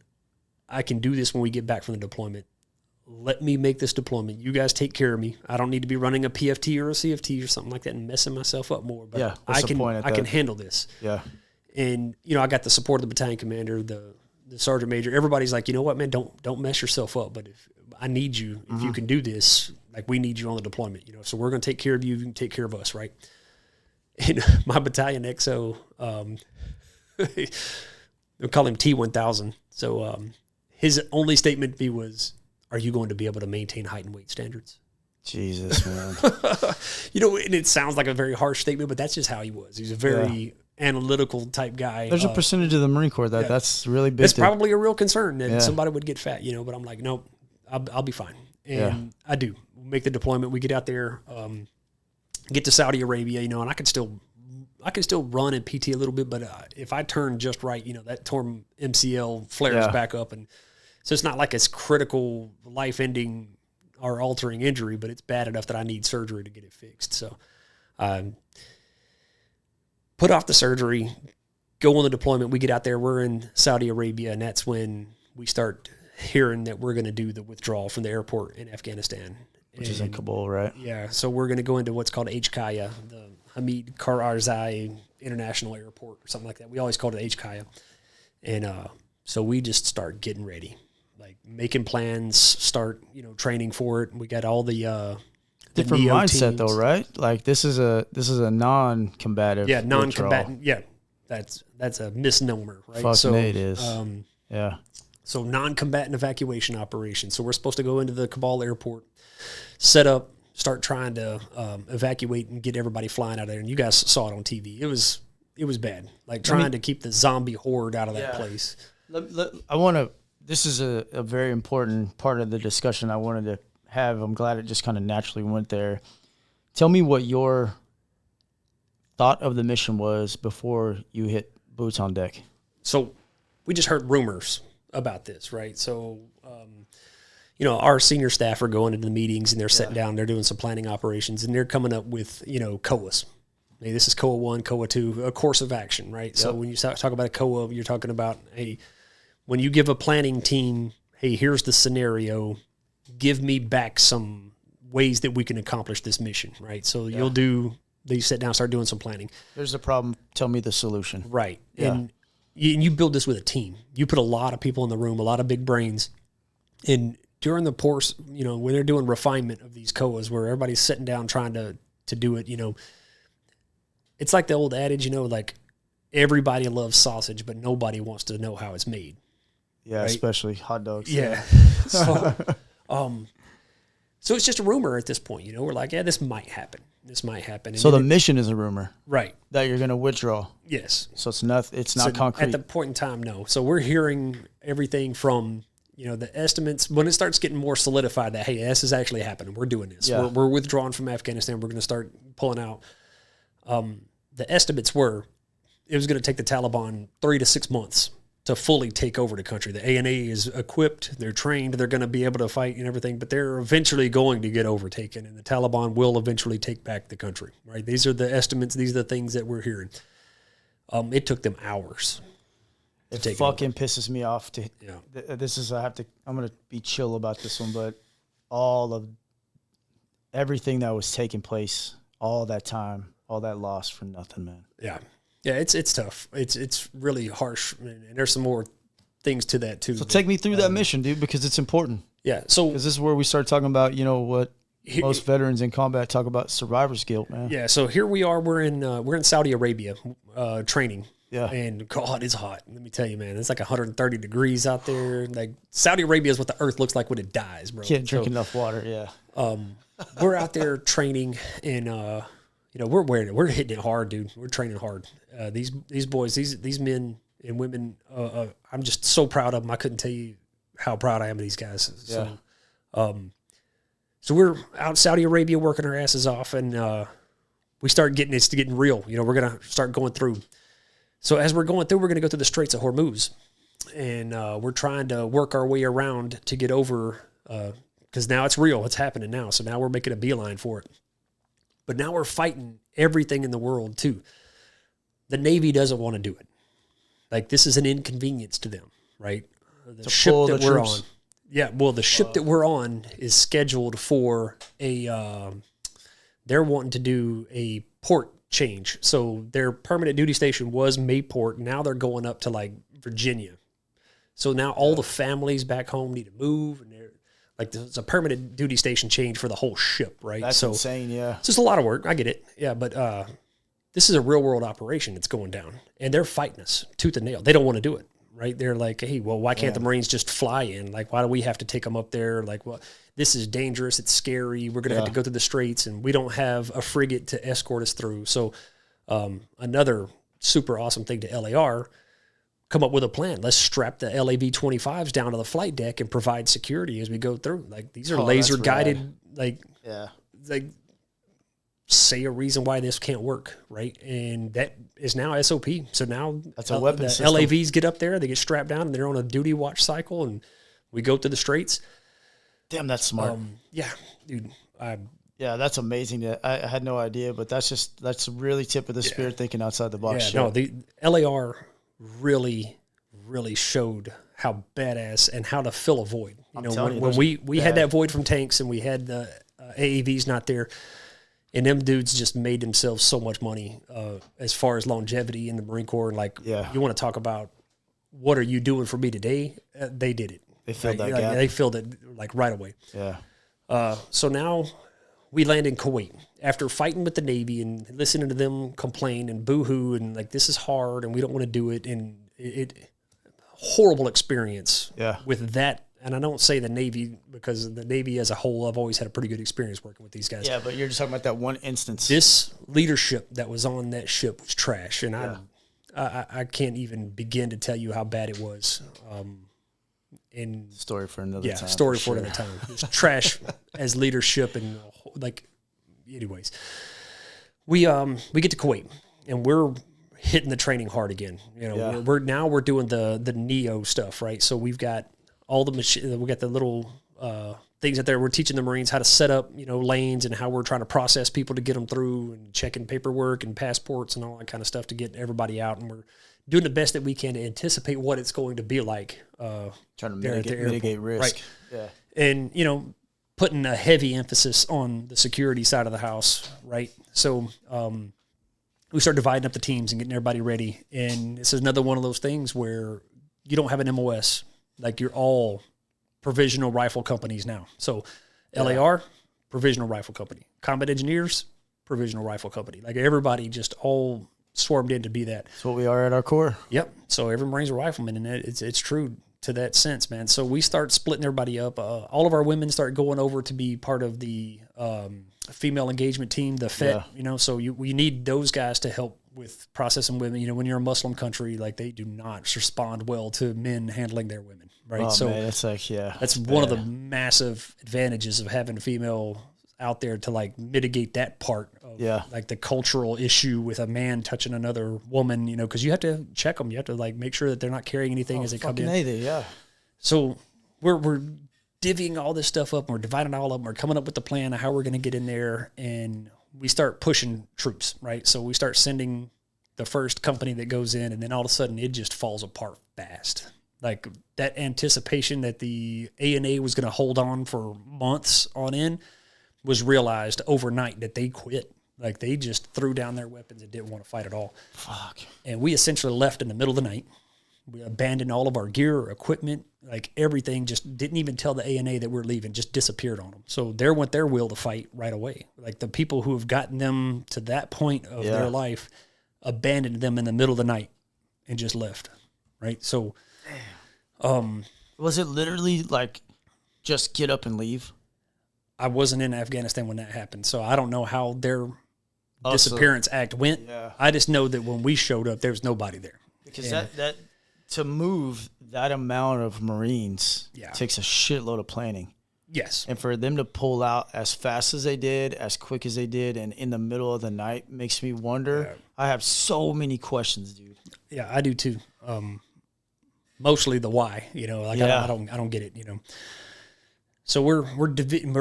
I can do this when we get back from the deployment. Let me make this deployment. You guys take care of me. I don't need to be running a PFT or a CFT or something like that and messing myself up more. But I can handle this. Yeah. And, you know, I got the support of the battalion commander, the sergeant major. Everybody's like, you know what, man, don't mess yourself up. But if I need you, if you can do this, like, we need you on the deployment, you know. So we're going to take care of you. You can take care of us, right? And my battalion XO, they'll call him T1000. So his only statement to me was, are you going to be able to maintain height and weight standards? Jesus, man. You know, and it sounds like a very harsh statement, but that's just how he was. He's a very analytical type guy. There's a percentage of the Marine Corps that's really big. It's probably a real concern that somebody would get fat, you know, but I'm like, nope, I'll be fine. And I do. We'll make the deployment. We get out there, get to Saudi Arabia, you know, and I can still run and PT a little bit, but if I turn just right, you know, that torn MCL flares back up. And so it's not like it's critical, life-ending or altering injury, but it's bad enough that I need surgery to get it fixed. So put off the surgery, go on the deployment. We get out there. We're in Saudi Arabia, and that's when we start hearing that we're going to do the withdrawal from the airport in Afghanistan. Which is in Kabul, right? Yeah. So we're going to go into what's called HKIA, the Hamid Karzai International Airport or something like that. We always called it HKIA. And so we just start getting ready. like making plans, start, training for it. We got all the different neo mindset teams. though, right? Like this is a non-combative. Yeah, withdrawal. non-combatant. Yeah, that's a misnomer, right? Fucking it is. Yeah. So non-combatant evacuation operation. So we're supposed to go into the Kabul airport, set up, start trying to evacuate and get everybody flying out of there. And you guys saw it on TV. It was bad. Like trying to keep the zombie horde out of that place. This is a very important part of the discussion I wanted to have. I'm glad it just kind of naturally went there. Tell me what your thought of the mission was before you hit boots on deck. So we just heard rumors about this, right? So, our senior staff are going into the meetings and they're sitting down, they're doing some planning operations, and they're coming up with, COAs. Hey, this is COA 1, COA 2, a course of action, right? Yep. So when you talk about a COA, you're talking about, hey, when you give a planning team, hey, here's the scenario, give me back some ways that we can accomplish this mission, right? So you sit down, start doing some planning. There's a problem, tell me the solution. Right. Yeah. And you build this with a team. You put a lot of people in the room, a lot of big brains. And during the course, when they're doing refinement of these COAs where everybody's sitting down trying to do it, it's like the old adage, like everybody loves sausage, but nobody wants to know how it's made. Yeah, right? Especially hot dogs. Yeah. So it's just a rumor at this point, we're like, yeah, this might happen. This might happen. And so the mission is a rumor. Right. That you're going to withdraw. Yes. So it's not concrete. At the point in time, no. So we're hearing everything from, the estimates. When it starts getting more solidified that, hey, this is actually happening. We're doing this. Yeah. We're withdrawing from Afghanistan. We're going to start pulling out. The estimates were it was going to take the Taliban 3 to 6 months to fully take over the country. The ANA is equipped, they're trained, they're going to be able to fight and everything, but they're eventually going to get overtaken, and the Taliban will eventually take back the country, right? These are the estimates, these are the things that we're hearing. It took them hours. It fucking pisses me off. I'm going to be chill about this one, but all of everything that was taking place, all that time, all that loss for nothing, man. Yeah. Yeah, it's tough. It's really harsh, and there's some more things to that too. So take me through that mission, dude, because it's important. Yeah, so because this is where we start talking about, what most veterans in combat talk about, survivor's guilt, man. Yeah, so here we are. We're in Saudi Arabia training. Yeah, and God, it's hot. Let me tell you, man, it's like 130 degrees out there. Like Saudi Arabia is what the earth looks like when it dies, bro. Can't drink enough water. Yeah. We're out there training, and we're hitting it hard, dude. We're training hard. These boys, these men and women, I'm just so proud of them. I couldn't tell you how proud I am of these guys. Yeah. So we're out in Saudi Arabia working our asses off, and we start getting real. We're going to start going through. So as we're going through, we're going to go through the Straits of Hormuz, and we're trying to work our way around to get over, because now it's real. It's happening now. So now we're making a beeline for it. But now we're fighting everything in the world, too. The Navy doesn't want to do it. Like, this is an inconvenience to them, right? The ship that we're on. Yeah, well, the ship that we're on is scheduled for they're wanting to do a port change. So their permanent duty station was Mayport. Now they're going up to, like, Virginia. So now all the families back home need to move, and they're like, there's a permanent duty station change for the whole ship, right? That's insane, yeah. It's just a lot of work. I get it. Yeah, but this is a real-world operation that's going down, and they're fighting us tooth and nail. They don't want to do it, right? They're like, hey, well, why can't the Marines just fly in? Like, why do we have to take them up there? Like, well, this is dangerous. It's scary. We're going to have to go through the straits, and we don't have a frigate to escort us through. So another super awesome thing to LAR, come up with a plan. Let's strap the LAV-25s down to the flight deck and provide security as we go through. Like, these are laser guided, like say a reason why this can't work, right? And that is now SOP. So now that's a weapon system. LAVs get up there, they get strapped down, and they're on a duty watch cycle, and we go through the straits. Damn, that's smart. Yeah, dude. Yeah, that's amazing. I had no idea, but that's really tip of the spear, thinking outside the box. Yeah, no, the LAR really, really showed how badass and how to fill a void. When we had that void from tanks, and we had the AAVs not there, and them dudes just made themselves so much money as far as longevity in the Marine Corps. And like, you want to talk about what are you doing for me today? They did it. They filled right? that gap. They filled it like right away. Yeah. So now we land in Kuwait after fighting with the Navy and listening to them complain and boo-hoo and like, this is hard and we don't want to do it. And it horrible experience with that. And I don't say the Navy because the Navy as a whole, I've always had a pretty good experience working with these guys. Yeah, but you're just talking about that one instance. This leadership that was on that ship was trash. And I can't even begin to tell you how bad it was. Story for another time. Story for another time. It's trash as leadership and like, anyways. We get to Kuwait and we're hitting the training hard again. You know, we're doing the Neo stuff, right? So we've got all the machine. We got the little things out there. We're teaching the Marines how to set up, lanes and how we're trying to process people to get them through and checking paperwork and passports and all that kind of stuff to get everybody out. And we're doing the best that we can to anticipate what it's going to be like. Trying to mitigate risk. Right. Yeah. And, putting a heavy emphasis on the security side of the house, right? So we start dividing up the teams and getting everybody ready. And this is another one of those things where you don't have an MOS. Like you're all provisional rifle companies now. So LAR, provisional rifle company. Combat Engineers, provisional rifle company. Like everybody just all swarmed in to be that. That's what we are at our core. Yep. So every Marine's a rifleman, and it's true to that sense, man. So we start splitting everybody up. All of our women start going over to be part of the female engagement team, the FET, so we need those guys to help with processing women. When you're a Muslim country, like they do not respond well to men handling their women, right? Oh, so man, it's like, that's one of the massive advantages of having a female out there to like mitigate that part of like the cultural issue with a man touching another woman, because you have to check them. You have to like make sure that they're not carrying anything as they come in. So we're divvying all this stuff up and we're dividing it all up and we're coming up with the plan of how we're going to get in there, and we start pushing troops, right? So we start sending the first company that goes in, and then all of a sudden it just falls apart fast. Like that anticipation that the ANA was going to hold on for months on end was realized overnight that they quit. Like they just threw down their weapons and didn't want to fight at all. Fuck. And we essentially left in the middle of the night. We abandoned all of our gear, equipment, like everything, just didn't even tell the ANA that we're leaving, just disappeared on them. So there went their will to fight right away. Like the people who have gotten them to that point of their life abandoned them in the middle of the night and just left, right? So was it literally like just get up and leave? I wasn't in Afghanistan when that happened, so I don't know how their disappearance act went. Yeah. I just know that when we showed up, there was nobody there. Because that to move that amount of Marines takes a shitload of planning. Yes. And for them to pull out as fast as they did, as quick as they did, and in the middle of the night makes me wonder. Yeah. I have so many questions, dude. Yeah, I do too. Mostly the why, I don't get it, So we're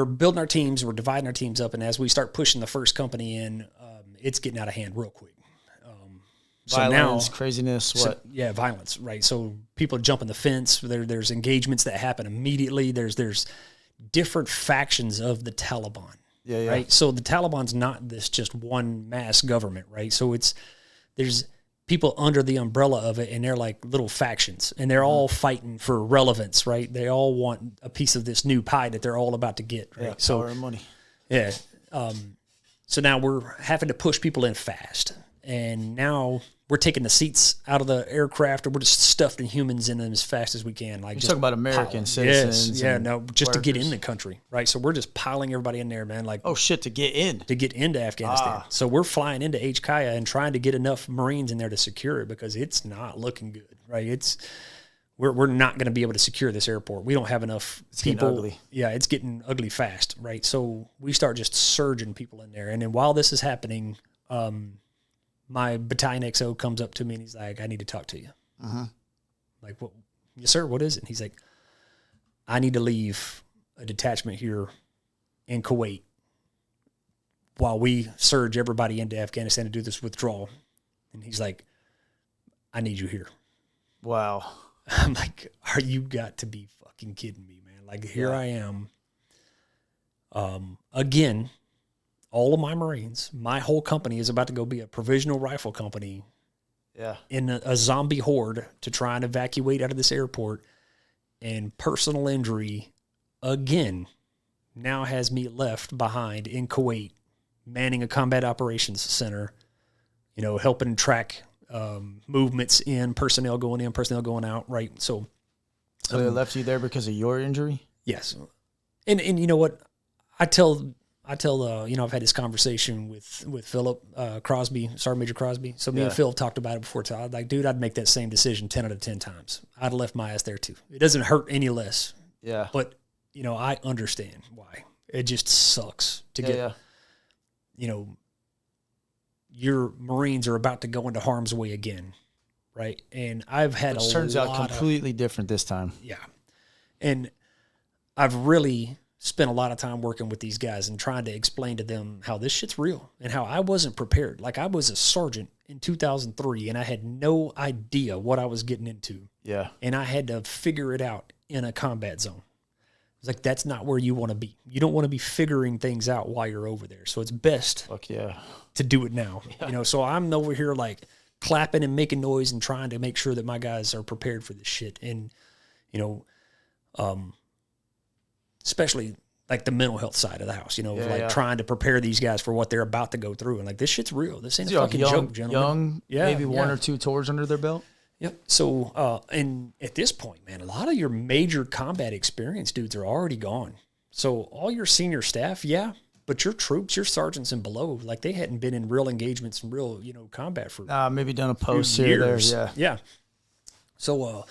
building our teams, we're dividing our teams up, and as we start pushing the first company in, it's getting out of hand real quick. Violence, craziness, what? Violence, right? So people jumping the fence. There's engagements that happen immediately. There's different factions of the Taliban, right? So the Taliban's not this just one mass government, right? So there's people under the umbrella of it, and they're like little factions, and they're all fighting for relevance, right? They all want a piece of this new pie that they're all about to get, right? Yeah, power and money. Yeah. So now we're having to push people in fast, and now we're taking the seats out of the aircraft, or we're just stuffing humans in them as fast as we can. Like you're talking about American citizens. Yes. Just to get in the country, right? So we're just piling everybody in there, man. Like, oh shit, to get into Afghanistan. So we're flying into HKIA and trying to get enough Marines in there to secure it, because it's not looking good, right? We're not going to be able to secure this airport. We don't have enough people. Getting ugly. Yeah, it's getting ugly fast, right? So we start just surging people in there, and then while this is happening, my battalion XO comes up to me and he's like, I need to talk to you. Like, what? Yes, sir. What is it? And he's like, I need to leave a detachment here in Kuwait while we surge everybody into Afghanistan to do this withdrawal. And he's like, I need you here. Wow. I'm like, are you got to be fucking kidding me, man? Like, here I am. Again, all of my Marines, my whole company is about to go be a provisional rifle company in a zombie horde to try and evacuate out of this airport. And personal injury, again, now has me left behind in Kuwait, manning a combat operations center, helping track movements in, personnel going in, personnel going out, right? So they left you there because of your injury? Yes. And you know what? I tell I've had this conversation with Philip Crosby, Sergeant Major Crosby. So me and Phil talked about it before. So I was like, dude, I'd make that same decision 10 out of 10 times. I'd have left my ass there too. It doesn't hurt any less. Yeah. But, I understand why. It just sucks to get, your Marines are about to go into harm's way again, right? And I've had Which turns out completely different this time. Yeah. And I've really spent a lot of time working with these guys and trying to explain to them how this shit's real and how I wasn't prepared. Like, I was a sergeant in 2003 and I had no idea what I was getting into. Yeah. And I had to figure it out in a combat zone. It's like, that's not where you want to be. You don't want to be figuring things out while you're over there. So it's best to do it now. Yeah. So I'm over here like clapping and making noise and trying to make sure that my guys are prepared for this shit. And, especially like the mental health side of the house, trying to prepare these guys for what they're about to go through. And like, this shit's real. This ain't a fucking joke, gentlemen. Maybe one or two tours under their belt. Yep. So, and at this point, man, a lot of your major combat experience dudes are already gone. So all your senior staff, but your troops, your sergeants and below, like they hadn't been in real engagements and real, combat for maybe done a post here or there. Yeah. So,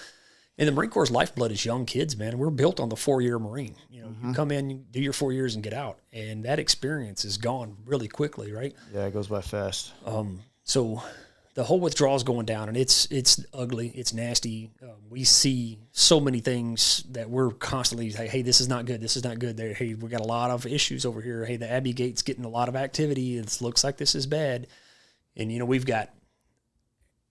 and the Marine Corps' lifeblood is young kids, man. We're built on the 4-year Marine. You come in, you do your 4 years and get out. And that experience is gone really quickly, right? Yeah, it goes by fast. So the whole withdrawal's going down, and it's ugly. It's nasty. We see so many things that we're constantly like, hey, this is not good. This is not good. There, hey, we got a lot of issues over here. Hey, the Abbey Gate's getting a lot of activity. It looks like this is bad. And, we've got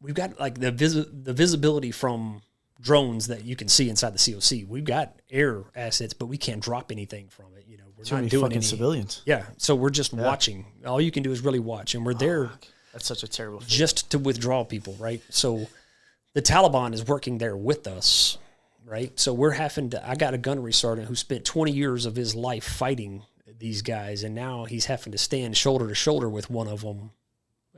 like the visibility from drones that you can see inside the COC. We've got air assets, but we can't drop anything from it. We're not doing any civilians. Yeah, so we're just watching. All you can do is really watch, and we're there. That's such a terrible feeling. Just to withdraw people, right? So the Taliban is working there with us, right? So we're having to. I got a gunnery sergeant who spent 20 years of his life fighting these guys, and now he's having to stand shoulder to shoulder with one of them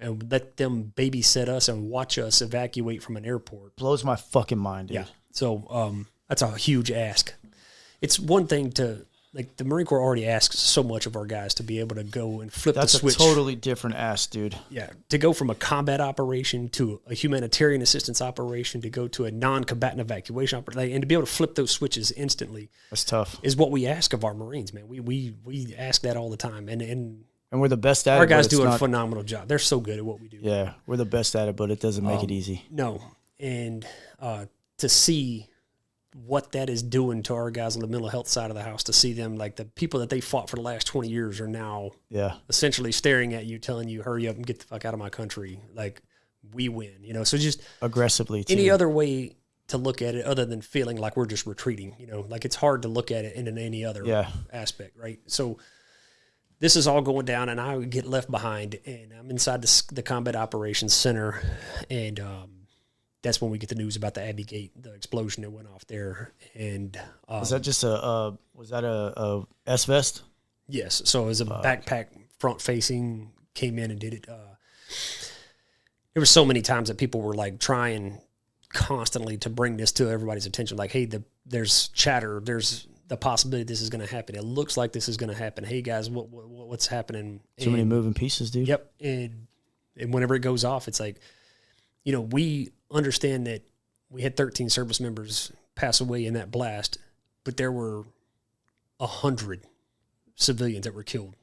and let them babysit us and watch us evacuate from an airport. Blows my fucking mind, dude. Yeah. So that's a huge ask. It's one thing to, like, the Marine Corps already asks so much of our guys to be able to go and flip the switch. That's a totally different ask, dude. Yeah. To go from a combat operation to a humanitarian assistance operation to go to a non-combatant evacuation operation, and to be able to flip those switches instantly. That's tough. Is what we ask of our Marines, man. We ask that all the time. And we're the best at it. Our guys do a phenomenal job. They're so good at what we do. Yeah, we're the best at it, but it doesn't make it easy. No. And to see what that is doing to our guys on the mental health side of the house, to see them, like the people that they fought for the last 20 years are now essentially staring at you, telling you, hurry up and get the fuck out of my country. Like, we win, So just aggressively too. Any other way to look at it other than feeling like we're just retreating, like it's hard to look at it in any other aspect, right? So this is all going down, and I get left behind, and I'm inside the Combat Operations Center, and that's when we get the news about the Abbey Gate, the explosion that went off there. And was that just a S-vest? Yes. So it was a backpack front facing, came in and did it. There were so many times that people were like trying constantly to bring this to everybody's attention. Like, hey, there's chatter. There's the possibility this is going to happen. It looks like this is going to happen. Hey guys, what's happening? Too many moving pieces, dude. Yep. And whenever it goes off, it's like, we understand that we had 13 service members pass away in that blast, but there were 100 civilians that were killed.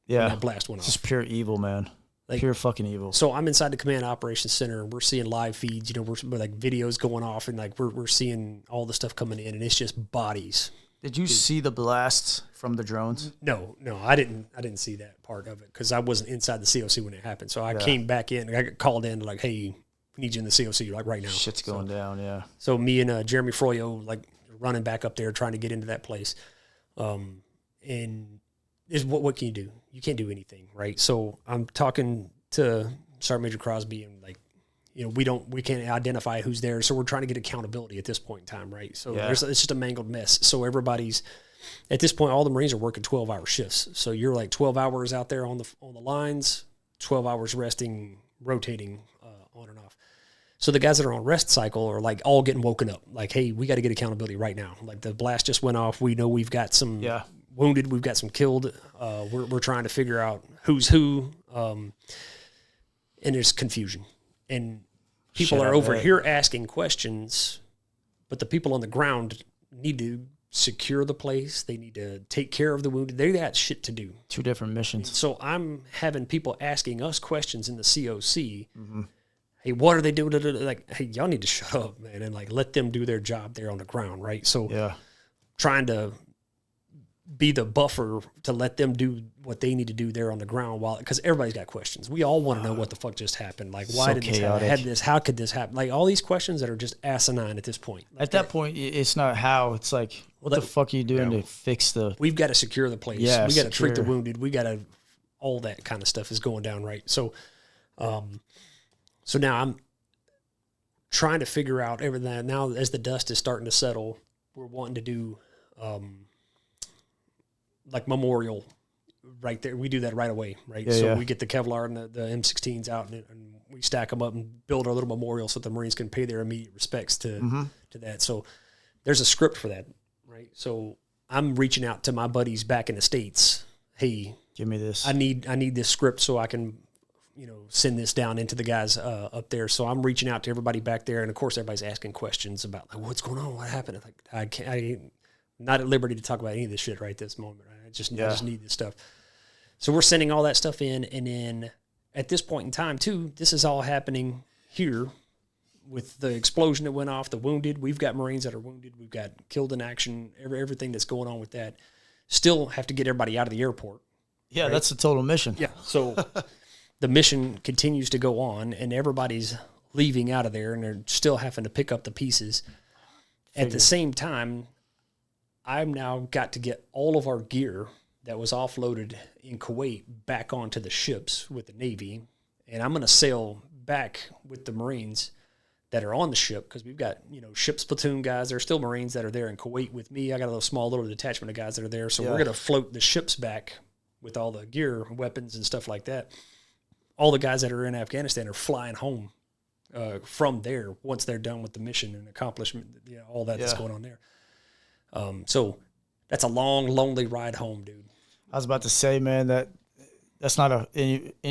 Yeah. When that blast went off. Just pure evil, man. Like, pure fucking evil. So I'm inside the Command Operations Center, and we're seeing live feeds, we're like videos going off, and like we're seeing all the stuff coming in, and it's just bodies. Did you see the blasts from the drones? No, I didn't see that part of it because I wasn't inside the COC when it happened. So I came back in, and I got called in like, hey, we need you in the COC like right now. Shit's going down, yeah. So me and Jeremy Froyo like running back up there trying to get into that place. And is what can you do? You can't do anything, right? So I'm talking to Sergeant Major Crosby, and like, we can't identify who's there. So we're trying to get accountability at this point in time. Right. So it's just a mangled mess. So everybody's at this point, all the Marines are working 12-hour shifts. So you're like 12 hours out there on the lines, 12 hours resting, rotating on and off. So the guys that are on rest cycle are like all getting woken up. Like, hey, we got to get accountability right now. Like the blast just went off. We know we've got some wounded. We've got some killed. We're trying to figure out who's who. And there's confusion. And people are over here asking questions, but the people on the ground need to secure the place. They need to take care of the wounded. They got shit to do. Two different missions. So I'm having people asking us questions in the COC. Mm-hmm. Hey, what are they doing? Like, hey, y'all need to shut up, man, and like let them do their job there on the ground, right? So trying to be the buffer to let them do what they need to do there on the ground, because everybody's got questions. We all want to know what the fuck just happened. Like, why did this happen? How could this happen? Like all these questions that are just asinine at this point. Like at that point, it's not how. It's like, what the fuck are you doing to fix the? We've got to secure the place. Yeah, we got to treat the wounded. We got to, all that kind of stuff is going down, right? So, so now I'm trying to figure out everything. Now, as the dust is starting to settle, we're wanting to do like memorial right there. We do that right away, right? We get the Kevlar and the M16s out and we stack them up and build our little memorial so that the Marines can pay their immediate respects to that. So there's a script for that, right? So I'm reaching out to my buddies back in the States. Hey, give me this. I need this script so I can, send this down into the guys up there. So I'm reaching out to everybody back there, and of course everybody's asking questions about like, what's going on, what happened. Like I'm not at liberty to talk about any of this shit right this moment. Right? I just need this stuff. So we're sending all that stuff in, and then at this point in time too, this is all happening here with the explosion that went off, the wounded. We've got Marines that are wounded. We've got killed in action. Everything that's going on with that. Still have to get everybody out of the airport. Yeah, right? That's the total mission. Yeah. So the mission continues to go on, and everybody's leaving out of there, and they're still having to pick up the pieces. At the same time, I've now got to get all of our gear that was offloaded in Kuwait back onto the ships with the Navy, and I'm going to sail back with the Marines that are on the ship, because we've got, ship's platoon guys. There are still Marines that are there in Kuwait with me. I got a little detachment of guys that are there, so we're going to float the ships back with all the gear, weapons, and stuff like that. All the guys that are in Afghanistan are flying home from there once they're done with the mission and accomplishment, all that's going on there. So that's a long, lonely ride home, dude. I was about to say, man, that's not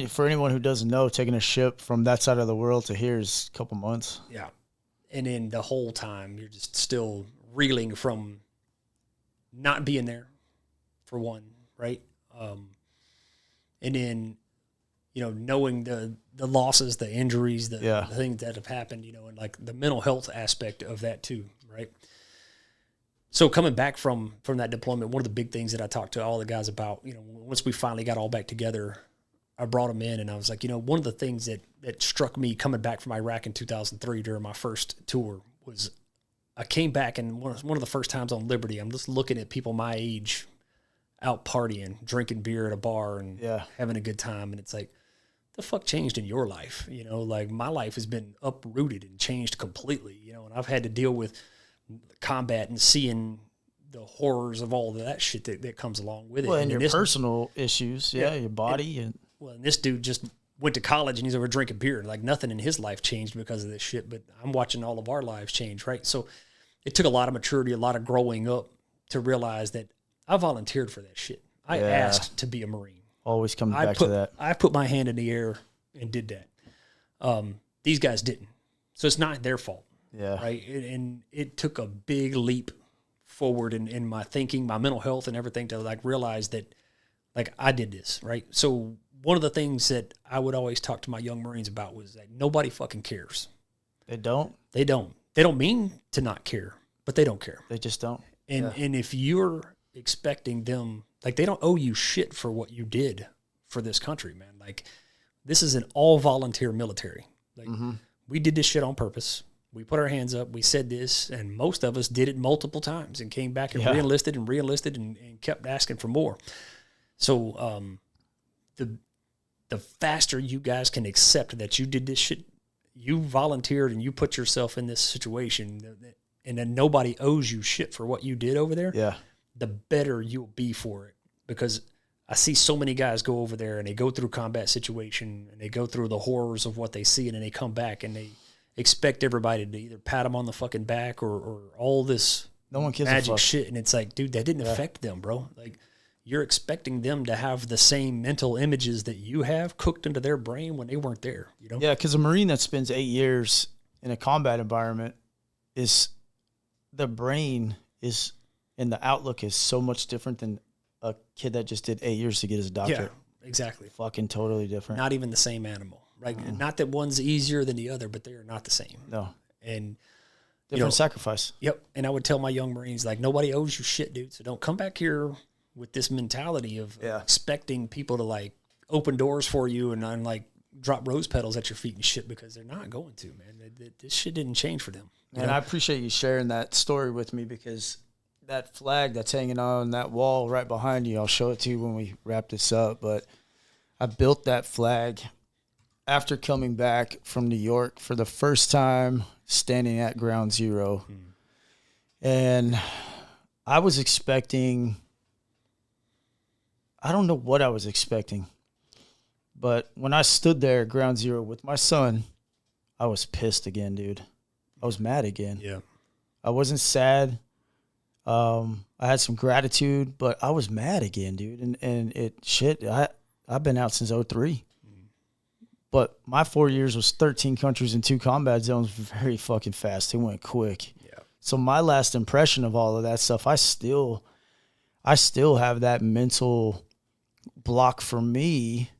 for anyone who doesn't know, taking a ship from that side of the world to here is a couple months. Yeah. And then the whole time you're just still reeling from not being there, for one, right? And then, knowing the losses, the injuries, the things that have happened, and like the mental health aspect of that too, right? So coming back from that deployment, one of the big things that I talked to all the guys about, once we finally got all back together, I brought them in and I was like, one of the things that struck me coming back from Iraq in 2003 during my first tour was I came back, and one of the first times on Liberty, I'm just looking at people my age out partying, drinking beer at a bar and having a good time. And it's like, the fuck changed in your life? Like my life has been uprooted and changed completely, and I've had to deal with combat and seeing the horrors of all of that shit that comes along with it. Well, and your personal issues, your body. And this dude just went to college and he's over drinking beer. Like nothing in his life changed because of this shit, but I'm watching all of our lives change, right? So it took a lot of maturity, a lot of growing up to realize that I volunteered for that shit. I asked to be a Marine. Always comes back to that. I put my hand in the air and did that. These guys didn't. So it's not their fault. Yeah. Right. And it took a big leap forward in my thinking, my mental health and everything to like realize that like I did this. Right. So one of the things that I would always talk to my young Marines about was that nobody fucking cares. They don't? They don't. They don't mean to not care, but they don't care. They just don't. And if you're expecting them, like they don't owe you shit for what you did for this country, man. Like this is an all volunteer military. Like we did this shit on purpose. We put our hands up, we said this, and most of us did it multiple times and came back and re-enlisted and kept asking for more. So the faster you guys can accept that you did this shit, you volunteered and you put yourself in this situation, and then nobody owes you shit for what you did over there. Yeah. The better you'll be for it, because I see so many guys go over there and they go through combat situation and they go through the horrors of what they see, and then they come back and they expect everybody to either pat them on the fucking back or all this no one gives magic a fuck. shit. And it's like, dude, that didn't affect them, bro. Like, you're expecting them to have the same mental images that you have cooked into their brain when they weren't there, you know? Yeah, because a Marine that spends 8 years in a combat environment is, the brain is, and the outlook is so much different than a kid that just did 8 years to get his doctorate. Yeah, exactly. Fucking totally different. Not even the same animal, right? Not that one's easier than the other, but they are not the same. No. And different sacrifice. Yep. And I would tell my young Marines, like, nobody owes you shit, dude. So don't come back here with this mentality of expecting people to like open doors for you and like drop rose petals at your feet and shit, because they're not going to, man. This shit didn't change for them. And I appreciate you sharing that story with me, because that flag that's hanging on that wall right behind you, I'll show it to you when we wrap this up. But I built that flag after coming back from New York for the first time, standing at Ground Zero. And I was expecting, I don't know what I was expecting, but when I stood there at Ground Zero with my son, I was pissed again, dude. I was mad again. Yeah. I wasn't sad. I had some gratitude, but I was mad again, dude. And I've been out since 03. But my 4 years was 13 countries and 2 combat zones, very fucking fast. It went quick. Yeah. So my last impression of all of that stuff, I still have that mental block for me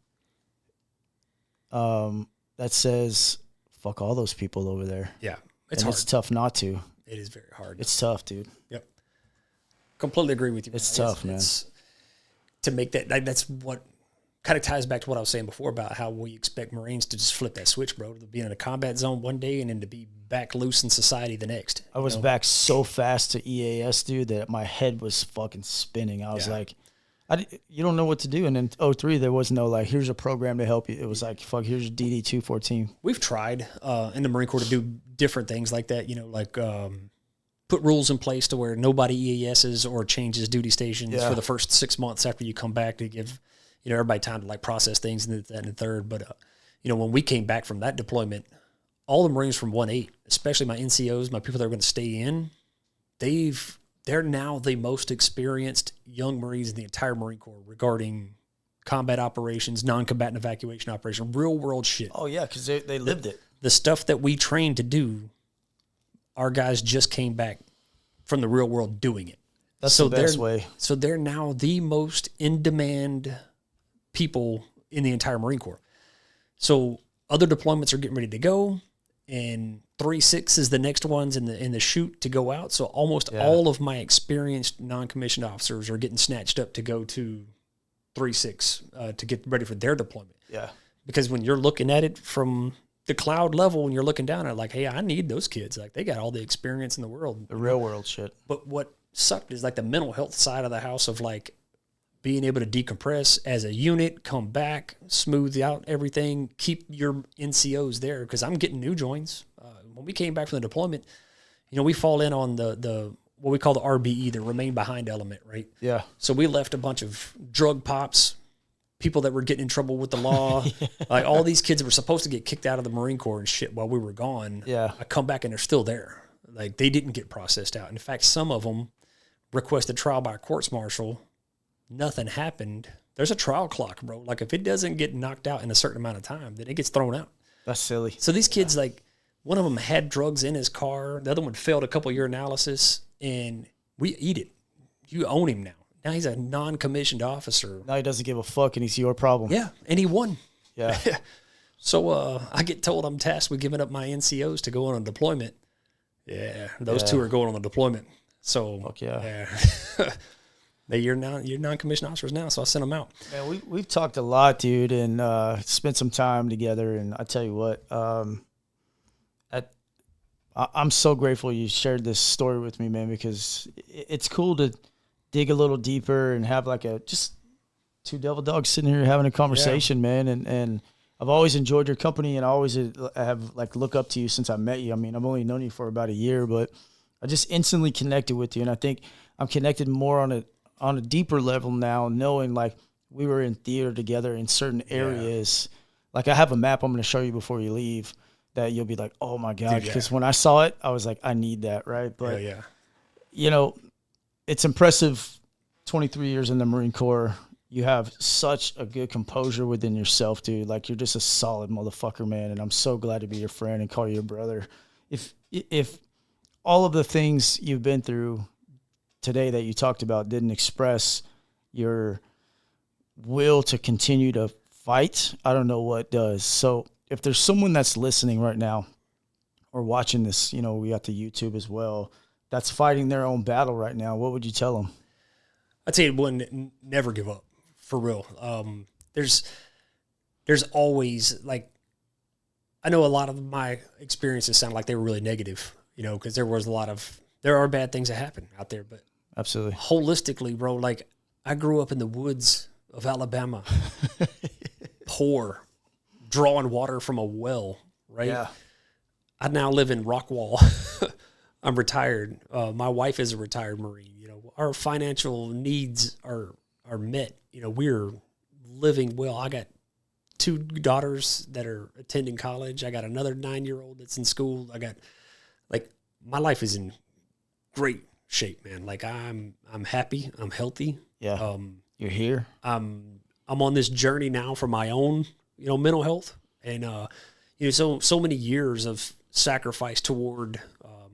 that says, fuck all those people over there. Yeah. It's tough not to. It is very hard. It's tough, dude. Yep. Completely agree with you. It's tough, man. To make that's what kind of ties back to what I was saying before about how we expect Marines to just flip that switch, bro, to be in a combat zone one day and then to be back loose in society the next. I was back so fast to EAS, dude, that my head was fucking spinning. I was like, you don't know what to do. And in 03, there was no, like, here's a program to help you. It was like, fuck, here's DD 214. We've tried in the Marine Corps to do different things like that, like put rules in place to where nobody EASs or changes duty stations for the first 6 months after you come back, to give everybody time to like process things and that and the third. But when we came back from that deployment, all the Marines from 1-8, especially my NCOs, my people that are going to stay in, they're now the most experienced young Marines in the entire Marine Corps regarding combat operations, non-combatant evacuation operation, real world shit. Oh yeah, because they lived it. The stuff that we trained to do, our guys just came back from the real world doing it. That's the best way. So they're now the most in-demand people in the entire Marine Corps. So other deployments are getting ready to go, and 3-6 is the next ones in the chute to go out. So almost all of my experienced non-commissioned officers are getting snatched up to go to 3-6 to get ready for their deployment. Yeah. Because when you're looking at it from the cloud level, when you're looking down at it, like, hey, I need those kids. Like, they got all the experience in the world. The real world shit. But what sucked is like the mental health side of the house of like being able to decompress as a unit, come back, smooth out everything, keep your NCOs there. Because I'm getting new joins. When we came back from the deployment, we fall in on the what we call the RBE, the remain behind element, right? Yeah. So we left a bunch of drug pops, people that were getting in trouble with the law, like all these kids that were supposed to get kicked out of the Marine Corps and shit while we were gone. Yeah. I come back and they're still there. Like, they didn't get processed out. In fact, some of them requested trial by a courts martial. Nothing happened. There's a trial clock, bro. Like, if it doesn't get knocked out in a certain amount of time, then it gets thrown out. That's silly. So these kids, like, one of them had drugs in his car. The other one failed a couple year analysis, and we eat it. You own him now. Now he's a non-commissioned officer. Now he doesn't give a fuck, and he's your problem. Yeah, and he won. Yeah. So I get told I'm tasked with giving up my NCOs to go on a deployment. Yeah, those two are going on a deployment. So fuck yeah. You're non-commissioned officers now, so I sent them out. Man, we've talked a lot, dude, and spent some time together. And I tell you what, I'm so grateful you shared this story with me, man, because it's cool to dig a little deeper and have like just two devil dogs sitting here having a conversation, man. And I've always enjoyed your company, and I always have like look up to you since I met you. I mean, I've only known you for about a year, but I just instantly connected with you, and I think I'm connected more on a deeper level now, knowing like we were in theater together in certain areas. Like I have a map I'm going to show you before you leave that you'll be like, oh my God. Because when I saw it, I was like, I need that. Right. But, you know, it's impressive. 23 years in the Marine Corps. You have such a good composure within yourself, dude. Like you're just a solid motherfucker, man. And I'm so glad to be your friend and call you a brother. If all of the things you've been through today that you talked about didn't express your will to continue to fight, I don't know what does. So if there's someone that's listening right now or watching this, you know, we got the YouTube as well, that's fighting their own battle right now, what would you tell them? I'd say one, never give up, for real. There's always, like, I know a lot of my experiences sound like they were really negative, you know, because there are bad things that happen out there, but absolutely, holistically, bro, like I grew up in the woods of Alabama, poor, drawing water from a well, right? Yeah. I now live in Rockwall. I'm retired. My wife is a retired Marine. You know, our financial needs are met. You know, we're living well. I got 2 daughters that are attending college. I got another 9-year-old that's in school. I got, like, my life is in great shape, man. Like I'm happy. I'm healthy. Yeah. You're here. I'm on this journey now for my own, you know, mental health, and you know, so many years of sacrifice toward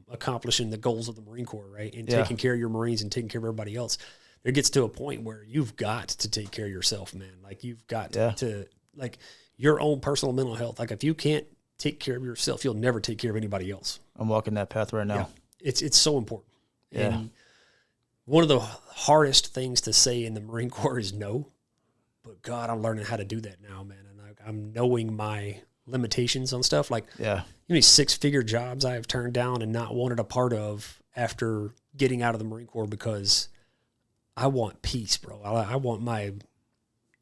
accomplishing the goals of the Marine Corps, right? And taking care of your Marines and taking care of everybody else. There gets to a point where you've got to take care of yourself, man. Like you've got to like your own personal mental health. Like if you can't take care of yourself, you'll never take care of anybody else. I'm walking that path right now. Yeah. It's so important. Yeah. And one of the hardest things to say in the Marine Corps is no, but God, I'm learning how to do that now, man. And I'm knowing my limitations on stuff. Like, you know, 6-figure jobs I have turned down and not wanted a part of after getting out of the Marine Corps because I want peace, bro. I want my,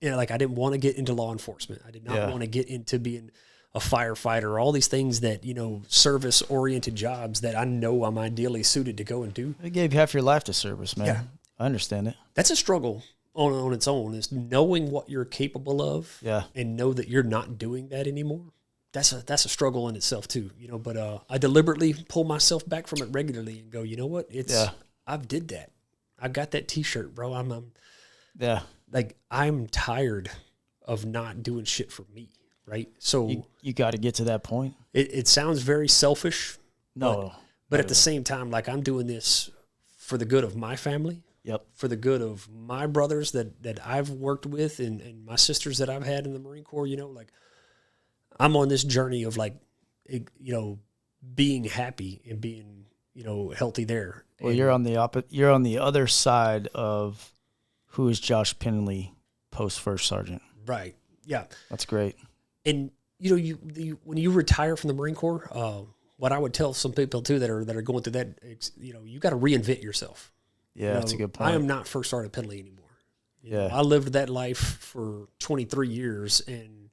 you know, like I didn't want to get into law enforcement. I did not want to get into being a firefighter, all these things that, you know, service-oriented jobs that I know I'm ideally suited to go and do. It gave half your life to service, man. Yeah. I understand it. That's a struggle on its own, is knowing what you're capable of and know that you're not doing that anymore. That's a struggle in itself too, you know, but I deliberately pull myself back from it regularly and go, you know what? I've did that. I got that t-shirt, bro. I'm like, I'm tired of not doing shit for me. Right. So you got to get to that point. It sounds very selfish. No, but at the same time, like I'm doing this for the good of my family. Yep. For the good of my brothers that I've worked with and my sisters that I've had in the Marine Corps, you know, like I'm on this journey of like, you know, being happy and being, you know, healthy there. Well, you're on the other side of who is Josh Pendley post first sergeant. Right. Yeah. That's great. And, you know, when you retire from the Marine Corps, what I would tell some people too that are going through that, you know, you got to reinvent yourself. Yeah, that's a good point. I am not first sergeant Pendley anymore. You know, I lived that life for 23 years and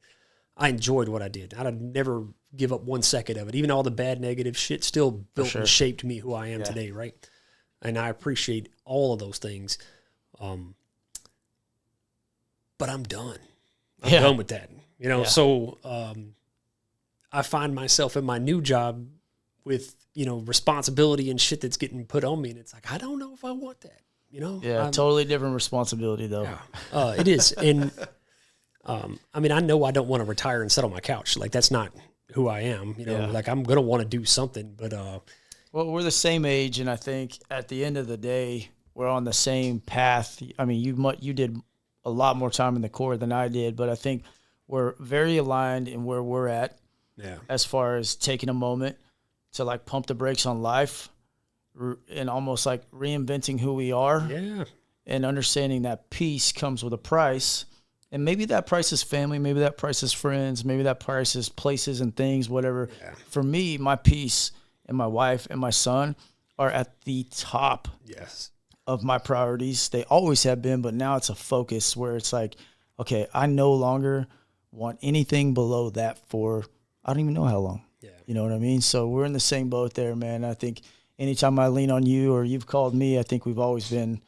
I enjoyed what I did. I'd never give up 1 second of it. Even all the bad, negative shit still built and shaped me who I am today, right? And I appreciate all of those things. But I'm done. I'm done with that. You know, so I find myself in my new job with, you know, responsibility and shit that's getting put on me. And it's like, I don't know if I want that, you know? Yeah, totally different responsibility, though. Yeah, it is. And, I mean, I know I don't want to retire and sit on my couch. Like, that's not who I am. You know, like, I'm going to want to do something. But, well, we're the same age. And I think at the end of the day, we're on the same path. I mean, you did a lot more time in the Corps than I did. But I think we're very aligned in where we're at as far as taking a moment to like pump the brakes on life and almost like reinventing who we are and understanding that peace comes with a price. And maybe that price is family. Maybe that price is friends. Maybe that price is places and things, whatever. Yeah. For me, my peace and my wife and my son are at the top of my priorities. They always have been, but now it's a focus where it's like, okay, I no longer want anything below that for I don't even know how long. Yeah. You know what I mean? So we're in the same boat there, man. I think anytime I lean on you or you've called me, I think we've always been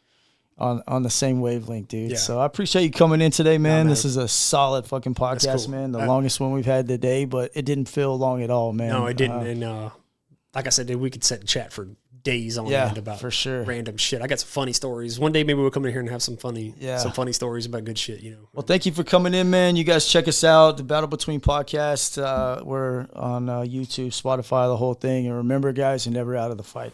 on the same wavelength, dude. Yeah. So I appreciate you coming in today, man. man. This is a solid fucking podcast, cool. man. The longest one we've had today, but it didn't feel long at all, man. No, it didn't. And like I said, dude, we could sit and chat for days on end about for sure. random shit. I got some funny stories. One day maybe we'll come in here and have some funny stories about good shit, you know. Well, thank you for coming in, man. You guys check us out, the Battle Between Podcast. We're on YouTube, Spotify, the whole thing. And remember, guys, you're never out of the fight.